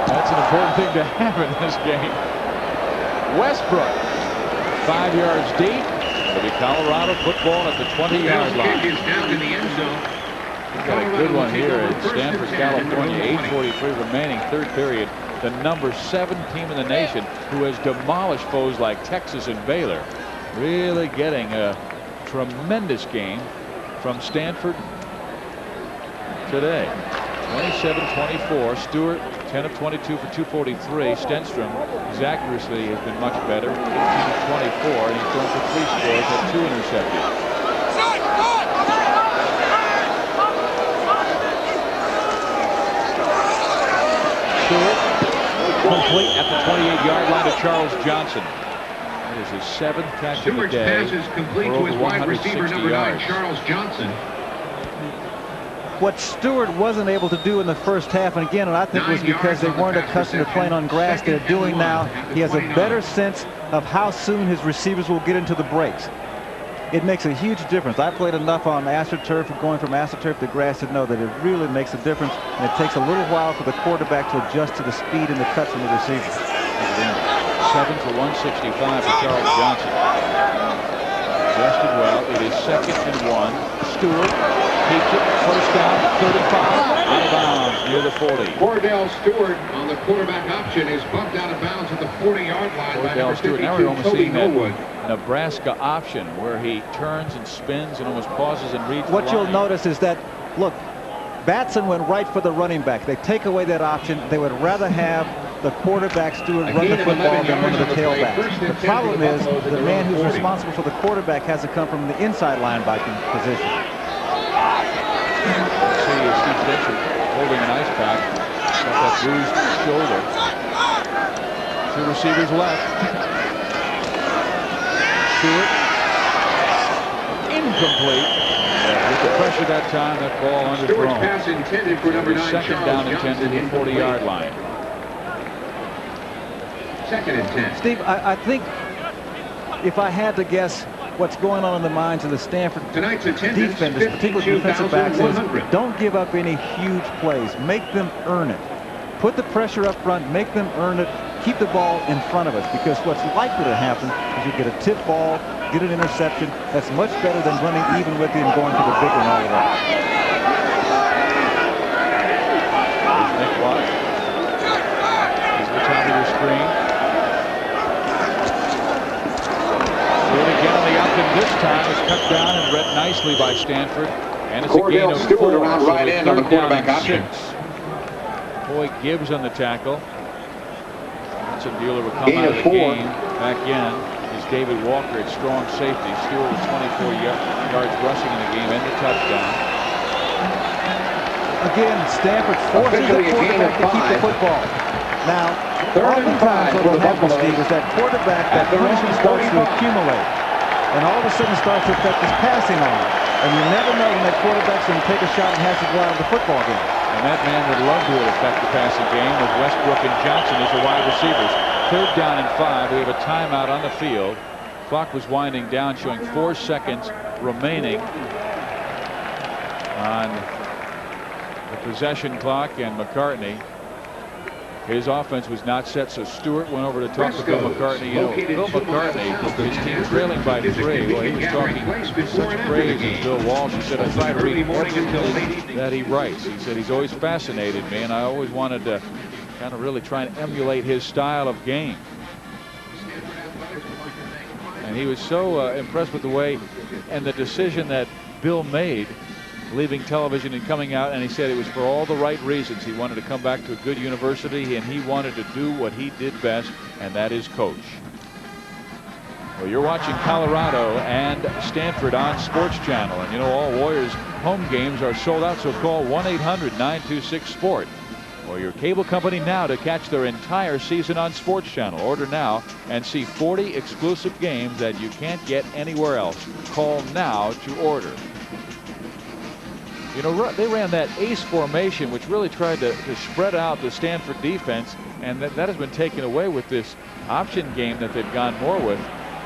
That's an important thing to have in this game. Westbrook, 5 yards deep. It'll be Colorado football at the 20-yard line. Kick is down in the end zone. We've got a good one here in Stanford, California. 8:43 remaining, 3rd period. The number 7 team in the nation who has demolished foes like Texas and Baylor. Really getting a tremendous game from Stanford today. 27-24. Stewart, 10 of 22 for 243. Stenstrom, his accuracy has been much better. 18 of 24, and he's thrown for 3 scores and 2 interceptions. Stewart, complete at the 28-yard line to Charles Johnson. That is his 7th catch of the Stewart's day. pass is complete for to over his wide receiver 160 number 9, yards. Charles Johnson. What Stewart wasn't able to do in the first half, and again, I think it was because they weren't accustomed to playing on grass, they're doing now. He has a better sense of how soon his receivers will get into the breaks. It makes a huge difference. I played enough on AstroTurf and going from AstroTurf to grass to know that it really makes a difference, and it takes a little while for the quarterback to adjust to the speed and the cuts from the receivers. 7 for 165 for Charles Johnson. Adjusted well. It is 2nd and 1. Stewart keeps it. First down, 35. Out of bounds near the 40. Kordell Stewart on the quarterback option is bumped out of bounds at the 40-yard line by number Kordell Stewart. 52, Now we're almost Toby seeing that Millwood. Nebraska option where he turns and spins and almost pauses and reads. What you'll notice is that, look, Batson went right for the running back. They take away that option. They would rather have the quarterback Stewart run the football than one of the tailbacks. The problem is the man who's responsible for the quarterback has to come from the inside linebacking position. See Steve Stenstrom holding an ice pack. Got that bruised shoulder. 2 receivers left. Stewart. Incomplete. With the pressure that time, that ball Stewart's underthrown. pass intended for number 9, 2nd down and 10 to the 40-yard line. 2nd and 10. Steve, I think if I had to guess what's going on in the minds of the Stanford defenders, particularly defensive backs, is don't give up any huge plays. Make them earn it. Put the pressure up front, make them earn it, keep the ball in front of us, because what's likely to happen is you get a tip ball, get an interception. That's much better than running even with you and going for the big one all the way. Nick Watt. He's the top of your screen. Stewart again on the up, and this time is cut down and read nicely by Stanford. And it's a gain of 4. Stewart around right end on the quarterback option. Boy Gibbs on the tackle. Hudson Bueller will come Gain out of of the 4. game. Back in is David Walker at strong safety. Stewart with 24 yards rushing in the game and the touchdown. Again, Stanford forces the quarterback to keep the football. Now, oftentimes what will happen, Steve, is that quarterback, that punishment starts to accumulate. And all of a sudden starts to affect his passing arm. And you never know when that quarterback's going to take a shot and has to go out of the football game. And that man would love to affect the passing game with Westbrook and Johnson as the wide receivers. 3rd down and 5. We have a timeout on the field. Clock was winding down, showing 4 seconds remaining on the possession clock, and McCartney, his offense was not set, so Stewart went over to talk to Bill McCartney. You know, Bill McCartney, his team trailing by 3. Well, he was talking such praise of Bill Walsh. He said, I try to read everything that he writes. He said, he's always fascinated me, and I always wanted to kind of really try and emulate his style of game. And he was so impressed with the way and the decision that Bill made, leaving television and coming out, and he said it was for all the right reasons. He wanted to come back to a good university, and he wanted to do what he did best, and that is coach. Well, you're watching Colorado and Stanford on SportsChannel, and you know all Warriors home games are sold out, so call 1-800-926-SPORT or your cable company now to catch their entire season on SportsChannel. Order now and see 40 exclusive games that you can't get anywhere else. Call now to order. You know, they ran that ace formation, which really tried to spread out the Stanford defense, and that has been taken away with this option game that they've gone more with.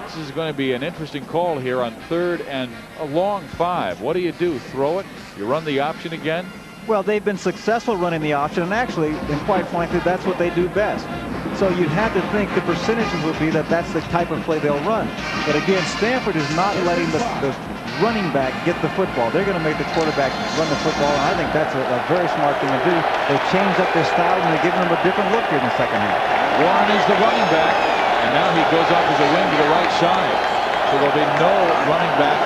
This is going to be an interesting call here on 3rd and a long 5. What do? Throw it? You run the option again? Well, they've been successful running the option, and actually, and quite frankly, that's what they do best. So you'd have to think the percentages would be that that's the type of play they'll run. But again, Stanford is not letting the running back get the football. They're going to make the quarterback run the football, and I think that's a very smart thing to do. They changed up their style, and they're giving them a different look here in the second half. Warren is the running back, and now he goes off as a wing to the right side. So there'll be no running back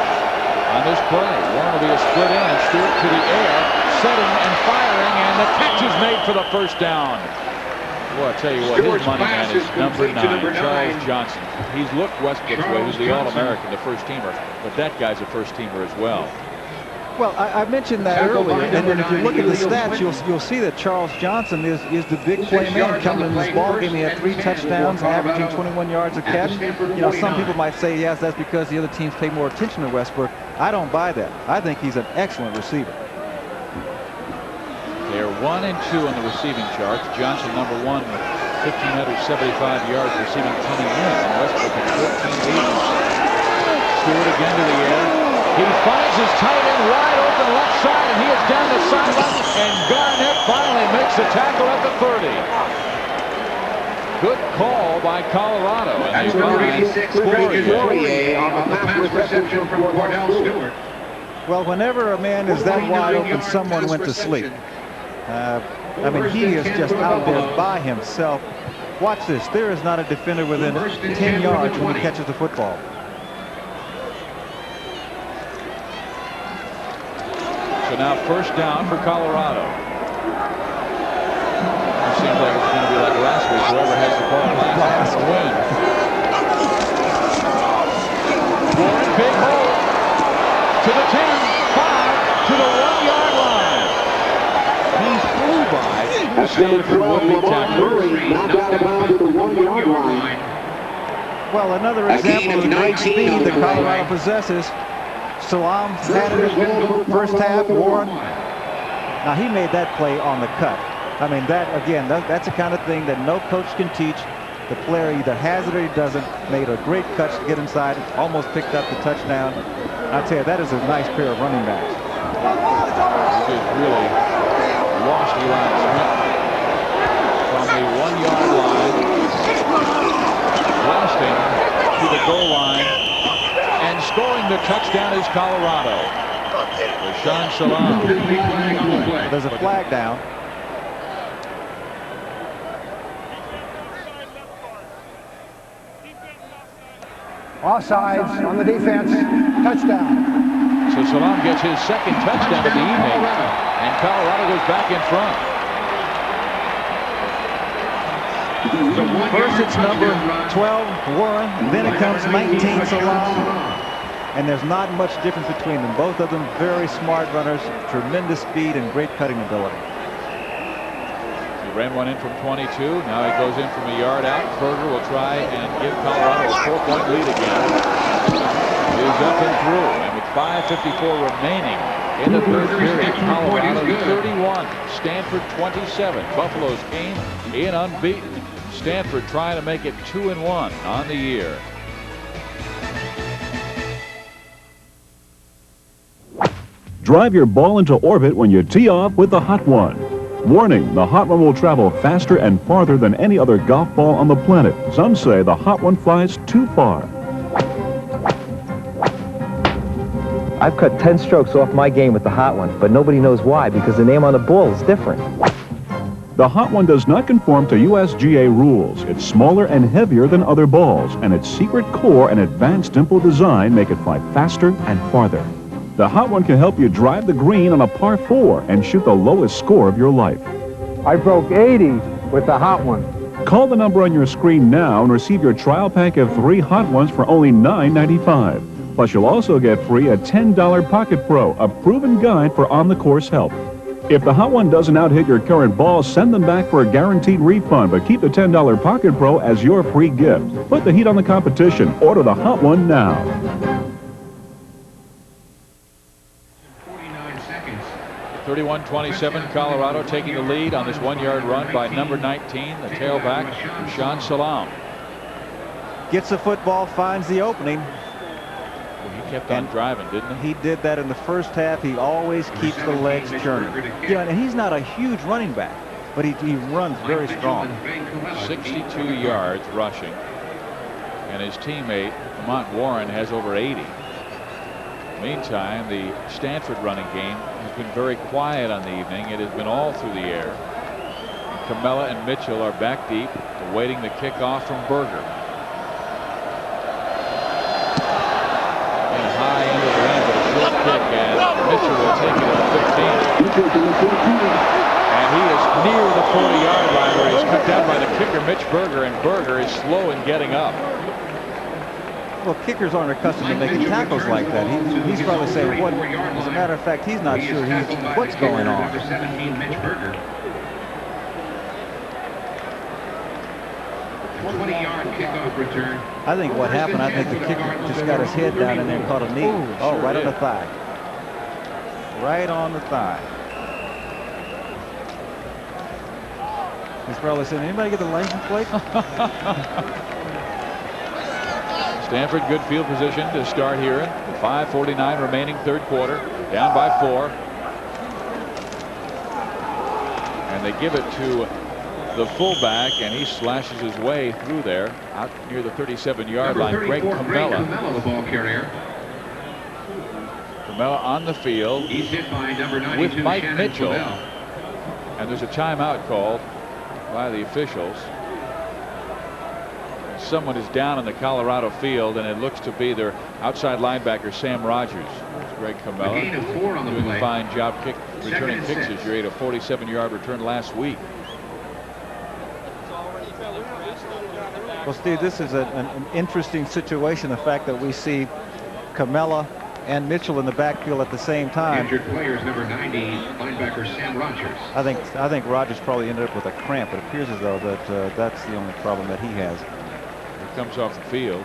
on this play. Warren will be a split in, and Stewart to the air, setting and firing, and the catch is made for the first down. Well, I tell you what, his money man is number 9, Charles Johnson. He's looked Westbrook's way, who's the All-American, the first teamer, but that guy's a first teamer as well. Well, I mentioned that earlier, and then if you look at the stats, you'll see that Charles Johnson is the big play man coming in this ball game. He had 3 touchdowns, averaging 21 yards a catch. You know, some people might say, yes, that's because the other teams pay more attention to Westbrook. I don't buy that. I think he's an excellent receiver. They're 1 and 2 on the receiving charts. Johnson, number 1, with 1,575 yards, receiving 20 minutes, and Westbrook at 1480. Stewart again to the air. He finds his tight end wide open left side, and he is down the sideline, and Garnett finally makes the tackle at the 30. Good call by Colorado. That's number 86, Christian Fourier on the pass reception from Kordell Stewart. Well, whenever a man is that wide open, someone went to sleep. I mean, he is just out there by himself. Watch this. There is not a defender within 10 yards when he catches the football. So now first down for Colorado. It seems like it's going to be like last week. Whoever has the ball last will win. Warren, big hole. To the 10, 5, to the 1-yard line. He flew by. Stanford would-be tackler. Knocked out of bounds at the 1-yard line. Well, another example of the great speed that Colorado possesses. Salaam had it in the first half. Warren. Now, he made that play on the cut. I mean, that, again, that's the kind of thing that no coach can teach. The player either has it or he doesn't. Made a great cut to get inside. Almost picked up the touchdown. I tell you, that is a nice pair of running backs. He just really lost Eli Smith from the 1-yard line, blasting to the goal line, and scoring the touchdown is Colorado. Rashaan Salaam. There's a flag down. Offsides on the defense. Touchdown. So Salaam gets his second touchdown of the evening, and Colorado goes back in front. First it's number 12, Warren, then it comes 19, Salaam. And there's not much difference between them. Both of them very smart runners, tremendous speed and great cutting ability. He ran one in from 22. Now he goes in from a yard out. Berger will try and give Colorado a 4-point lead again. He's up and through. And with 5:54 remaining in the third period, Colorado 31, Stanford 27. Buffaloes came in unbeaten. Stanford trying to make it 2-1 on the year. Drive your ball into orbit when you tee off with the Hot One. Warning, the Hot One will travel faster and farther than any other golf ball on the planet. Some say the Hot One flies too far. I've cut 10 strokes off my game with the Hot One, but nobody knows why, because the name on the ball is different. The Hot One does not conform to USGA rules. It's smaller and heavier than other balls, and its secret core and advanced dimple design make it fly faster and farther. The Hot One can help you drive the green on a par 4 and shoot the lowest score of your life. I broke 80 with the Hot One. Call the number on your screen now and receive your trial pack of 3 Hot Ones for only $9.95. Plus, you'll also get free a $10 Pocket Pro, a proven guide for on-the-course help. If the Hot One doesn't out-hit your current ball, send them back for a guaranteed refund, but keep the $10 Pocket Pro as your free gift. Put the heat on the competition. Order the Hot One now. 31-27, Colorado taking the lead on this 1-yard run by number 19, the tailback, Rashaan Salaam. Gets the football, finds the opening. Well, he kept on driving, didn't he? He did that in the first half. He always keeps the legs churning. Yeah, and he's not a huge running back, but he runs very strong. 62 yards rushing, and his teammate, Lamont Warren, has over 80. Meantime, the Stanford running game has been very quiet on the evening. It has been all through the air. And Comella and Mitchell are back deep, awaiting the kickoff from Berger. And high into the end, but a short kick, and Mitchell will take it at the 15. And he is near the 40-yard line, where he's cut down by the kicker, Mitch Berger, and Berger is slow in getting up. Well, kickers aren't accustomed to making tackles like that. He's probably saying, what? As a matter of fact, he's not sure what's going on. Number 17, Mitch Berger. 20-yard kickoff return. I think what happened, I think the kicker just got his head down and then caught a knee. Oh, right on the thigh. Right on the thigh. He's probably saying, anybody get the license plate? Stanford, good field position to start here. 5:49 remaining, third quarter. Down by 4. And they give it to the fullback, and he slashes his way through there, out near the 37-yard line. Greg Comella. The ball carrier. Comella on the field. He's hit by number 92, with Mike Shannon Mitchell. Kordell. And there's a timeout called by the officials. Someone is down in the Colorado field, and it looks to be their outside linebacker, Sam Rogers. There's Greg Comella. A gain of 4 on the doing play. a fine job returning kicks 6. this year. He had a 47-yard return last week. Well, Steve, this is an interesting situation, the fact that we see Comella and Mitchell in the backfield at the same time. Injured players, number 90, linebacker Sam Rogers. I think Rogers probably ended up with a cramp. It appears as though that that's the only problem that he has. He comes off the field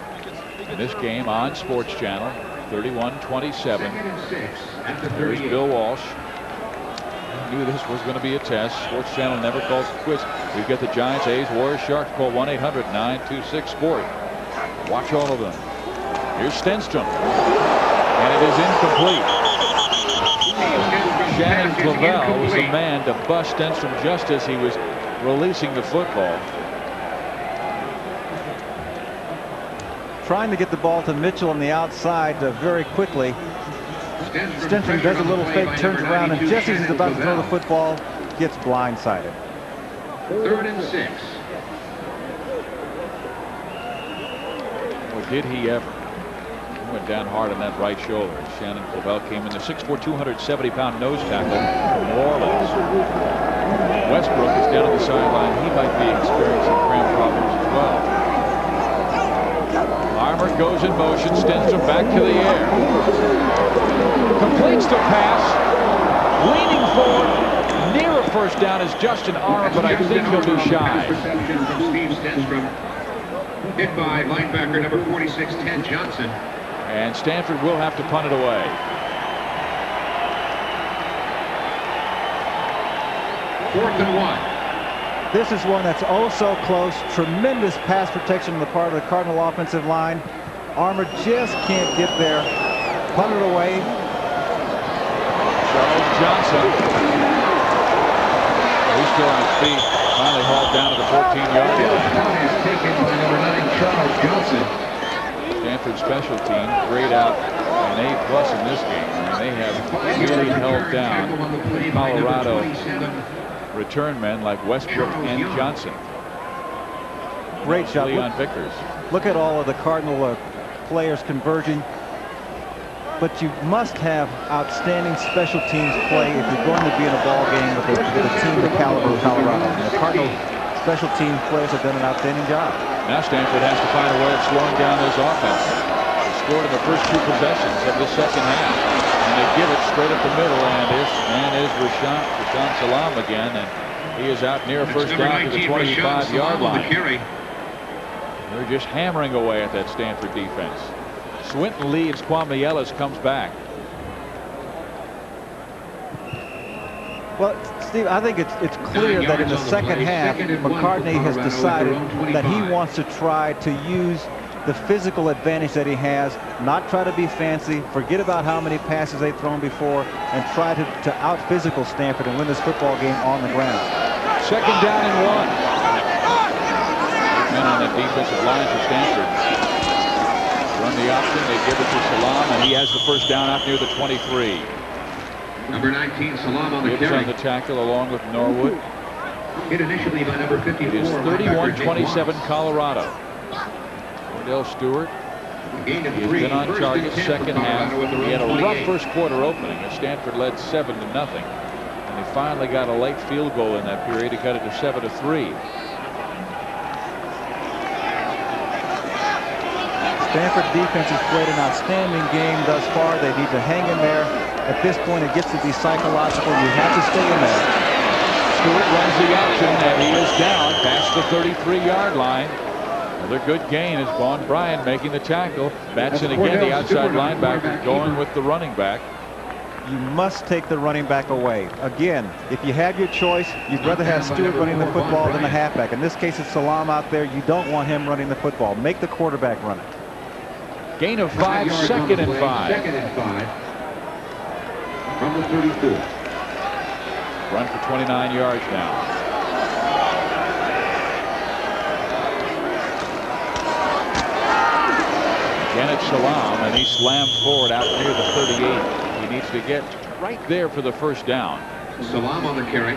in this game on SportsChannel. 31-27. There's Bill Walsh. Knew this was going to be a test. SportsChannel never calls it quits. We've got the Giants, A's, Warriors, Sharks. Call 1-800-926-SPORT. Watch all of them. Here's Stenstrom. And it is incomplete. Shannon Kordell was the man to bust Stenstrom just as he was releasing the football. Trying to get the ball to Mitchell on the outside very quickly. Stenstrom does a little fake, turns around, and just as he's about to throw the football, gets blindsided. 3rd and 6. Well, did he ever? He went down hard on that right shoulder. Shannon Kordell came in the 6'4", 270-pound nose tackle from New Orleans. Westbrook is down on the sideline. He might be experiencing cramp problems as well. Armour goes in motion. Stenstrom back to the air. Completes the pass. Leaning forward. Near a first down is Justin Armour, but I think he'll be shy. Reception from Steve Stenstrom. Hit by linebacker number 46, Ted Johnson. And Stanford will have to punt it away. Fourth and 1. This is one that's oh so close. Tremendous pass protection on the part of the Cardinal offensive line. Armour just can't get there. Punt it away. Charles Johnson. He's still on his feet. Finally hauled down to the 14-yard line. Is taken by number 9, Charles Johnson. Stanford special team grayed out an A+ in this game. And they have really held down Colorado return men like Westbrook and Johnson. Great shot. Leon Vickers. Look at all of the Cardinal players converging. But you must have outstanding special teams play if you're going to be in a ball game with a team the caliber of Colorado. And the Cardinal special team players have done an outstanding job. Now Stanford has to find a way of slowing down this offense. They scored in the first 2 possessions of the second half. And they give it straight up the middle, and this man is Rashaan Salaam again, and he is out near first down to the 25-yard line. They're just hammering away at that Stanford defense. Swinton leaves. Kwame Ellis comes back. Well, Steve, I think it's clear that in the second half, McCartney has decided that he wants to try to use the physical advantage that he has, not try to be fancy, forget about how many passes they've thrown before, and try to out-physical Stanford and win this football game on the ground. Second down and 1. Men on that defensive line for Stanford. Run the option, they give it to Salaam, and he has the first down out near the 23. Number 19, Salaam on the Gibbs carry. on the tackle along with Norwood. Hit initially by number 54. It is 31-27 Colorado. Kordell Stewart. He has been on target second half. He had a rough first quarter opening as Stanford led 7-0. And they finally got a late field goal in that period to cut it to 7-3. Stanford defense has played an outstanding game thus far. They need to hang in there. At this point, it gets to be psychological. You have to stay in there. Stewart runs the option, and he is down past the 33-yard line. Another good gain is Vaughn Bryant making the tackle. Batson again, the outside linebacker, going with the running back. You must take the running back away. Again, if you have your choice, you'd rather have Stewart running the football than the halfback. In this case, it's Salaam out there. You don't want him running the football. Make the quarterback run it. Gain of 5, second and 5. Second and 5. From the 32. Run for 29 yards now. Again, it's Salaam, and he slammed forward out near the 38. He needs to get right there for the first down. Salaam on the carry.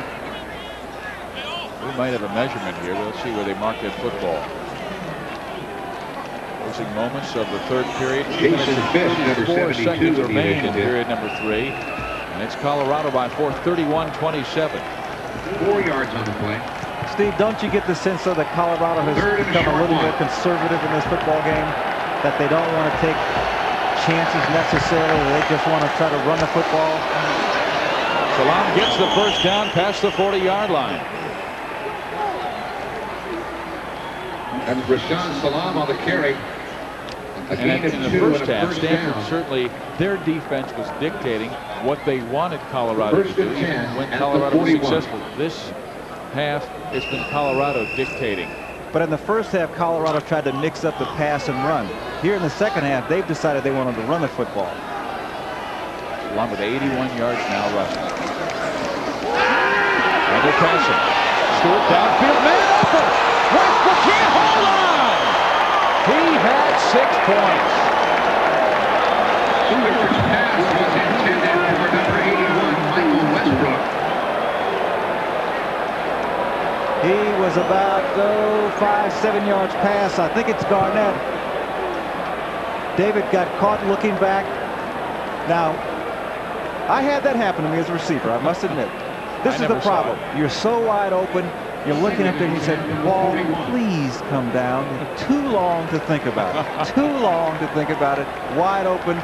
We might have a measurement here. We'll see where they mark that football. Closing moments of the third period. 2 minutes and 54 seconds remain in period number 3. And it's Colorado by 4, 31-27. 4 yards on the play. Steve, don't you get the sense, though, that Colorado has become a little more conservative in this football game? That they don't want to take chances necessarily. They just want to try to run the football. Salaam gets the first down past the 40-yard line. That's Rashaan Salaam on the carry. And in the first half, Stanford certainly, their defense was dictating what they wanted Colorado to do when Colorado was successful. This half, it's been Colorado dictating. But in the first half, Colorado tried to mix up the pass and run. Here in the second half, they've decided they wanted to run the football. Along with 81 yards now rushing. And they're passing. Stewart downfield, man open. Westbrook can't hold on. He had 6 points. Stewart's pass was intended for number 81, Michael Westbrook. He was about 5-7 yards past. I think it's Garnett. David got caught looking back. Now, I had that happen to me as a receiver, I must admit. This is the problem. You're so wide open. You're looking up there and you said, "Ball, please come down." Too long to think about it. Too long to think about it. Wide open.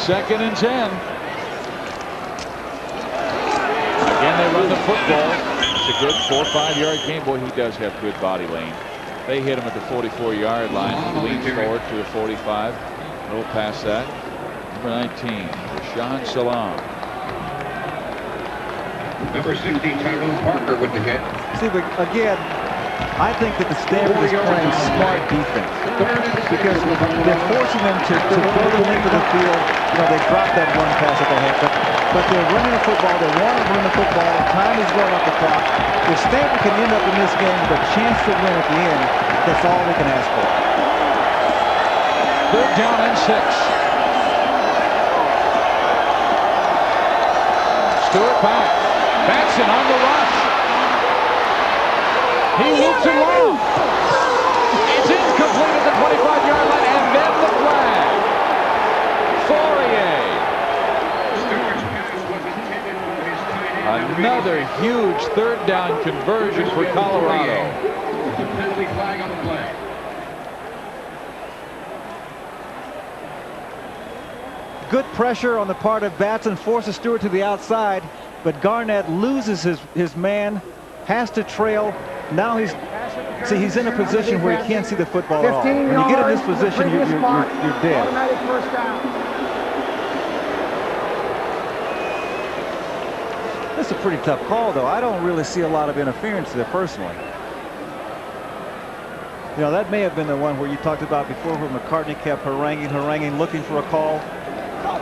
2nd and 10. Again, they run the football. It's a good 4 or 5 yard gain. Boy, he does have good body lane. They hit him at the 44-yard line. He leans forward to the 45. A little past that. Number 19, Rashaan Salaam. Number 60, Tyrone Parker with the hit. See, but again, I think that the Stanford is playing smart defense because they're forcing them to throw the length of the field. You know, they dropped that one pass that they had, but they're running the football. They want to run the football. Time is going up the clock. If Stanford can end up in this game with a chance to win at the end, that's all they can ask for. 3rd down and 6. Stewart back. Batson on the rush. He loops it long. It's incomplete at the 25-yard line, and then the flag. Fourier. Another huge 3rd down conversion for Colorado. Penalty flag on the play. Good pressure on the part of Batson, forces Stewart to the outside, but Garnett loses his man, has to trail. Now he's in a position where he can't see the football at all. When you get in this position, you're dead. Automatic first down. This is a pretty tough call, though. I don't really see a lot of interference there personally. You know, that may have been the one where you talked about before, where McCartney kept haranguing, looking for a call.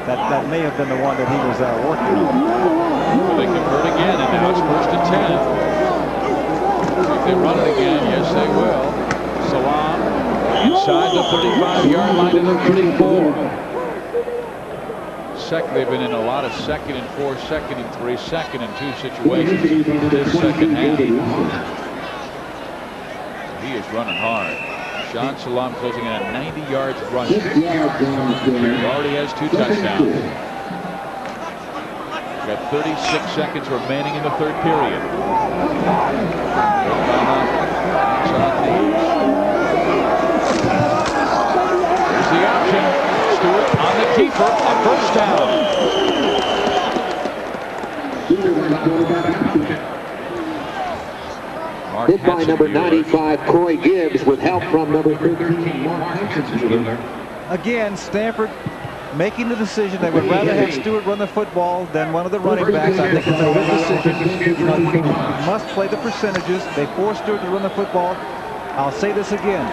That may have been the one that he was working on. Well, they convert again, and now it's 1st and 10. If they run it again, yes, they will. Salaam inside the 35-yard line to the 34. They've been in a lot of 2nd and 4, 2nd and 3, 2nd and 2 situations this second half. He is running hard. Rashaan Salaam closing in at 90 yards rushing. He already has 2 touchdowns. We've got 36 seconds remaining in the 3rd period. the option. Stewart on the keeper, a first down. Hit by number 95, Coy Gibbs, with help from number 13, Again, Stanford making the decision. They would rather have Stewart run the football than one of the running backs. I think it's a good decision. You know, you must play the percentages. They forced Stewart to run the football. I'll say this again.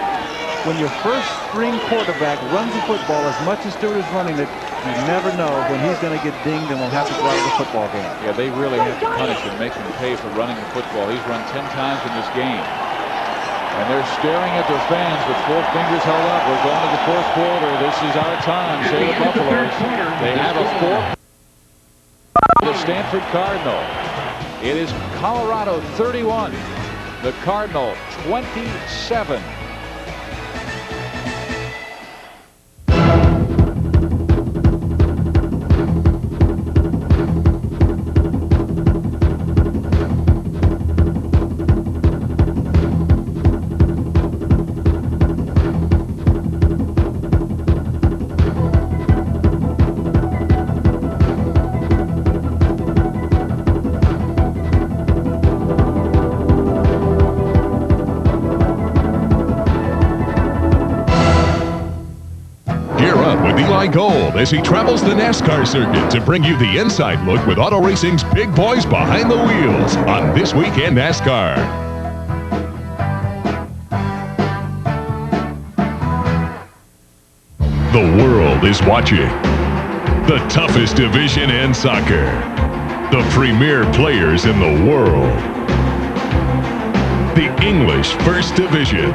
When your first string quarterback runs the football as much as Stewart is running it, you never know when he's going to get dinged and will have to go out of the football game. Yeah, they really have to punish him, make him pay for running the football. He's run 10 times in this game. And they're staring at their fans with 4 fingers held up. We're going to the 4th quarter. This is our time, say the Buffaloes. They have a 4. The Stanford Cardinal. It is Colorado 31. The Cardinal 27. Gold as he travels the NASCAR circuit to bring you the inside look with auto racing's big boys behind the wheels on This Week in NASCAR. The world is watching. The toughest division in soccer. The premier players in the world. The English First Division.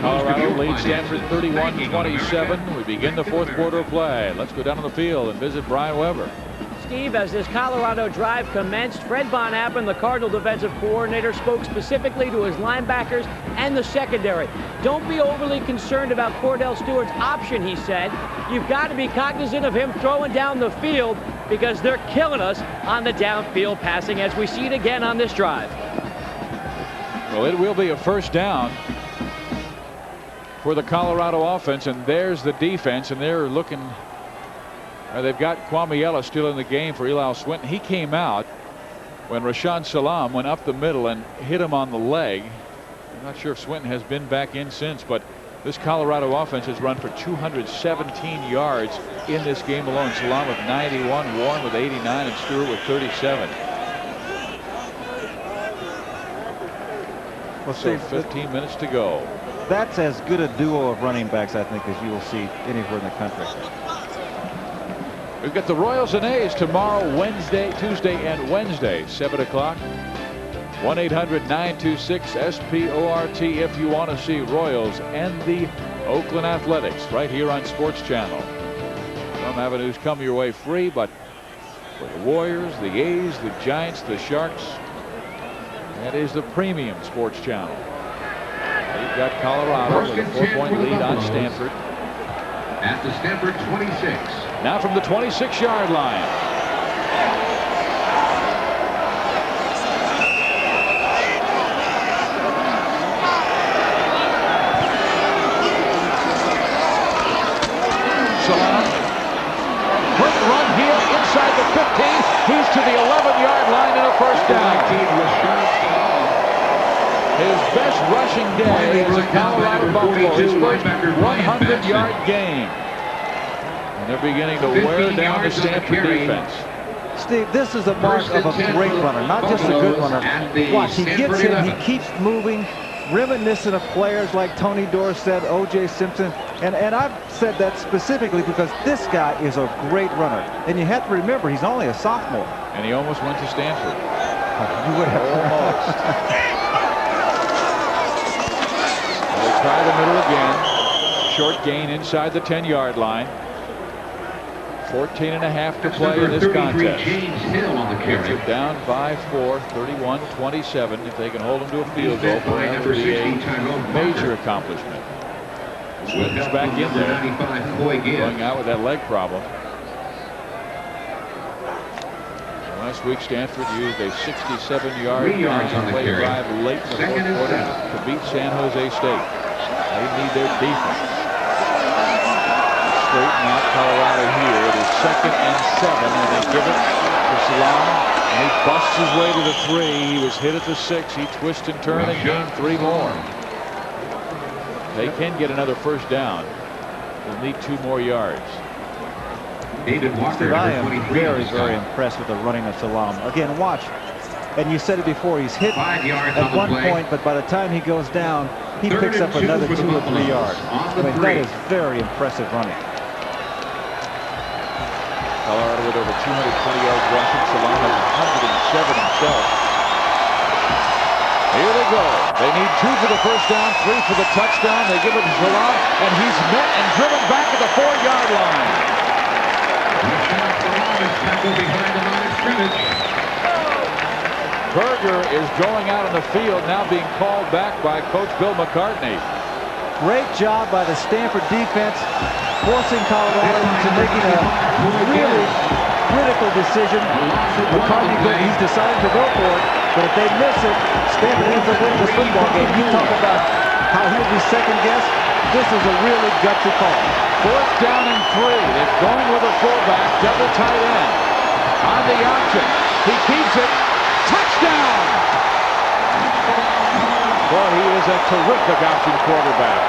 Colorado leads Stanford 31-27. We begin the 4th quarter of play. Let's go down on the field and visit Brian Weber. Steve, as this Colorado drive commenced, Fred Von Appen, the Cardinal defensive coordinator, spoke specifically to his linebackers and the secondary. Don't be overly concerned about Kordell Stewart's option, he said. You've got to be cognizant of him throwing down the field because they're killing us on the downfield passing, as we see it again on this drive. Well, it will be a first down for the Colorado offense, and there's the defense, and they're looking. They've got Kwame still in the game for Eli Swinton. He came out when Rashaan Salaam went up the middle and hit him on the leg. I'm not sure if Swinton has been back in since, but this Colorado offense has run for 217 yards in this game alone. Salaam with 91, Warren with 89, and Stewart with 37. Well, so 15 minutes to go. That's as good a duo of running backs, I think, as you will see anywhere in the country. We've got the Royals and A's tomorrow, Tuesday and Wednesday, 7 o'clock. 1-800-926-SPORT if you want to see Royals and the Oakland Athletics right here on Sports Channel. Some avenues come your way free, but for the Warriors, the A's, the Giants, the Sharks, that is the premium Sports Channel. You've got Colorado with a 4-point lead on Stanford. At the Stanford 26. Now from the 26-yard line. Salaam. Quick run here inside the 15. He's to the 11-yard line and a first down. His best rushing day as a Colorado Buffalo. His first 100-yard game. And they're beginning to wear down the Stanford defense. Steve, this is a mark of a great runner, not just a good runner. Watch, he gets in, he keeps moving, reminiscent of players like Tony Dorsett, O.J. Simpson. And I've said that specifically because this guy is a great runner. And you have to remember, he's only a sophomore. And he almost went to Stanford. You would have almost. They'll try the middle again. Short gain inside the 10-yard line. 14.5 to play in this contest. They're down by 4, 31-27. If they can hold them to a field goal, that would be a major accomplishment. Swinton's back in there, going out with that leg problem. Last week, Stanford used a 67-yard play drive late in the fourth quarter to beat San Jose State. They need their defense. Straighten out Colorado here. It is 2nd and 7, and they give it to Salaam, and he busts his way to the 3. He was hit at the 6. He twists and turns and gained 3 more. They can get another first down. They'll need 2 more yards. Steve, I am very, very impressed with the running of Salaam. Again, watch. And you said it before, he's hit at one point, but by the time he goes down, he picks up another 2 or 3 yards. I mean, that is very impressive running. Colorado with over 220 yards rushing. Salaam has 107 himself. Here they go. They need 2 for the first down, 3 for the touchdown. They give it to Salaam, and he's met and driven back at the 4-yard line. Behind the line of scrimmage. Berger is going out on the field, now being called back by Coach Bill McCartney. Great job by the Stanford defense, forcing Colorado into making a really critical decision. McCartney, he's decided to go for it, but if they miss it, Stanford ends up winning this football game. You talk about how he'll be second-guessed. This is a really gutsy call. 4th down and 3. They're going with a fullback, double tight end. On the option. He keeps it. Touchdown! Boy, he is a terrific option quarterback.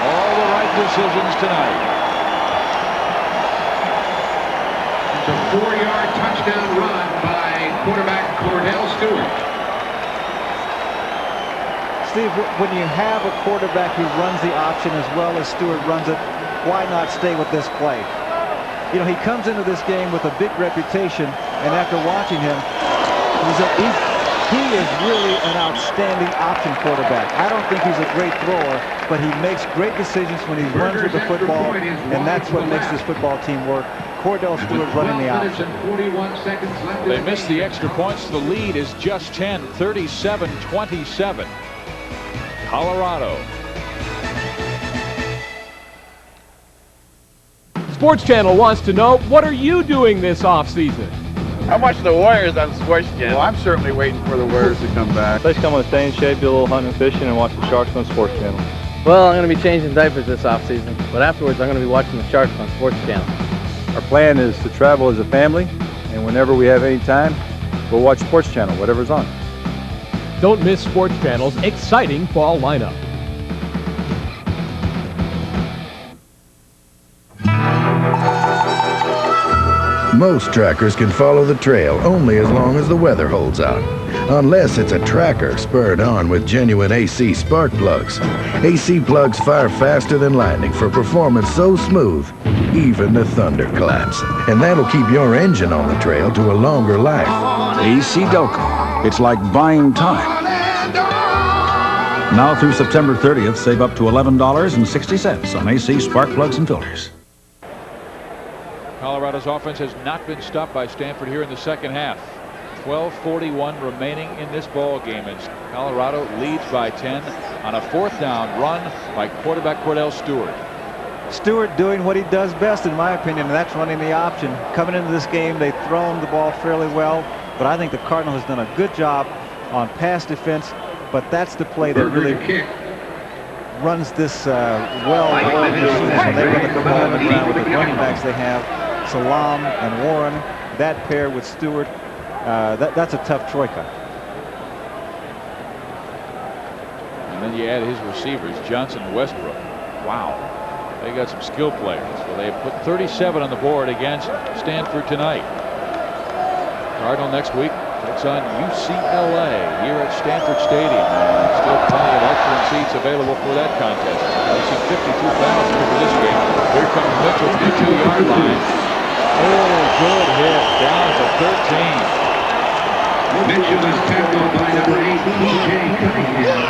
All the right decisions tonight. It's a 4-yard touchdown run by quarterback Kordell Stewart. Steve, when you have a quarterback who runs the option as well as Stewart runs it, why not stay with this play? You know, he comes into this game with a big reputation, and after watching him, he is really an outstanding option quarterback. I don't think he's a great thrower, but he makes great decisions when he runs with the football, and that's what makes this football team work. Kordell Stewart running the option. They missed the extra points. The lead is just 10, 37-27. Colorado. Sports Channel wants to know, what are you doing this offseason? I'm watching the Warriors on Sports Channel. Well, I'm certainly waiting for the Warriors to come back. Let's come on, stay in shape, do a little hunting and fishing, and watch the Sharks on Sports Channel. Well, I'm going to be changing diapers this offseason, but afterwards I'm going to be watching the Sharks on Sports Channel. Our plan is to travel as a family, and whenever we have any time, we'll watch Sports Channel, whatever's on. Don't miss Sports Channel's exciting fall lineup. Most trackers can follow the trail only as long as the weather holds out. Unless it's a tracker spurred on with genuine AC spark plugs. AC plugs fire faster than lightning for performance so smooth, even the thunder claps. And that'll keep your engine on the trail to a longer life. AC Delco. It's like buying time. Now through September 30th, save up to $11.60 on AC spark plugs and filters. Colorado's offense has not been stopped by Stanford here in the second half. 12:41 remaining in this ball game, and Colorado leads by 10 on a 4th down run by quarterback Kordell Stewart. Stewart doing what he does best, in my opinion, and that's running the option. Coming into this game, they've thrown the ball fairly well, but I think the Cardinal has done a good job on pass defense, but that's the play that really runs this well-oiled machine when they run the football on the ground with the running backs they have. Salaam and Warren, that pair with Stewart, that's a tough troika. And then you add his receivers, Johnson and Westbrook. Wow, they got some skill players. Well, they put 37 on the board against Stanford tonight. Cardinal next week takes on UCLA here at Stanford Stadium. Still plenty of excellent seats available for that contest. I see 52,000 for this game. Here comes Mitchell to the 2-yard line. Oh, good hit. Down to 13. Mitchell is tackled by number 8, T.J. Cunningham.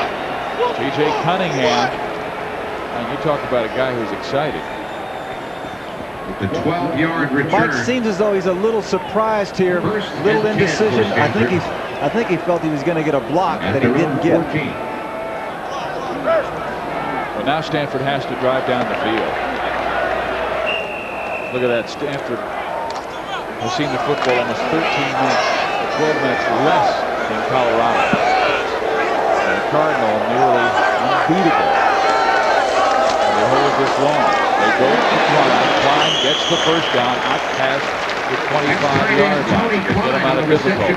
T.J. Cunningham. And you talk about a guy who's excited. The 12-yard return. Mike seems as though he's a little surprised here. Little indecision. I think he felt he was going to get a block that he didn't get. Well, now Stanford has to drive down the field. Look at that. Stanford has seen the football almost 13 minutes, 12 minutes less than Colorado. And the Cardinal nearly unbeatable. And they hold this long. They go to Cline. Cline gets the first down out past the 25-yard line. They get him out of difficulty.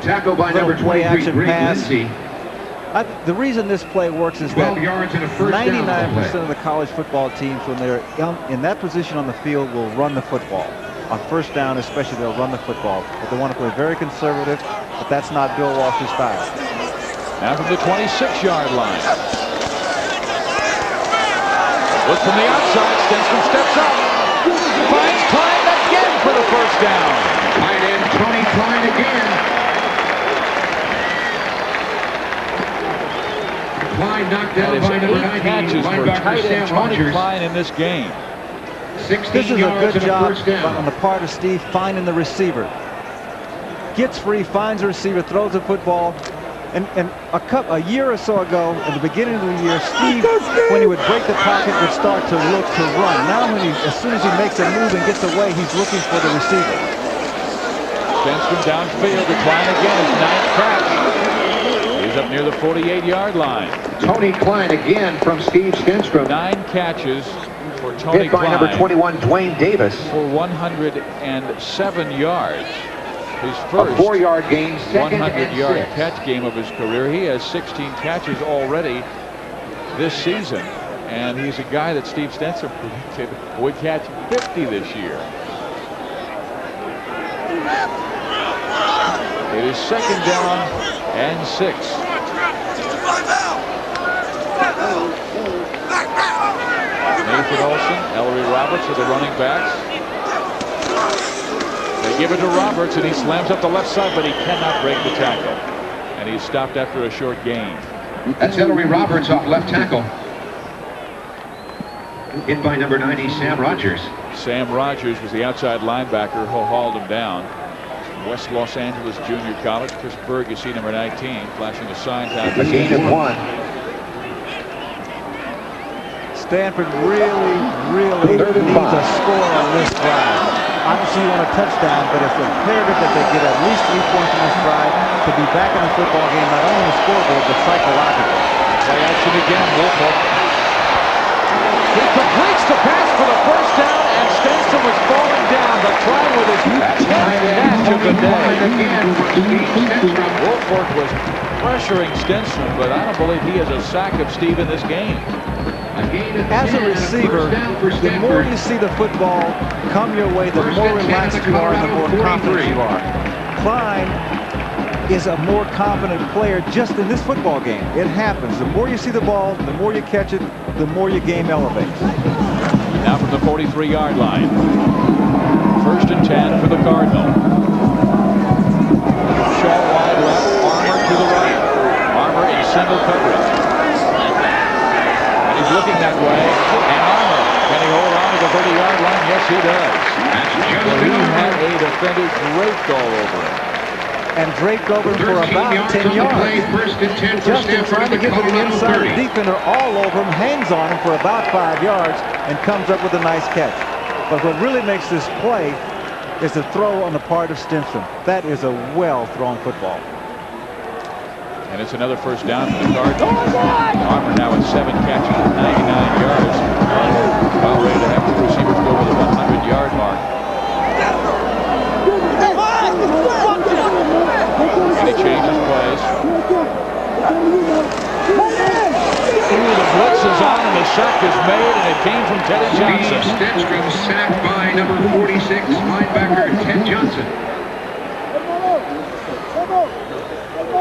Tackle by number 23, Greg Comella. The reason this play works is that 99% of the college football teams, when they're in that position on the field, will run the football. On first down especially, they'll run the football. But they want to play very conservative, but that's not Bill Walsh's style. Now from the 26-yard line. Look from the outside, Stenstrom steps up. Finds Cline again for the first down. Tight end Tony Cline again. Cline knocked down by number 90, catches for tight end Tony Rogers. Cline in this game. This is a good job on the part of Steve finding the receiver. Gets free, finds the receiver, throws the football. And a year or so ago, at the beginning of the year, Steve, when he would break the pocket, would start to look to run. Now, as soon as he makes a move and gets away, he's looking for the receiver. Stenstrom downfield to Cline again. His ninth catch. He's up near the 48-yard line. Tony Cline again from Steve Stenstrom. 9 catches for Tony hit by Cline. number 21, Dwayne Davis. For 107 yards. His first 4-yard gain, 100-yard catch game of his career. He has 16 catches already this season. And he's a guy that Steve Stenstrom predicted would catch 50 this year. It is second down and 6. Nathan Olson, Ellery Roberts are the running backs. They give it to Roberts, and he slams up the left side, but he cannot break the tackle. And he's stopped after a short gain. That's Ellery Roberts off left tackle. Hit by number 90, Sam Rogers. Sam Rogers was the outside linebacker who hauled him down. West Los Angeles Junior College. Chris Berg, you see number 19, flashing a sign down. A gain of 1. Stanford really needs a score on this drive. Obviously you want a touchdown, but it's imperative that they get at least 3 points in this drive to be back in the football game, not only on the scoreboard, but psychologically. Play action again, Wolfhook. He completes the pass for the first down, and Stenstrom was falling down, but Cline with his 10th catch of the day. Wolfhook was pressuring Stenstrom, but I don't believe he has a sack of Steve in this game. As a receiver, the more you see the football come your way, the more relaxed you are and the more confident you are. Cline is a more confident player just in this football game. It happens. The more you see the ball, the more you catch it, the more your game elevates. Now from the 43-yard line. First and 10 for the Cardinal. Shaw wide left, Armour to the right. Armour in single coverage. He's looking that way, and Armour, can he hold on to the 30-yard line? Yes, he does. Well, he had a defender draped all over him. And draped over him for about 10 yards. Justin trying to get to the inside, the defender all over him, hangs on him for about 5 yards, and comes up with a nice catch. But what really makes this play is the throw on the part of Stenstrom. That is a well-thrown football. And it's another first down for the Cardinals. Armour now at 7 catches for 99 yards. About ready to have the receivers go to the 100-yard mark. And he changes plays. Ooh, the blitz is on and the sack is made, and it came from Teddy Johnson. Stenstrom sacked by number 46, linebacker Ted Johnson.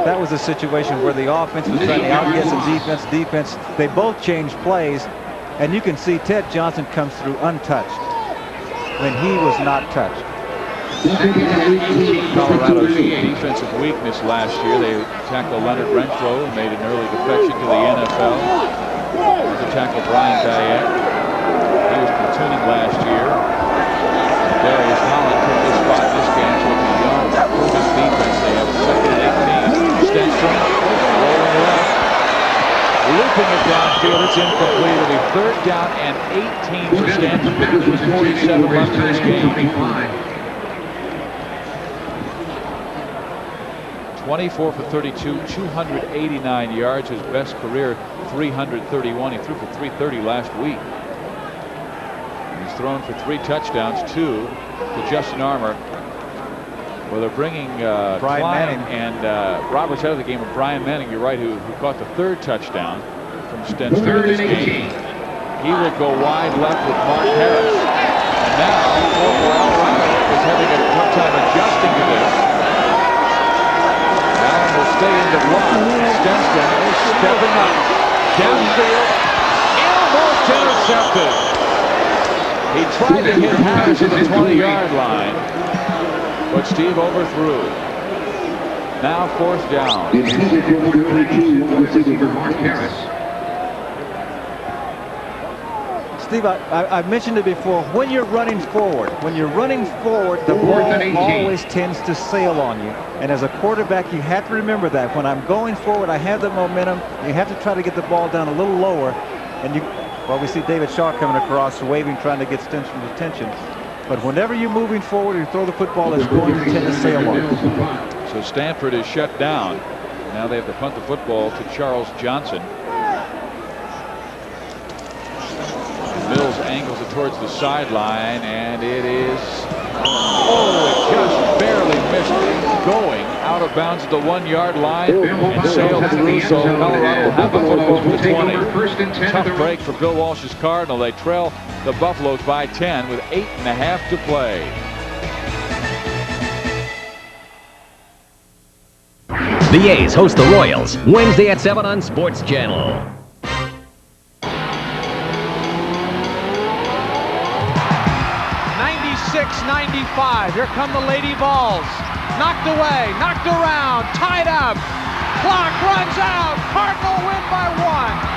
That was a situation where the offense was trying to outget some defense. They both changed plays, and you can see Ted Johnson comes through untouched when he was not touched. Colorado's defensive weakness last year, they tackled Leonard Renfro and made an early defection to the NFL. To tackle Brian Dyack. He was platooning last year. Darius Holland took this spot in this game, so it's a young, proven defense. They have a second and 18. Stenstrom rolling left, looping it downfield. It's incomplete. It'll be 3rd down and 18 for Stanford. With 47 left in this game. 24 for 32, 289 yards. His best career, 331. He threw for 330 last week. He's thrown for 3 touchdowns, 2 to Justin Armour. Well, they're bringing Brian Cline Manning and Roberts out of the game, and Brian Manning, you're right, who caught the 3rd touchdown from Stenstrom in this game. He will go wide left with Mark Harris. And now, Colorado is having a tough time adjusting to this. Allen will stay in the block. Stenstrom is stepping up. Downfield, almost intercepted. He tried to hit Harris at the 20-yard line, but Steve overthrew. Now 4th down. Steve, I mentioned it before. When you're running forward, the ball always tends to sail on you. And as a quarterback, you have to remember that. When I'm going forward, I have the momentum. You have to try to get the ball down a little lower. And well, we see David Shaw coming across, waving, trying to get Stenstrom's attention. But whenever you're moving forward, you throw the football, it's going to tend to sail on you. So Stanford is shut down. Now they have to punt the football to Charles Johnson. Mills angles it towards the sideline, and it is, it just barely missed, going out of bounds at the 1-yard line and sailed through. So Colorado will have the football to the 20. Tough break for Bill Walsh's Cardinal. They trail the Buffaloes by 10 with 8.5 to play. The A's host the Royals Wednesday at 7 on Sports Channel. 96-95. Here come the Lady Vols. Knocked away, knocked around, tied up. Clock runs out. Cardinal win by 1.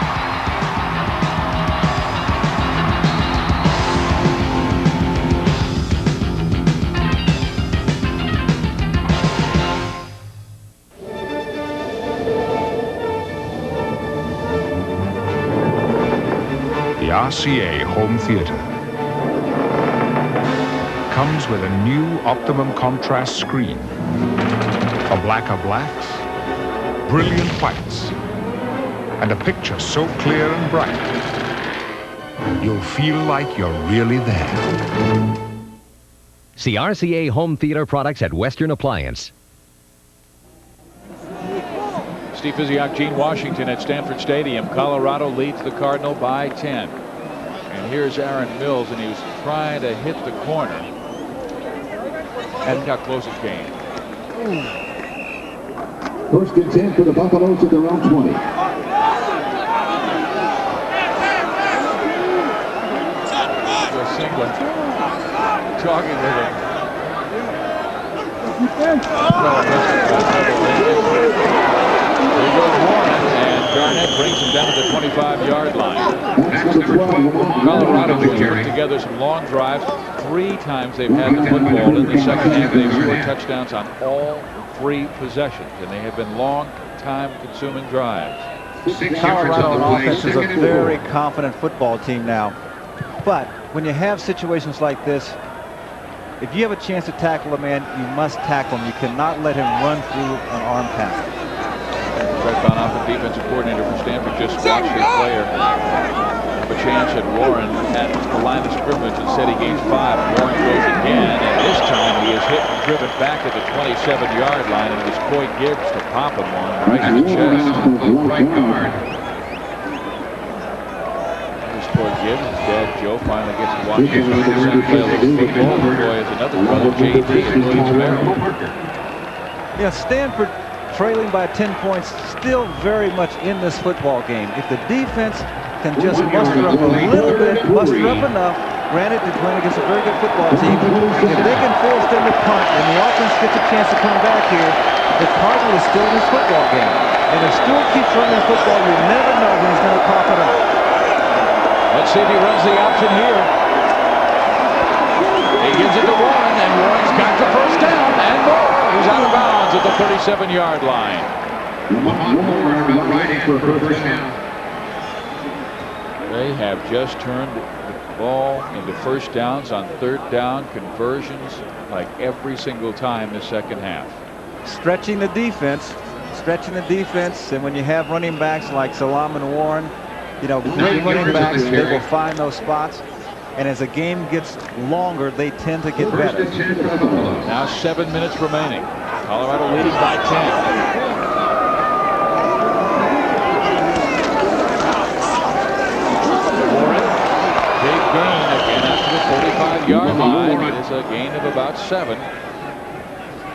The RCA Home Theater comes with a new optimum contrast screen for blacker blacks, brilliant whites, and a picture so clear and bright you'll feel like you're really there. See RCA Home Theater products at Western Appliance. Steve Physiak, Gene Washington at Stanford Stadium. Colorado leads the Cardinal by 10. And here's Aaron Mills, and he was trying to hit the corner. And look how close it came. 1st and 10 for the Buffaloes at their own 20. Singlet talking with him. Here goes Warren, and Garnett brings him down to the 25-yard line. Colorado put together some long drives. 3 times they've had the football in the second half. They've scored touchdowns on all 3 possessions, and they have been long, time-consuming drives. Colorado on offense is a very confident football team now. But when you have situations like this, if you have a chance to tackle a man, you must tackle him. You cannot let him run through an arm pass. Brett Bonhoff, the defensive coordinator for Stanford, just watched his player have a chance at Warren at the line of scrimmage and said he gains 5. Warren goes again, and this time he is hit and driven back at the 27-yard line, and it was Coy Gibbs to pop him one right in the chest. Right guard. There's Coy Gibbs. His dad Joe finally gets to watch his son play a little football. Coy has another brother, JD, in Williams-Barre. Yeah, Stanford trailing by 10 points, still very much in this football game. If the defense can just muster up a little bit, muster up enough, granted they're playing against a very good football team, if they can force them to punt and the offense gets a chance to come back here, the Cardinal is still in this football game. And if Stewart keeps running the football, you never know when he's going to cough it up. Let's see if he runs the option here. He gives it to Warren, and Warren's got the first down and more. He's out of bounds at the 37-yard line. Lamont Warren riding for a first down. They have just turned the ball into first downs on third down conversions like every single time the second half. Stretching the defense, and when you have running backs like Salaam and Warren, you know, great running backs, they will find those spots. And as the game gets longer, they tend to get better. Now 7 minutes remaining. Colorado leading by 10. Big gain again after the 45-yard line. It is a gain of about 7.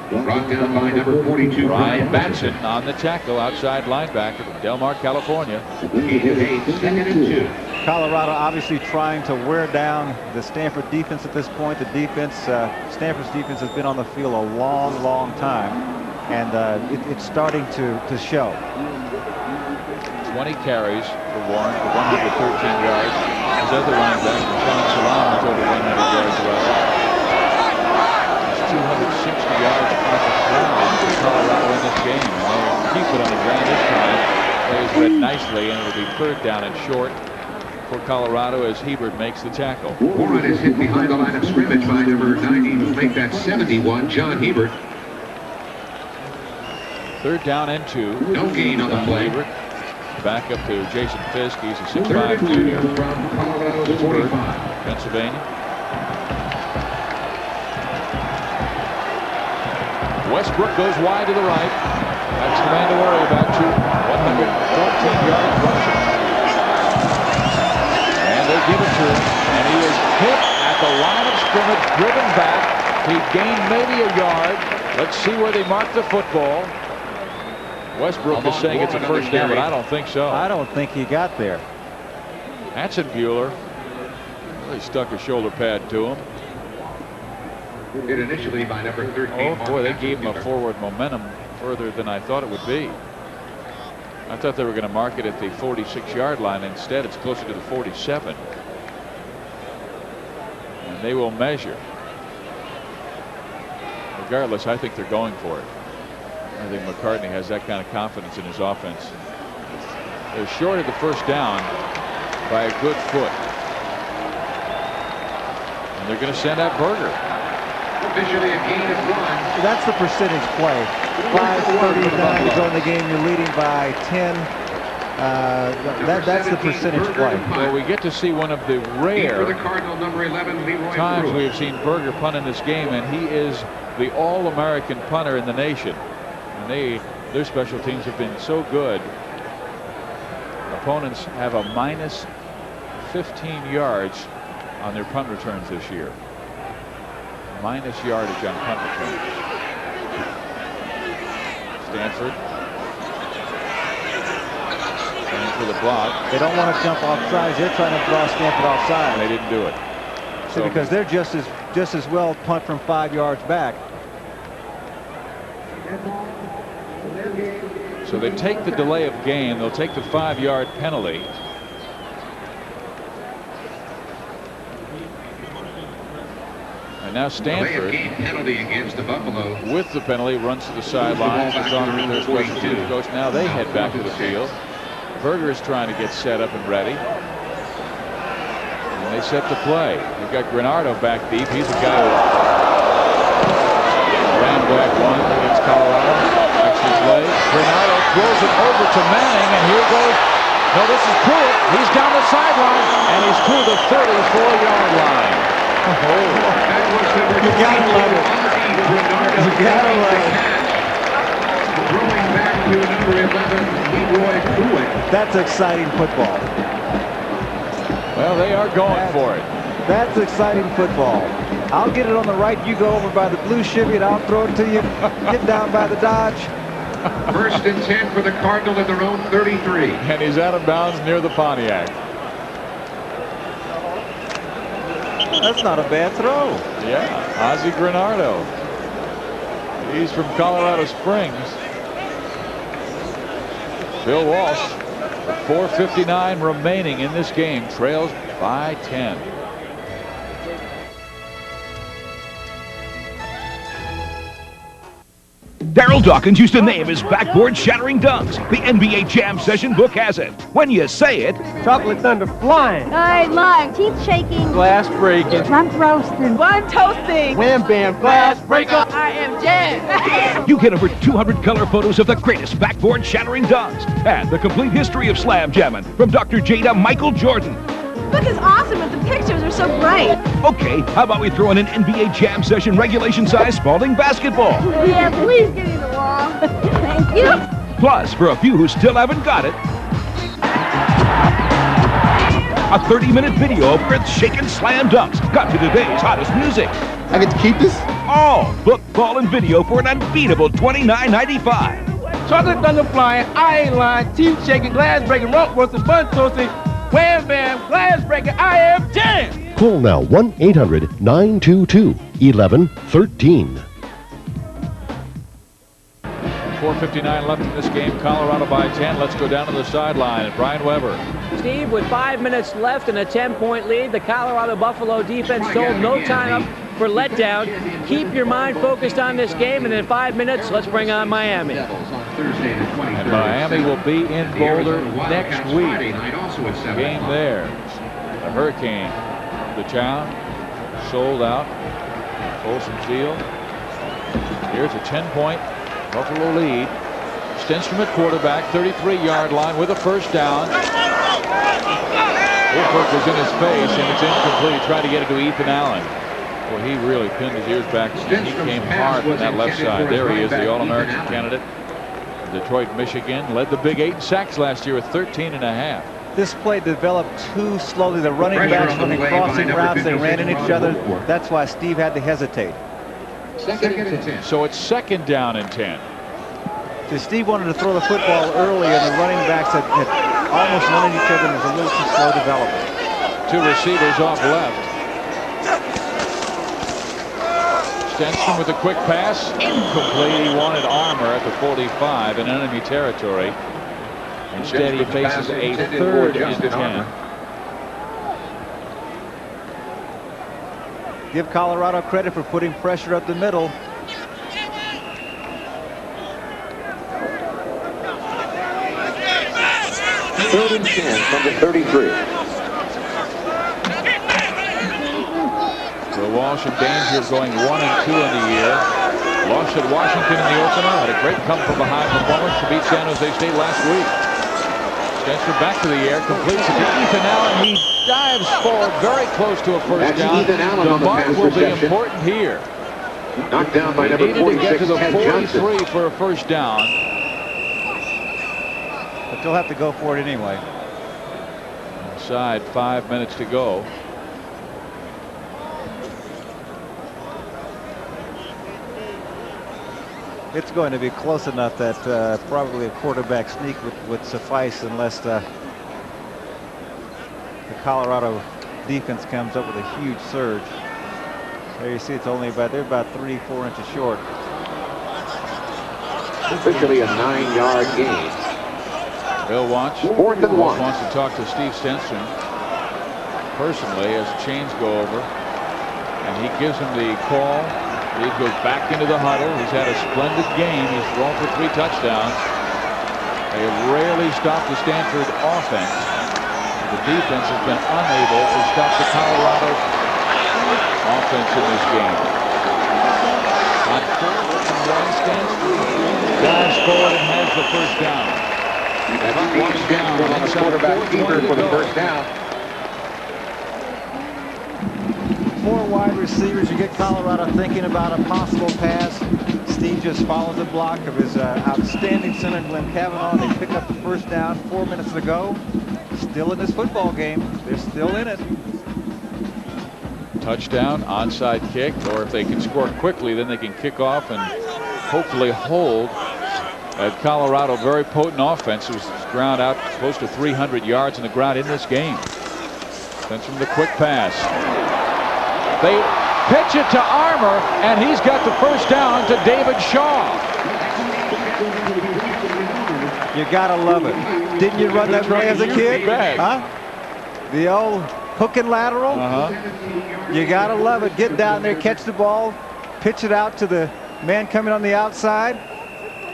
Brought down by number 42, Brian Batson on the tackle, outside linebacker from Del Mar, California. Second and 2. Colorado obviously trying to wear down the Stanford defense at this point. The defense, Stanford's defense has been on the field a long, long time, and it's starting to show. 20 carries for Warren for 113 yards. His other running back, Rashaan Salaam, was over 100 yards well. 260 yards on the ground for Colorado in this game. And they'll keep it on the ground this time. Plays read nicely, and it'll be third down and short for Colorado as Hebert makes the tackle. Warren is hit behind the line of scrimmage by number 90 to make that 71, John Hebert. Third down and 2. No gain on the play. Hebert. Back up to Jason Fisk. He's a 6'5" junior from Colorado's 45. Pennsylvania. Westbrook goes wide to the right. That's the man to worry about. 114 yards rushing. And they give it to him. And he is hit at the line of scrimmage, driven back. He gained maybe a yard. Let's see where they mark the football. Westbrook is saying it's a first down, but I don't think so. I don't think he got there. Hatzenbuehler really stuck a shoulder pad to him. Hit initially by number 13. Oh boy, they gave him a forward momentum further than I thought it would be. I thought they were going to mark it at the 46-yard line. Instead, it's closer to the 47. And they will measure. Regardless, I think they're going for it. I think McCartney has that kind of confidence in his offense. They're short of the first down by a good foot. And they're going to send out Berger. Officially a gain of 1. That's the percentage play. 5:39 to go in the game. You're leading by 10. That's the percentage play. Well, we get to see one of the rare for the Cardinal, number 11, Leroy times Pruitt. we have seen Berger punt in this game, and he is the All-American punter in the nation. And their special teams have been so good. Opponents have a minus 15 yards on their punt returns this year. Minus yardage on punt returns. Stanford. And for the block. They don't want to jump off sides. They're trying to draw Stanford off sides. They didn't do it. So because they're just as well punt from 5 yards back. So they take the delay of game. They'll take the 5-yard penalty. And now Stanford, penalty against the Buffalo. With the penalty, runs to the sidelines. It's on their special teams coach. Now they head back to the field. Berger is trying to get set up and ready. And they set the play. You've got Granado back deep. He's a guy who ran back one against Colorado. Actually played. Granado throws it over to Manning, and here goes. No, this is Pruitt. He's down the sideline, and he's to the 34-yard line. You gotta love it. You gotta love it. Throwing back to number 11, Leroy Pruitt. That's exciting football. Well, they are going for it. That's exciting football. I'll get it on the right. You go over by the blue chevy, and I'll throw it to you. Get down by the Dodge. First and 10 for the Cardinal at their own 33. And he's out of bounds near the Pontiac. That's not a bad throw. Yeah, Ozzie Granado. He's from Colorado Springs. Bill Walsh, 4:59 remaining in this game, trails by 10. Darryl Dawkins used to name his backboard-shattering dunks. The NBA Jam Session book has it. When you say it... Chocolate thunder flying. I love teeth shaking. Glass breaking. Blunt roasting. Blunt toasting. Wham bam, glass breaker. I am Jam. You get over 200 color photos of the greatest backboard-shattering dunks. And the complete history of slam jamming from Dr. J to Michael Jordan. The book is awesome, but the pictures are so bright. Okay, how about we throw in an NBA Jam Session regulation-size Spalding basketball? Yeah, please give me the wall. Thank you. Plus, for a few who still haven't got it, a 30-minute video of earth-shaking slam dunks got to today's hottest music. I get to keep this? All book, ball, and video for an unbeatable $29.95. Chocolate thunder flying, I ain't lying, teeth shaking, glass breaking, rump roasting, bun toasting, wham bam, glass breaking, I am Jam. Call now 1-800-922-1113. 4:59 left in this game. Colorado by 10. Let's go down to the sideline. Brian Weber. Steve, with 5 minutes left and a 10-point lead, the Colorado Buffalo defense told no time up for letdown. Keep your mind focused on this game, and in 5 minutes, let's bring on Miami. And Miami will be in Boulder next week. Game there. The Hurricane, the town, sold out. Folsom Field. Here's a 10-point Buffalo lead. Stenstrom at quarterback, 33-yard line with a first down. Westbrook was in his face, and it's incomplete. He tried to get it to Ethan Allen. Well, he really pinned his ears back. He came hard on that left side. There he is, the All-American candidate. Detroit, Michigan, led the Big 8 in sacks last year with 13.5. This play developed too slowly. The running backs running crossing routes, they ran into each other. That's why Steve had to hesitate. Second and 10. So it's second down and 10. So Steve wanted to throw the football early, and the running backs had almost run into each other, and it was a little too slow development. Two receivers off left. Stenstrom with a quick pass, incomplete. He wanted Armour at the 45 in enemy territory. Instead, he faces a third and 10. Give Colorado credit for putting pressure up the middle. Third and 10 from the 33. Bill Walsh in danger of going 1-2 in the year. Lost at Washington in the opener. Had a great come-from-behind performance to beat San Jose State last week. Stenstrom back to the air, completes it to Ethan Allen. He dives forward, very close to a first down. The mark will be important here. Knocked down by number 46, needed to get to the Ted 43 Johnson. for a first down. But they'll have to go for it anyway. Inside 5 minutes to go. It's going to be close enough that probably a quarterback sneak would suffice unless the Colorado defense comes up with a huge surge. There you see it's only they're about 3-4 inches short. Officially a 9-yard gain. Bill Walsh. 4th and 1. Wants to talk to Steve Stenstrom personally as chains go over, and he gives him the call. He goes back into the huddle. He's had a splendid game. He's thrown for 3 touchdowns. They have rarely stopped the Stanford offense. The defense has been unable to stop the Colorado offense in this game. On 4th and 1, Stanford dives forward and has the first down. That's Stenstrom on the quarterback keeper for the first down. 4 wide receivers. You get Colorado thinking about a possible pass. Steve just follows the block of his outstanding center, Glenn Kavanaugh. They pick up the first down 4 minutes to go. Still in this football game. They're still in it. Touchdown, onside kick, or if they can score quickly, then they can kick off and hopefully hold. At Colorado, very potent offense. It was ground out close to 300 yards in the ground in this game. Then from the quick pass. They pitch it to Armour, and he's got the first down to David Shaw. You gotta love it. Didn't you run that play as a kid? Huh? The old hook and lateral? You gotta love it. Get down there, catch the ball, pitch it out to the man coming on the outside,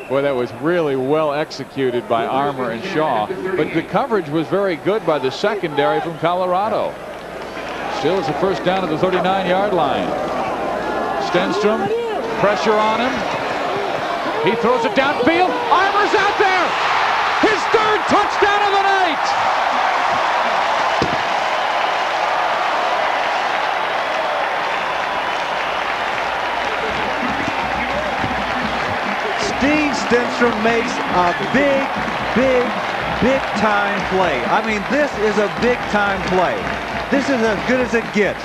Boy, that was really well executed by Armour and Shaw. But the coverage was very good by the secondary from Colorado. Still is a first down at the 39-yard line. Stenstrom, pressure on him. He throws it downfield. Armour's out there. His third touchdown of the night. Steve Stenstrom makes a big time play. I mean, this is a big time play. This is as good as it gets.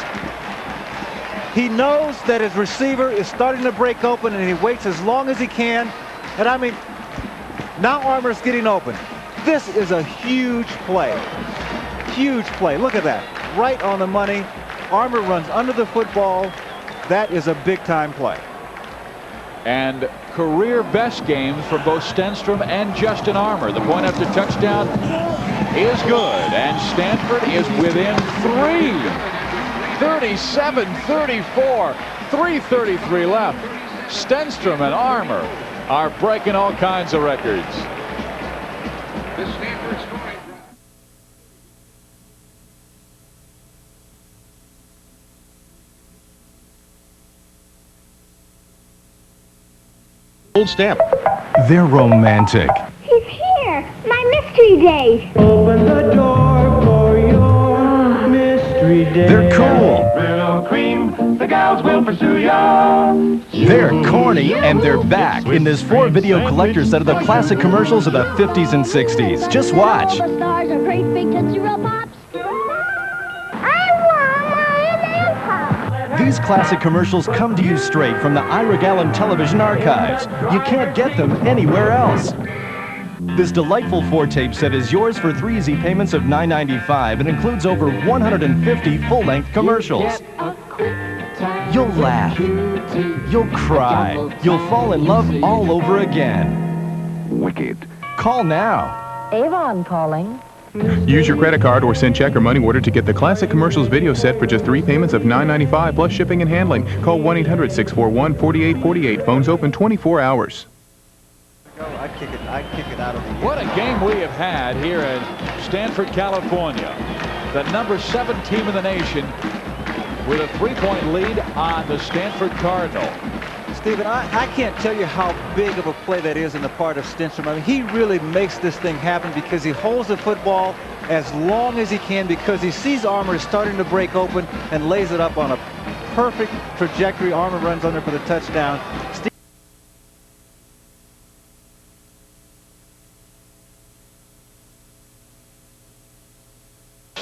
He knows that his receiver is starting to break open, and he waits as long as he can. And I mean, now Armour's getting open. This is a huge play. Huge play. Look at that. Right on the money. Armour runs under the football. That is a big time play. And career best games for both Stenstrom and Justin Armour. The point after touchdown is good, and Stanford is within 3. 37-34, 3:33 left. Stenstrom and Armour are breaking all kinds of records. The Stanford scoring. Old Stamp. They're romantic. He's here. My mystery date. Open the door for your mystery date. They're cool. Red or cream, the gals will pursue ya. They're corny, and they're back in this 4-video collector set of the classic commercials of the 50s and 60s. Just watch. All the stars are great big Tootsie Roll Pops. I want my Pop. These classic commercials come to you straight from the Ira Gallen television archives. You can't get them anywhere else. This delightful 4-tape set is yours for 3 easy payments of $9.95 and includes over 150 full-length commercials. You'll laugh. You'll cry. You'll fall in love all over again. Wicked. Call now. Avon calling. Use your credit card or send check or money order to get the classic commercials video set for just 3 payments of $9.95 plus shipping and handling. Call 1-800-641-4848. Phones open 24 hours. I'd kick it out of the... What a game we have had here in Stanford, California. The number 7 team in the nation with a 3-point lead on the Stanford Cardinal. Stephen, I can't tell you how big of a play that is on the part of Stenstrom. I mean, he really makes this thing happen because he holds the football as long as he can because he sees Armour starting to break open and lays it up on a perfect trajectory. Armour runs under for the touchdown.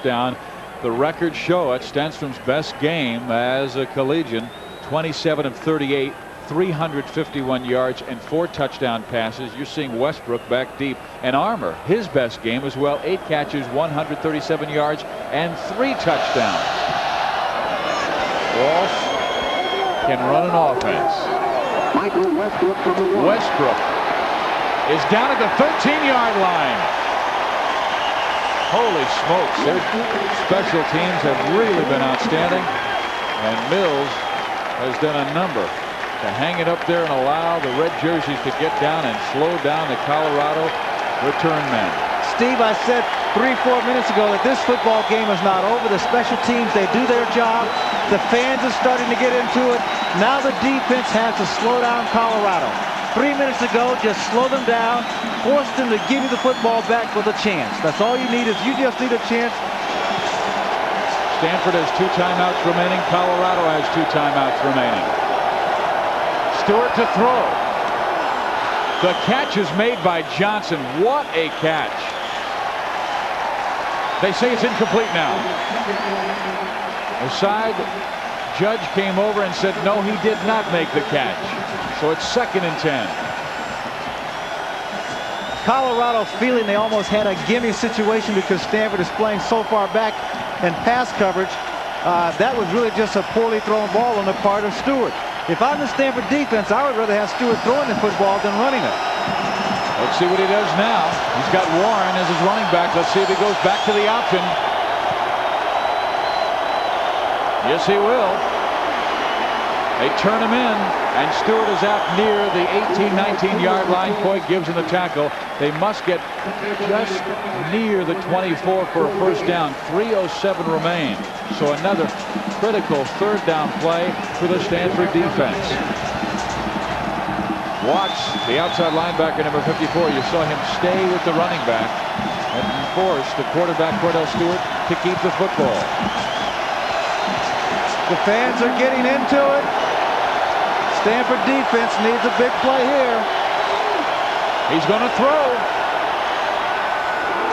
Down. The records show it. Stenstrom's best game as a collegian, 27 of 38, 351 yards and 4 touchdown passes. You're seeing Westbrook back deep, and Armour, his best game as well, 8 catches, 137 yards and 3 touchdowns. Walsh can run an offense. Michael Westbrook from the Westbrook is down at the 13-yard line. Holy smokes, their special teams have really been outstanding, and Mills has done a number to hang it up there and allow the red jerseys to get down and slow down the Colorado return men. Steve, I said 3-4 minutes ago that this football game is not over. The special teams, they do their job. The fans are starting to get into it. Now the defense has to slow down Colorado. 3 minutes ago, just slow them down, force them to give you the football back with a chance. That's all you need is you just need a chance. Stanford has 2 timeouts remaining. Colorado has 2 timeouts remaining. Stewart to throw. The catch is made by Johnson. What a catch. They say it's incomplete now. The side judge came over and said no, he did not make the catch. So it's 2nd and 10. Colorado feeling they almost had a gimme situation because Stanford is playing so far back in pass coverage. That was really just a poorly thrown ball on the part of Stewart. If I'm the Stanford defense, I would rather have Stewart throwing the football than running it. Let's see what he does now. He's got Warren as his running back. Let's see if he goes back to the option. Yes, he will. They turn him in. And Stewart is out near the 18-19 yard line. Coy Gibbs in the tackle. They must get just near the 24 for a first down. 3:07 remain. So another critical third down play for the Stanford defense. Watch the outside linebacker, number 54. You saw him stay with the running back and force the quarterback, Kordell Stewart, to keep the football. The fans are getting into it. Stanford defense needs a big play here. He's going to throw.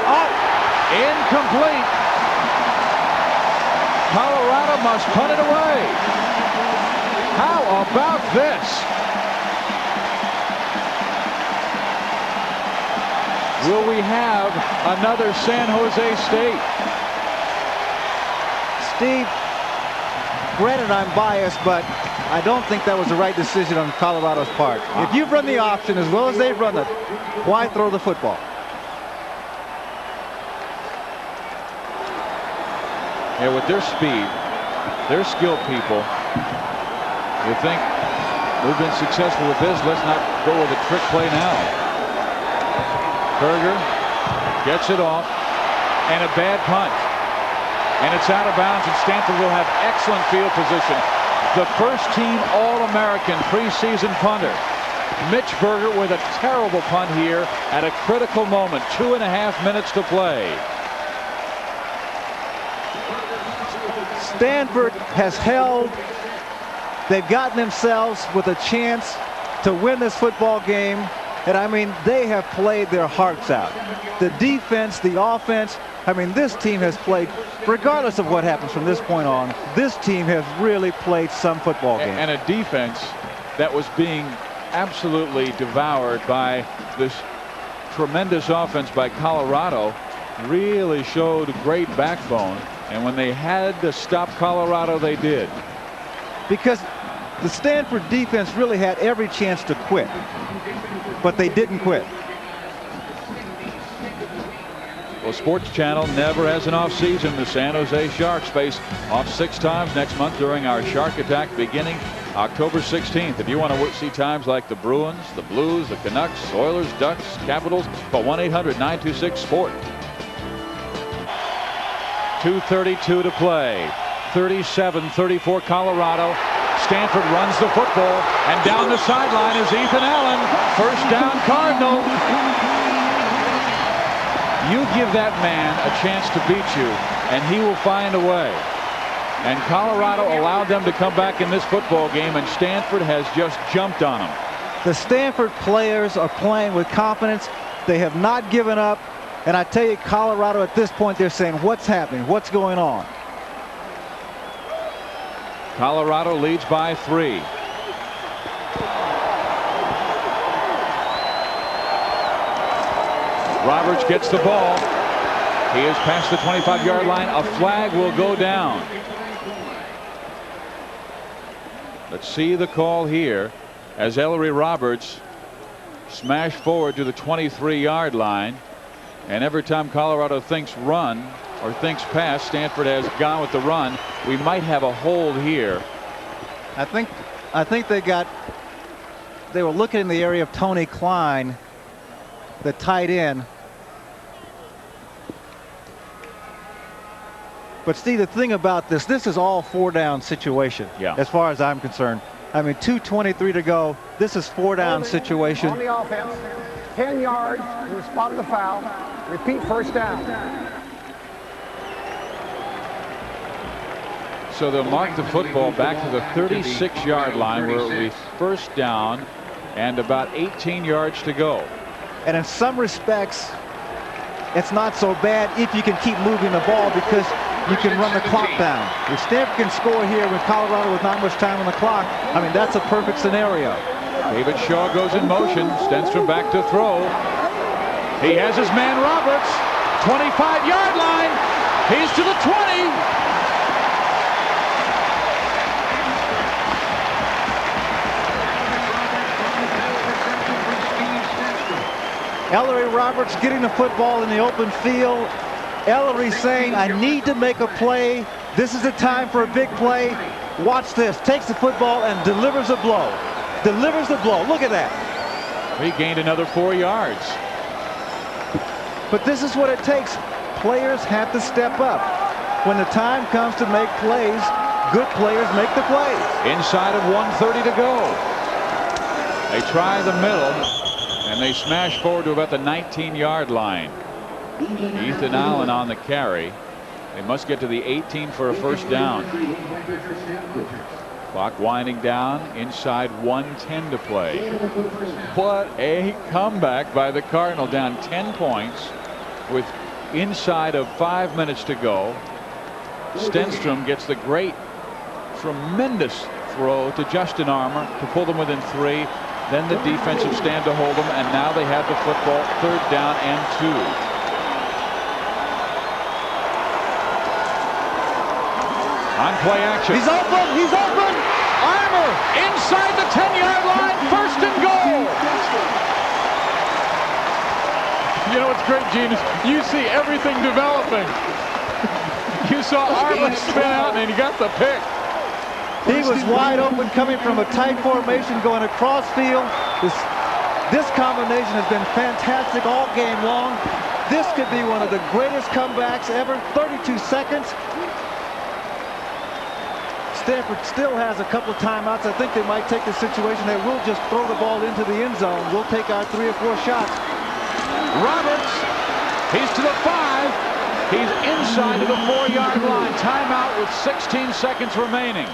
Oh, incomplete. Colorado must punt it away. How about this? Will we have another San Jose State? Steve, granted I'm biased, but I don't think that was the right decision on Colorado's part. If you've run the option as well as they've run it, why throw the football? Yeah, with their speed, their skilled people, you think we've been successful with this, let's not go with a trick play now. Berger gets it off, and a bad punt. And it's out of bounds, and Stanford will have excellent field position. The first team All-American preseason punter, Mitch Berger, with a terrible punt here at a critical moment. 2.5 minutes to play. Stanford has held. They've gotten themselves with a chance to win this football game. And I mean, they have played their hearts out. The defense, the offense, I mean, this team has played, regardless of what happens from this point on, this team has really played some football game. And a defense that was being absolutely devoured by this tremendous offense by Colorado really showed great backbone. And when they had to stop Colorado, they did. Because the Stanford defense really had every chance to quit, but they didn't quit. Well, Sports Channel never has an off season. The San Jose Sharks face off 6 times next month during our Shark Attack beginning October 16th. If you want to see times like the Bruins, the Blues, the Canucks, Oilers, Ducks, Capitals, call 1-800-926-SPORT. 2:32 to play. 37-34 Colorado. Stanford runs the football, and down the sideline is Ethan Allen. First down, Cardinal. You give that man a chance to beat you, and he will find a way. And Colorado allowed them to come back in this football game, and Stanford has just jumped on them. The Stanford players are playing with confidence. They have not given up. And I tell you, Colorado at this point, they're saying, what's happening? What's going on? Colorado leads by 3. Roberts gets the ball. He is past the 25-yard line. A flag will go down. Let's see the call here as Ellery Roberts smashed forward to the 23-yard line. And every time Colorado thinks run or thinks pass, Stanford has gone with the run. We might have a hold here. I think they were looking in the area of Tony Cline, the tight end. But Steve, the thing about this is all 4-down situation. Yeah. As far as I'm concerned. I mean, 2:23 to go. This is 4-down situation. On the offense, 10 yards in the spot of the foul. Repeat, first down. So they'll mark the football back to the 36-yard line where it will be first down and about 18 yards to go. And in some respects, it's not so bad if you can keep moving the ball because you can run the clock down. If Stanford can score here with Colorado with not much time on the clock, I mean, that's a perfect scenario. David Shaw goes in motion. Stenstrom back to throw. He has his man Roberts. 25-yard line. He's to the 20. Ellery Roberts getting the football in the open field. Ellery saying, I need to make a play. This is the time for a big play. Watch this. Takes the football and delivers a blow. delivers the blow. Look at that. He gained another 4 yards. But this is what it takes. Players have to step up. When the time comes to make plays, good players make the plays. Inside of 1:30 to go. They try the middle, and they smash forward to about the 19-yard line. Ethan Allen on the carry. They must get to the 18 for a first down. Clock winding down, inside 1:10 to play. What a comeback by the Cardinal, down 10 points with inside of 5 minutes to go. Stenstrom gets the great, tremendous throw to Justin Armour to pull them within 3. Then the defensive stand to hold them, and now they have the football, 3rd down and 2. On play action. He's open. He's open. Armour inside the 10-yard line. 1st and goal. You know what's great, Gene, is you see everything developing. You saw Armour spin out, and he got the pick. He was wide open coming from a tight formation going across field. This combination has been fantastic all game long. This could be one of the greatest comebacks ever. 32 seconds. Stanford still has a couple of timeouts. I think they might take the situation that we'll just throw the ball into the end zone. We'll take our 3 or 4 shots. Roberts, he's to the 5. He's inside of the 4-yard line. Timeout with 16 seconds remaining.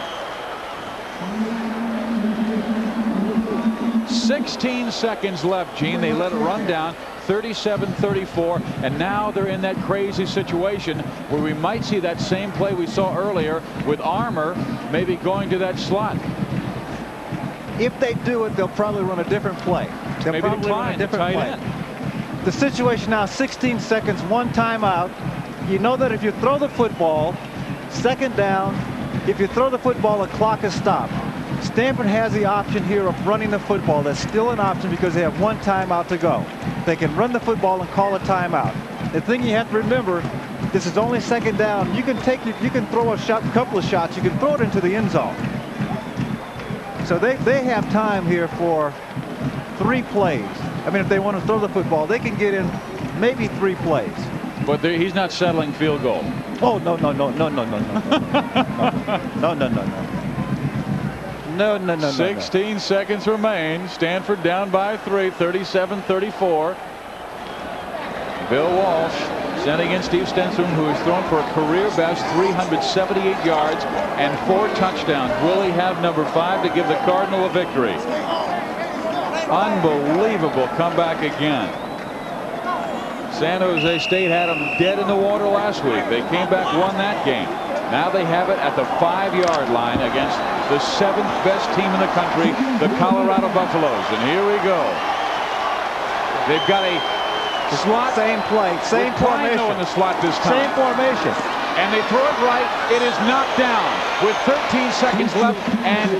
16 seconds left, Gene. They let it run down 37-34, and now they're in that crazy situation where we might see that same play we saw earlier with Armour maybe going to that slot. If they do it, they'll probably run a different play. They'll maybe probably run a different play. End. The situation now, 16 seconds, 1 timeout. You know that if you throw the football, 2nd down, if you throw the football, the clock is stopped. Stanford has the option here of running the football. That's still an option because they have 1 timeout to go. They can run the football and call a timeout. The thing you have to remember, this is only 2nd down. You can throw a couple of shots. You can throw it into the end zone. So they have time here for 3 plays. I mean, if they want to throw the football, they can get in maybe 3 plays. But he's not settling field goal. Oh, no. No. 16 seconds remain. Stanford down by 3, 37-34. Bill Walsh sending in Steve Stenstrom, who has thrown for a career best 378 yards and 4 touchdowns. Will he have number 5 to give the Cardinal a victory? Unbelievable comeback again. San Jose State had them dead in the water last week. They came back, won that game. Now they have it at the 5-yard line against the 7th best team in the country, the Colorado Buffaloes. And here we go. They've got a slot. Same play, same formation. In the slot this time. Same formation. And they throw it right. It is knocked down with 13 seconds left. And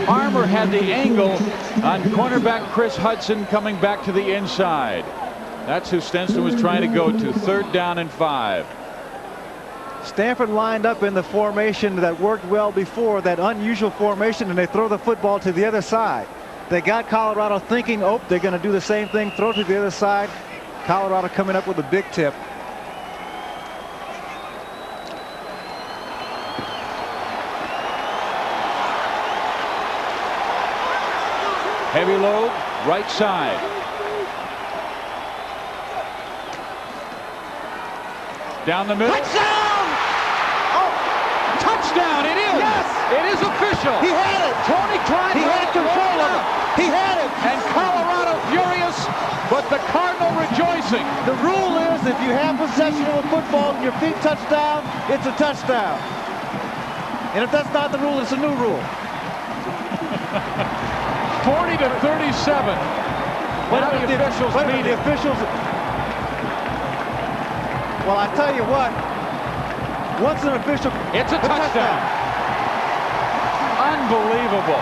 Armour had the angle on cornerback Chris Hudson coming back to the inside. That's who Stenstrom was trying to go to. 3rd down and 5. Stanford lined up in the formation that worked well before, that unusual formation, and they throw the football to the other side. They got Colorado thinking, oh, they're going to do the same thing, throw to the other side. Colorado coming up with a big tip. Heavy load, right side. Down the middle. Touchdown! Oh, touchdown! It is. Yes, it is official. He had it. Tony Cline. He had control of it. He had it. And Colorado furious, but the Cardinal rejoicing. The rule is if you have possession of a football and your feet touch down, it's a touchdown. And if that's not the rule, it's a new rule. 40-37. What are the officials meeting? The officials. Well, I tell you what. Once an official, it's a touchdown. Unbelievable.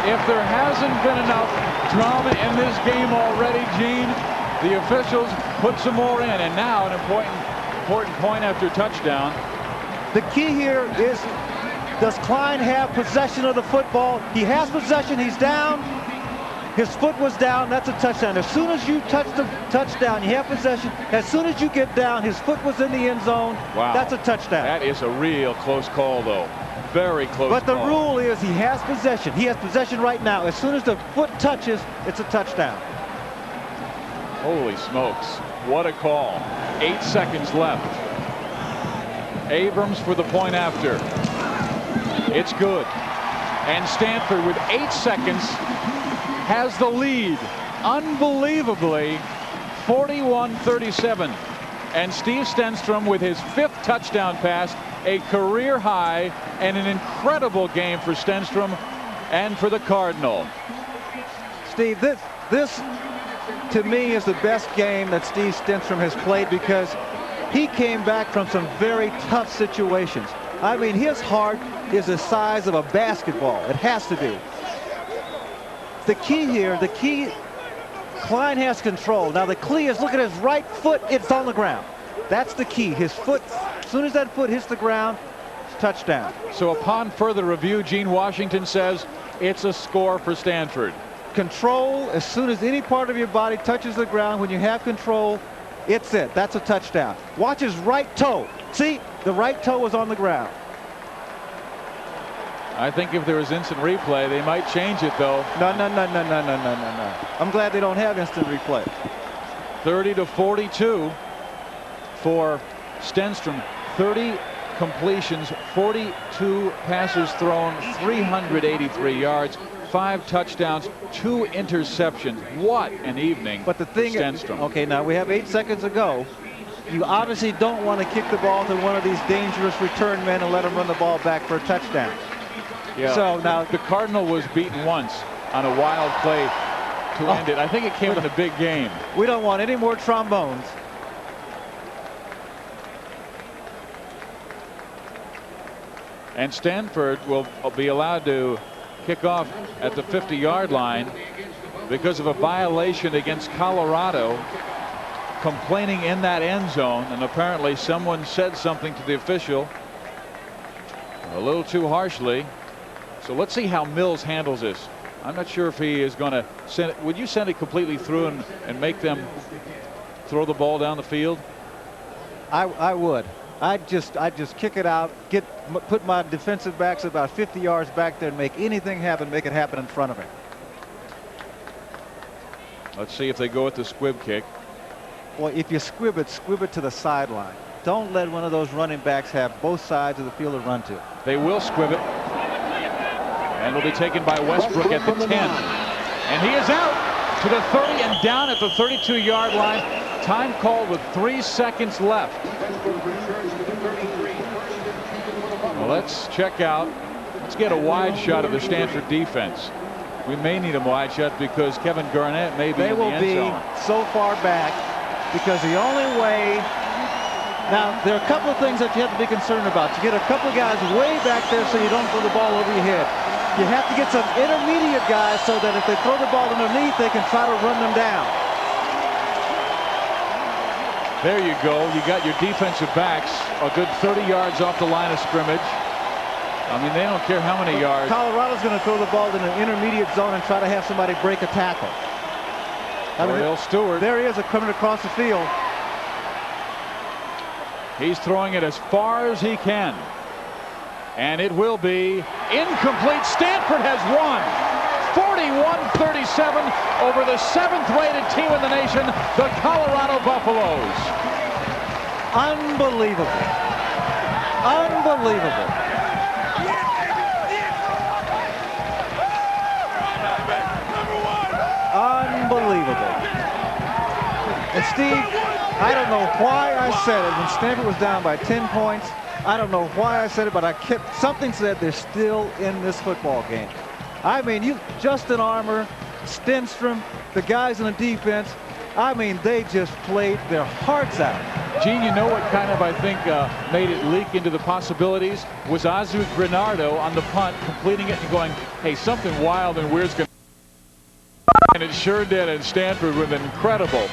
If there hasn't been enough drama in this game already, Gene, the officials put some more in, and now an important point after touchdown. The key here is Does Cline have possession of the football? He has possession. He's down. His foot was down. That's a touchdown. As soon as you touch the touchdown, you have possession. As soon as you get down, his foot was in the end zone. Wow. That's a touchdown. That is a real close call, though. Very close But the call. rule is he has possession. He has possession right now. As soon as the foot touches, it's a touchdown. Holy smokes. What a call. 8 seconds left. Abrams for the point after. It's good. And Stanford with 8 seconds has the lead. Unbelievably, 41-37. And Steve Stenstrom with his 5th touchdown pass, a career high, and an incredible game for Stenstrom and for the Cardinal. Steve, this to me is the best game that Steve Stenstrom has played because he came back from some very tough situations. I mean, his heart is the size of a basketball. It has to be. The key here, Cline has control. Now the key is, look at his right foot, it's on the ground. That's the key. His foot, as soon as that foot hits the ground, it's touchdown. So upon further review, Gene Washington says it's a score for Stanford. Control, as soon as any part of your body touches the ground, when you have control, it's it. That's a touchdown. Watch his right toe. See, the right toe was on the ground. I think if there was instant replay, they might change it, though. No. I'm glad they don't have instant replay. 30-42 for Stenstrom. 30 completions, 42 passes thrown, 383 yards, 5 touchdowns, 2 interceptions. What an evening. But the thing, Stenstrom. Okay, now we have 8 seconds to go. You obviously don't want to kick the ball to one of these dangerous return men and let him run the ball back for a touchdown. Yeah. So now the Cardinal was beaten once on a wild play to end it. I think it came in a big game. We don't want any more trombones. And Stanford will be allowed to kick off at the 50-yard line because of a violation against Colorado, complaining in that end zone, and apparently someone said something to the official a little too harshly. So let's see how Mills handles this. I'm not sure if he is going to send it. Would you send it completely through and make them throw the ball down the field? I would. I'd just kick it out, put my defensive backs about 50 yards back there and make anything happen, make it happen in front of him. Let's see if they go with the squib kick. Well, if you squib it to the sideline. Don't let one of those running backs have both sides of the field to run to. They will squib it. And will be taken by Westbrook at the 10. And he is out to the 30 and down at the 32-yard line. Time called with 3 seconds left. Well, let's check out. Let's get a wide shot of the Stanford defense. We may need a wide shot because Kevin Garnett may be in the end zone. They will be so far back because the only way. Now, there are a couple of things that you have to be concerned about. You get a couple of guys way back there so you don't throw the ball over your head. You have to get some intermediate guys so that if they throw the ball underneath, they can try to run them down. There you go. You got your defensive backs a good 30 yards off the line of scrimmage. I mean, they don't care how many yards. Colorado's going to throw the ball in an intermediate zone and try to have somebody break a tackle. Kordell Stewart. There he is, coming across the field. He's throwing it as far as he can. And it will be incomplete. Stanford has won 41-37 over the 7th-rated team in the nation, the Colorado Buffaloes. Unbelievable. Unbelievable. Unbelievable. And Steve, I don't know why I said it when Stanford was down by 10 points. I don't know why I said it, but something said they're still in this football game. I mean, Justin Armour, Stenstrom, the guys in the defense, I mean, they just played their hearts out. Gene, you know what kind of, I think, made it leak into the possibilities was Azu Granardo on the punt, completing it and going, hey, something wild and weird's going to. And it sure did, and Stanford with an incredible